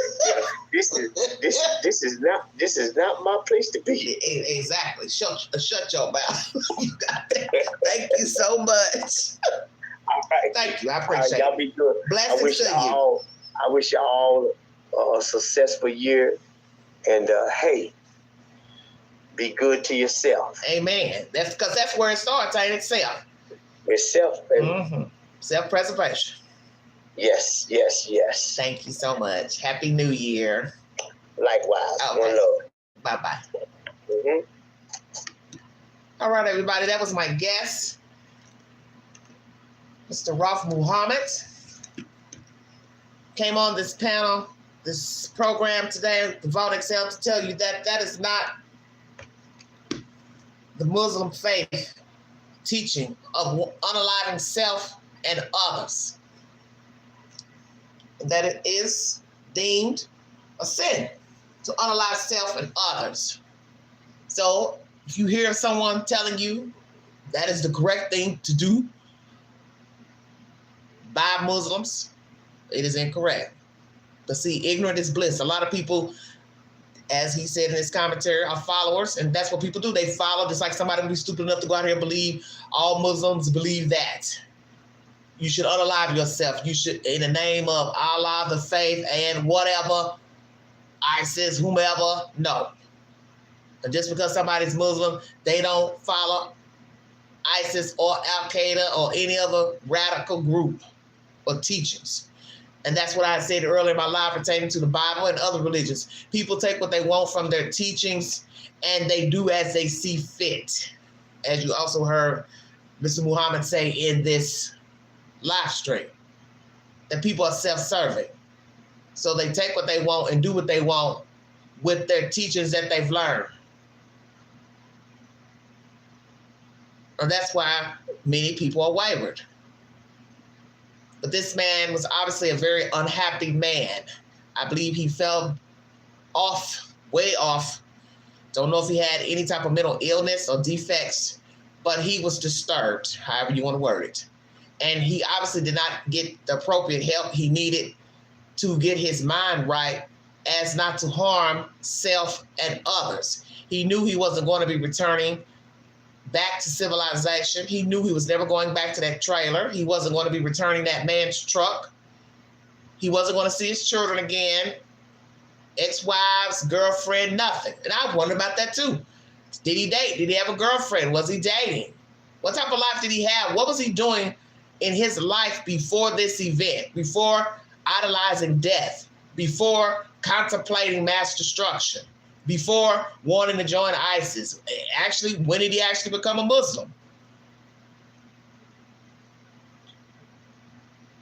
This is not my place to be. Exactly. Shut your mouth. You got that. Thank you so much. All right. Thank you. I appreciate y'all it. be good. Blessings to you. I wish y'all all a successful year. And hey, be good to yourself. Amen. That's because that's where it starts, ain't it? Self. It's self, baby. Mm-hmm. Self-preservation. Yes. Thank you so much. Happy New Year. Likewise. Okay. One love. Bye-bye. Mm-hmm. All right, everybody. That was my guest, Mr. Ralph Muhammad. Came on this panel, this program today, the Vault Excel, to tell you that that is not the Muslim faith teaching of unaliving self and others. And that it is deemed a sin to unalive self and others. So if you hear someone telling you that is the correct thing to do by Muslims, it is incorrect. But see, ignorant is bliss. A lot of people, as he said in his commentary, are followers, and that's what people do. They follow, just like somebody would be stupid enough to go out here and believe all Muslims believe that. You should unalive yourself. You should, in the name of Allah, the faith, and whatever, ISIS, whomever, no. And just because somebody's Muslim, they don't follow ISIS or Al-Qaeda or any other radical group or teachings. And that's what I said earlier in my live pertaining to the Bible and other religions. People take what they want from their teachings and they do as they see fit. As you also heard Mr. Muhammad say in this live stream, that people are self-serving. So they take what they want and do what they want with their teachings that they've learned. And that's why many people are wayward. But this man was obviously a very unhappy man. I believe he fell off, way off. Don't know if he had any type of mental illness or defects, but he was disturbed, however you want to word it. And he obviously did not get the appropriate help he needed to get his mind right as not to harm self and others. He knew he wasn't going to be returning back to civilization. He knew he was never going back to that trailer. He wasn't going to be returning that man's truck. He wasn't going to see his children again, ex-wives, girlfriend, nothing. And I wondered about that too. Did he date? Did he have a girlfriend? Was he dating? What type of life did he have? What was he doing in his life before this event, before idolizing death, before contemplating mass destruction, before wanting to join ISIS? Actually, when did he actually become a Muslim?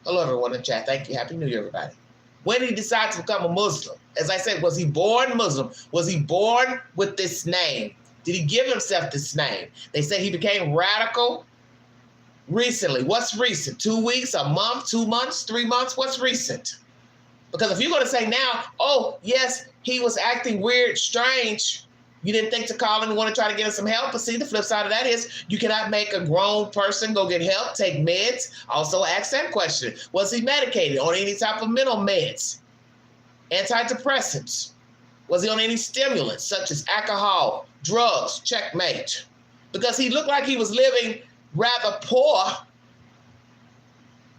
Hello, everyone in chat. Thank you. Happy New Year, everybody. When did he decide to become a Muslim? As I said, was he born Muslim? Was he born with this name? Did he give himself this name? They say he became radical recently. What's recent? 2 weeks, a month, 2 months, 3 months? What's recent? Because if you're going to say now, oh, yes, he was acting weird, strange, you didn't think to call him and want to try to get him some help. But see, the flip side of that is you cannot make a grown person go get help, take meds. Also ask that question. Was he medicated on any type of mental meds? Antidepressants? Was he on any stimulants such as alcohol, drugs? Checkmate. Because he looked like he was living rather poor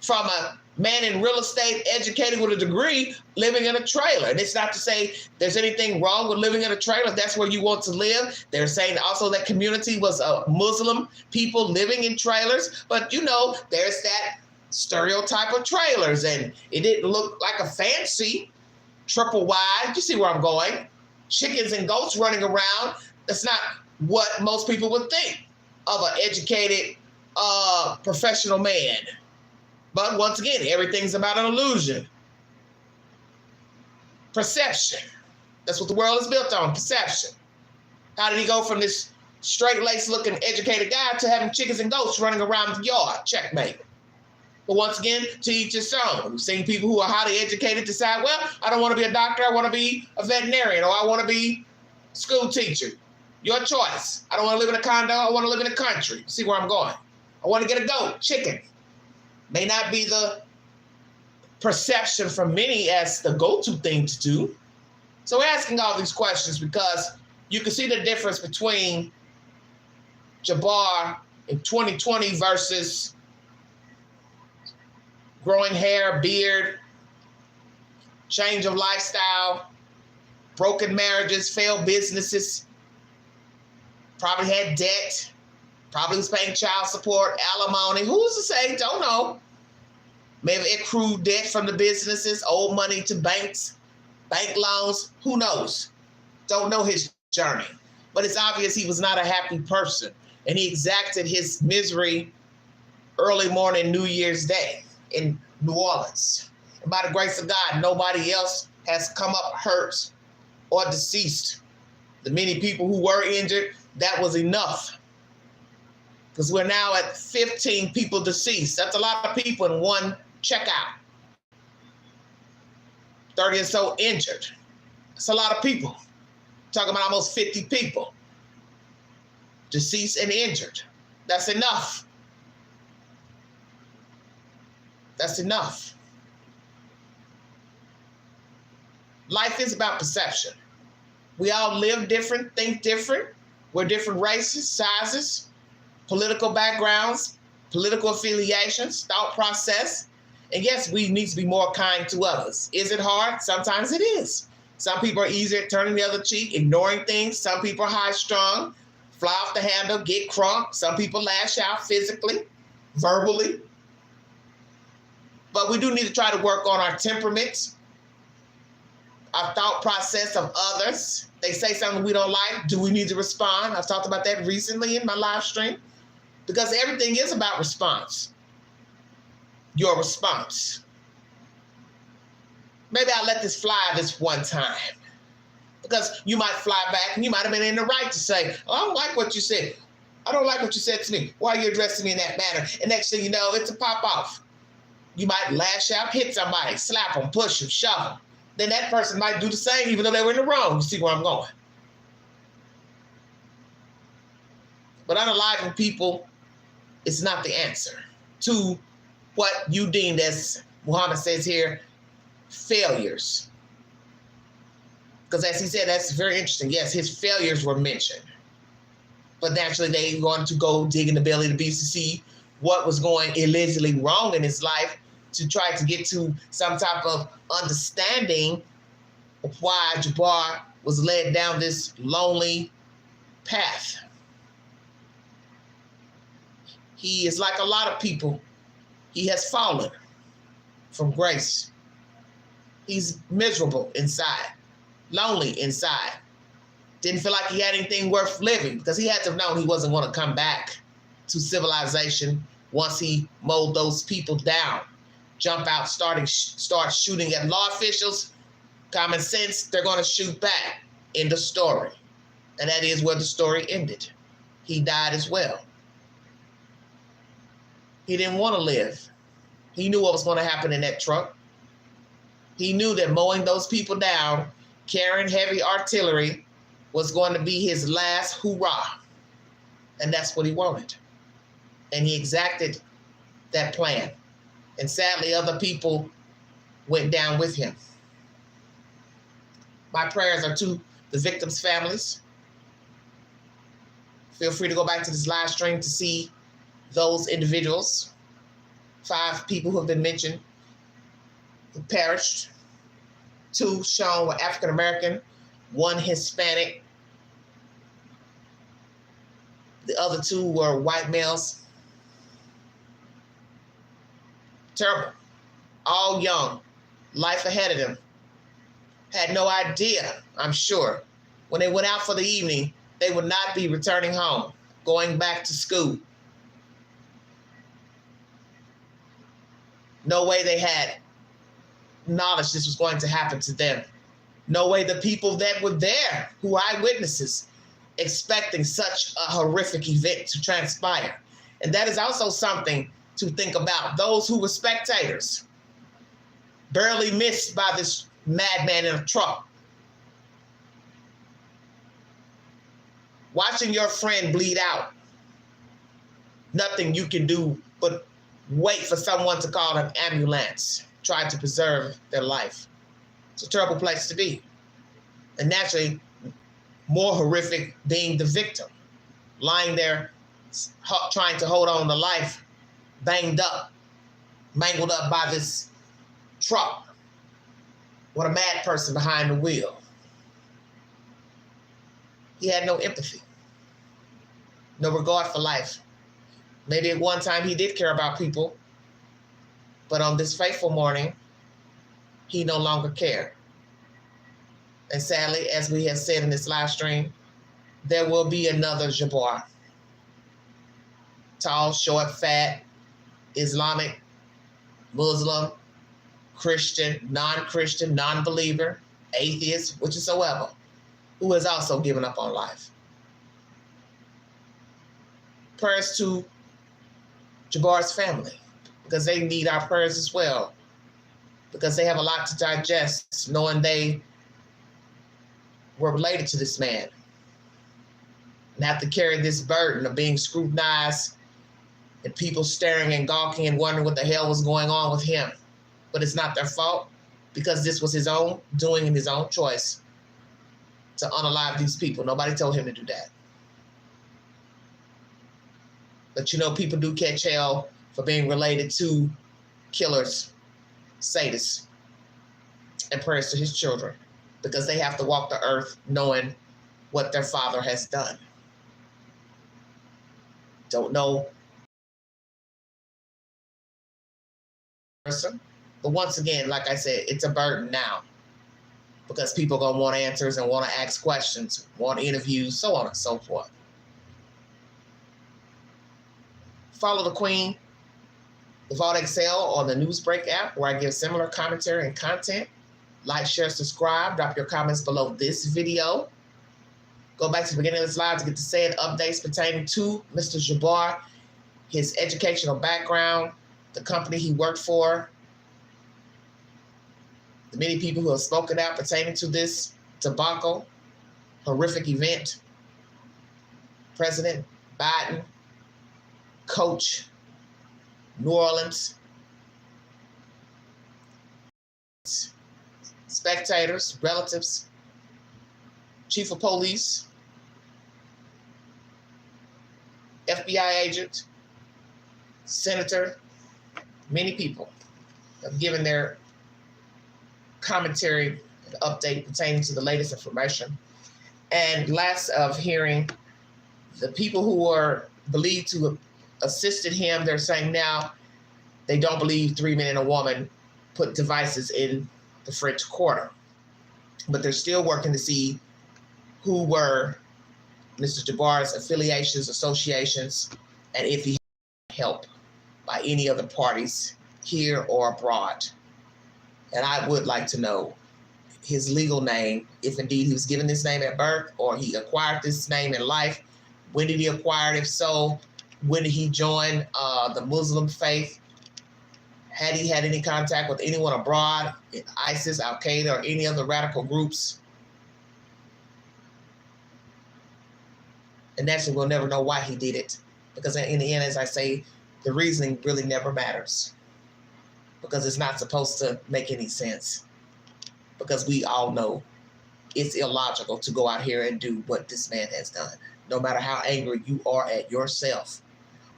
from a man in real estate, educated with a degree, living in a trailer. And it's not to say there's anything wrong with living in a trailer. That's where you want to live. They're saying also that community was Muslim people living in trailers. But, you know, there's that stereotype of trailers. And it didn't look like a fancy triple wide. You see where I'm going? Chickens and goats running around. That's not what most people would think of an educated professional man. But once again, everything's about an illusion. Perception. That's what the world is built on, perception. How did he go from this straight-laced looking educated guy to having chickens and goats running around the yard? Checkmate. But once again, to each his own. We've seen people who are highly educated decide, well, I don't want to be a doctor, I want to be a veterinarian, or I want to be a school teacher. Your choice. I don't want to live in a condo, I want to live in the country. See where I'm going. I want to get a goat, chicken. May not be the perception for many as the go-to thing to do. So we're asking all these questions because you can see the difference between JABBAR in 2020 versus growing hair, beard, change of lifestyle, broken marriages, failed businesses, probably had debt, probably was paying child support, alimony. Who's to say? Don't know. Maybe accrued debt from the businesses, owed money to banks, bank loans. Who knows? Don't know his journey. But it's obvious he was not a happy person. And he exacted his misery early morning New Year's Day in New Orleans. And by the grace of God, nobody else has come up hurt or deceased. The many people who were injured, that was enough. Because we're now at 15 people deceased. That's a lot of people in one checkout. 30 or so injured. That's a lot of people. Talking about almost 50 people deceased and injured. That's enough. That's enough. Life is about perception. We all live different, think different. We're different races, sizes, political backgrounds, political affiliations, thought process. And yes, we need to be more kind to others. Is it hard? Sometimes it is. Some people are easier at turning the other cheek, ignoring things. Some people are high-strung, fly off the handle, get crunk. Some people lash out physically, verbally. But we do need to try to work on our temperaments, our thought process of others. They say something we don't like. Do we need to respond? I've talked about that recently in my live stream. Because everything is about response. Your response. Maybe I'll let this fly this one time. Because you might fly back and you might have been in the right to say, oh, I don't like what you said. I don't like what you said to me. Why are you addressing me in that manner? And next thing you know, it's a pop off. You might lash out, hit somebody, slap them, push them, shove them. Then that person might do the same even though they were in the wrong. You see where I'm going. But unaliving people is not the answer to what you deemed, as Muhammad says here, failures. Because as he said, that's very interesting. Yes, his failures were mentioned. But naturally, they're going to go dig in the belly of the beast to see what was going allegedly wrong in his life to try to get to some type of understanding of why JABBAR was led down this lonely path. He is like a lot of people. He has fallen from grace. He's miserable inside, lonely inside. Didn't feel like he had anything worth living because he had to have known he wasn't going to come back to civilization once he mowed those people down. Jump out, start shooting at law officials. Common sense, they're going to shoot back. End of story. And that is where the story ended. He died as well. He didn't want to live. He knew what was going to happen in that truck. He knew that mowing those people down, carrying heavy artillery, was going to be his last hoorah. And that's what he wanted. And he exacted that plan. And sadly, other people went down with him. My prayers are to the victims' families. Feel free to go back to this live stream to see those individuals. 5 people who have been mentioned who perished. 2 shown were African American, 1 Hispanic. The other 2 were white males. Terrible. All young, life ahead of them. Had no idea, I'm sure, when they went out for the evening, they would not be returning home, going back to school. No way they had knowledge this was going to happen to them. No way the people that were there, who were eyewitnesses, expecting such a horrific event to transpire. And that is also something to think about those who were spectators, barely missed by this madman in a truck. Watching your friend bleed out, nothing you can do but wait for someone to call an ambulance, try to preserve their life. It's a terrible place to be. And naturally, more horrific being the victim, lying there trying to hold on to life, banged up, mangled up by this truck. What a mad person behind the wheel. He had no empathy, no regard for life. Maybe at one time he did care about people, but on this fateful morning, he no longer cared. And sadly, as we have said in this live stream, there will be another JABBAR. Tall, short, fat, Islamic, Muslim, Christian, non-Christian, non-believer, atheist, whichsoever, who has also given up on life. Prayers to JABBAR's family, because they need our prayers as well, because they have a lot to digest, knowing they were related to this man and have to carry this burden of being scrutinized and people staring and gawking and wondering what the hell was going on with him. But it's not their fault, because this was his own doing and his own choice to unalive these people. Nobody told him to do that. But you know, people do catch hell for being related to killers, sadists, and prayers to his children, because they have to walk the earth knowing what their father has done. Don't know person, but once again, like I said, it's a burden now, because people are gonna want answers and want to ask questions, want interviews, so on and so forth. Follow the Queen, the Vault Excel, on the Newsbreak app, where I give similar commentary and content. Like, share, subscribe, drop your comments below this video. Go back to the beginning of this live to get the said updates pertaining to Mr. JABBAR, his educational background, the company he worked for, the many people who have spoken out pertaining to this debacle, horrific event. President Biden, Coach, New Orleans, spectators, relatives, chief of police, FBI agent, senator, many people have given their commentary and update pertaining to the latest information. And last of hearing, the people who are believed to have assisted him, they're saying now they don't believe 3 men and a woman put devices in the French Quarter. But they're still working to see who were Mr. JABBAR's affiliations, associations, and if he had help by any other parties here or abroad. And I would like to know his legal name, if indeed he was given this name at birth or he acquired this name in life. When did he acquire it? If so, when did he join the Muslim faith? Had he had any contact with anyone abroad, in ISIS, Al-Qaeda, or any other radical groups? And naturally, we'll never know why he did it, because in the end, as I say, the reasoning really never matters, because it's not supposed to make any sense, because we all know it's illogical to go out here and do what this man has done. No matter how angry you are at yourself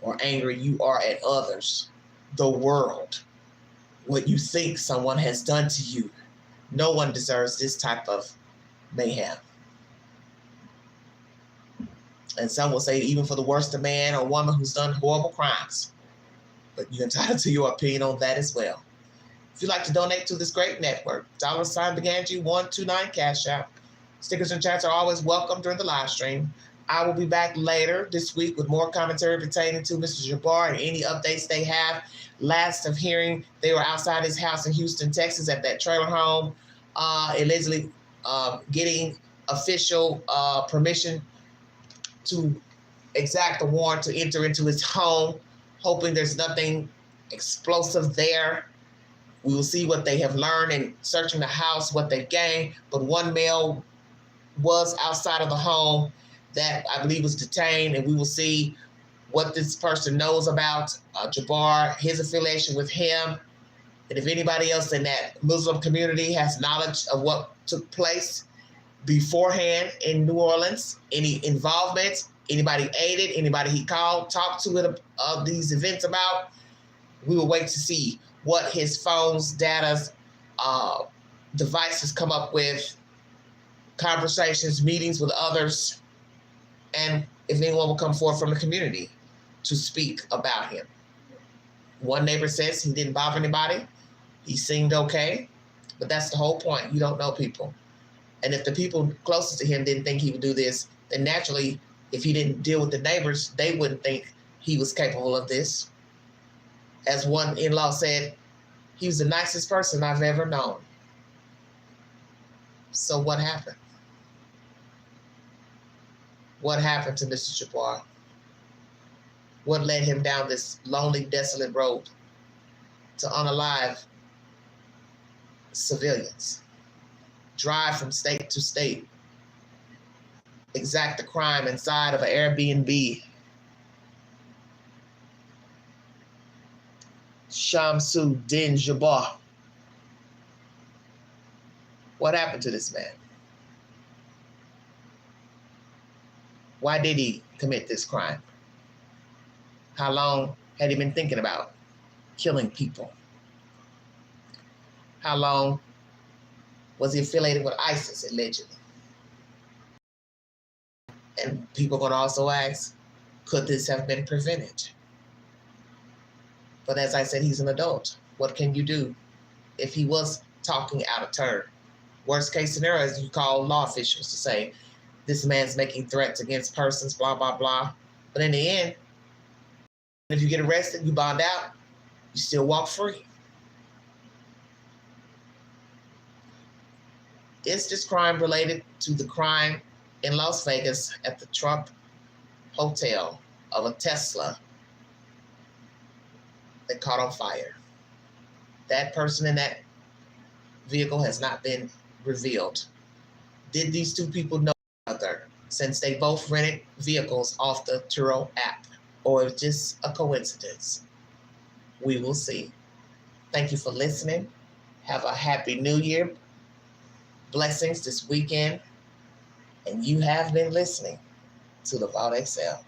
or angry you are at others, the world, what you think someone has done to you, no one deserves this type of mayhem. And some will say even for the worst of man or woman who's done horrible crimes. But you're entitled to your opinion on that as well. If you'd like to donate to this great network, $BeganJu129 Cash App. Stickers and chats are always welcome during the live stream. I will be back later this week with more commentary pertaining to Mr. JABBAR and any updates they have. Last of hearing, they were outside his house in Houston, Texas at that trailer home, allegedly getting official permission to exact a warrant to enter into his home. hoping there's nothing explosive there. We will see what they have learned in searching the house, what they've gained. But one male was outside of the home that I believe was detained, and we will see what this person knows about JABBAR, his affiliation with him, and if anybody else in that Muslim community has knowledge of what took place beforehand in New Orleans, any involvement, anybody aided, anybody he called, talked to of these events about, we will wait to see what his phones, data, devices come up with, conversations, meetings with others, and if anyone will come forward from the community to speak about him. One neighbor says he didn't bother anybody. He seemed okay, but that's the whole point. You don't know people. And if the people closest to him didn't think he would do this, then naturally, if he didn't deal with the neighbors, they wouldn't think he was capable of this. As one in-law said, he was the nicest person I've ever known. So what happened? What happened to Mr. JABBAR? What led him down this lonely, desolate road to unalive civilians, drive from state to state, exact a crime inside of an Airbnb? Shamsuddin JABBAR. What happened to this man? Why did he commit this crime? How long had he been thinking about killing people? How long was he affiliated with ISIS, allegedly? And people are going to also ask, could this have been prevented? But as I said, he's an adult. What can you do if he was talking out of turn? Worst case scenario is you call law officials to say, this man's making threats against persons, blah, blah, blah. But in the end, if you get arrested, you bond out, you still walk free. Is this crime related to the crime in Las Vegas at the Trump Hotel of a Tesla that caught on fire? That person in that vehicle has not been revealed. Did these two people know each other since they both rented vehicles off the Turo app? Or it's just a coincidence? We will see. Thank you for listening. Have a happy new year. Blessings this weekend. And you have been listening to the Vault XL.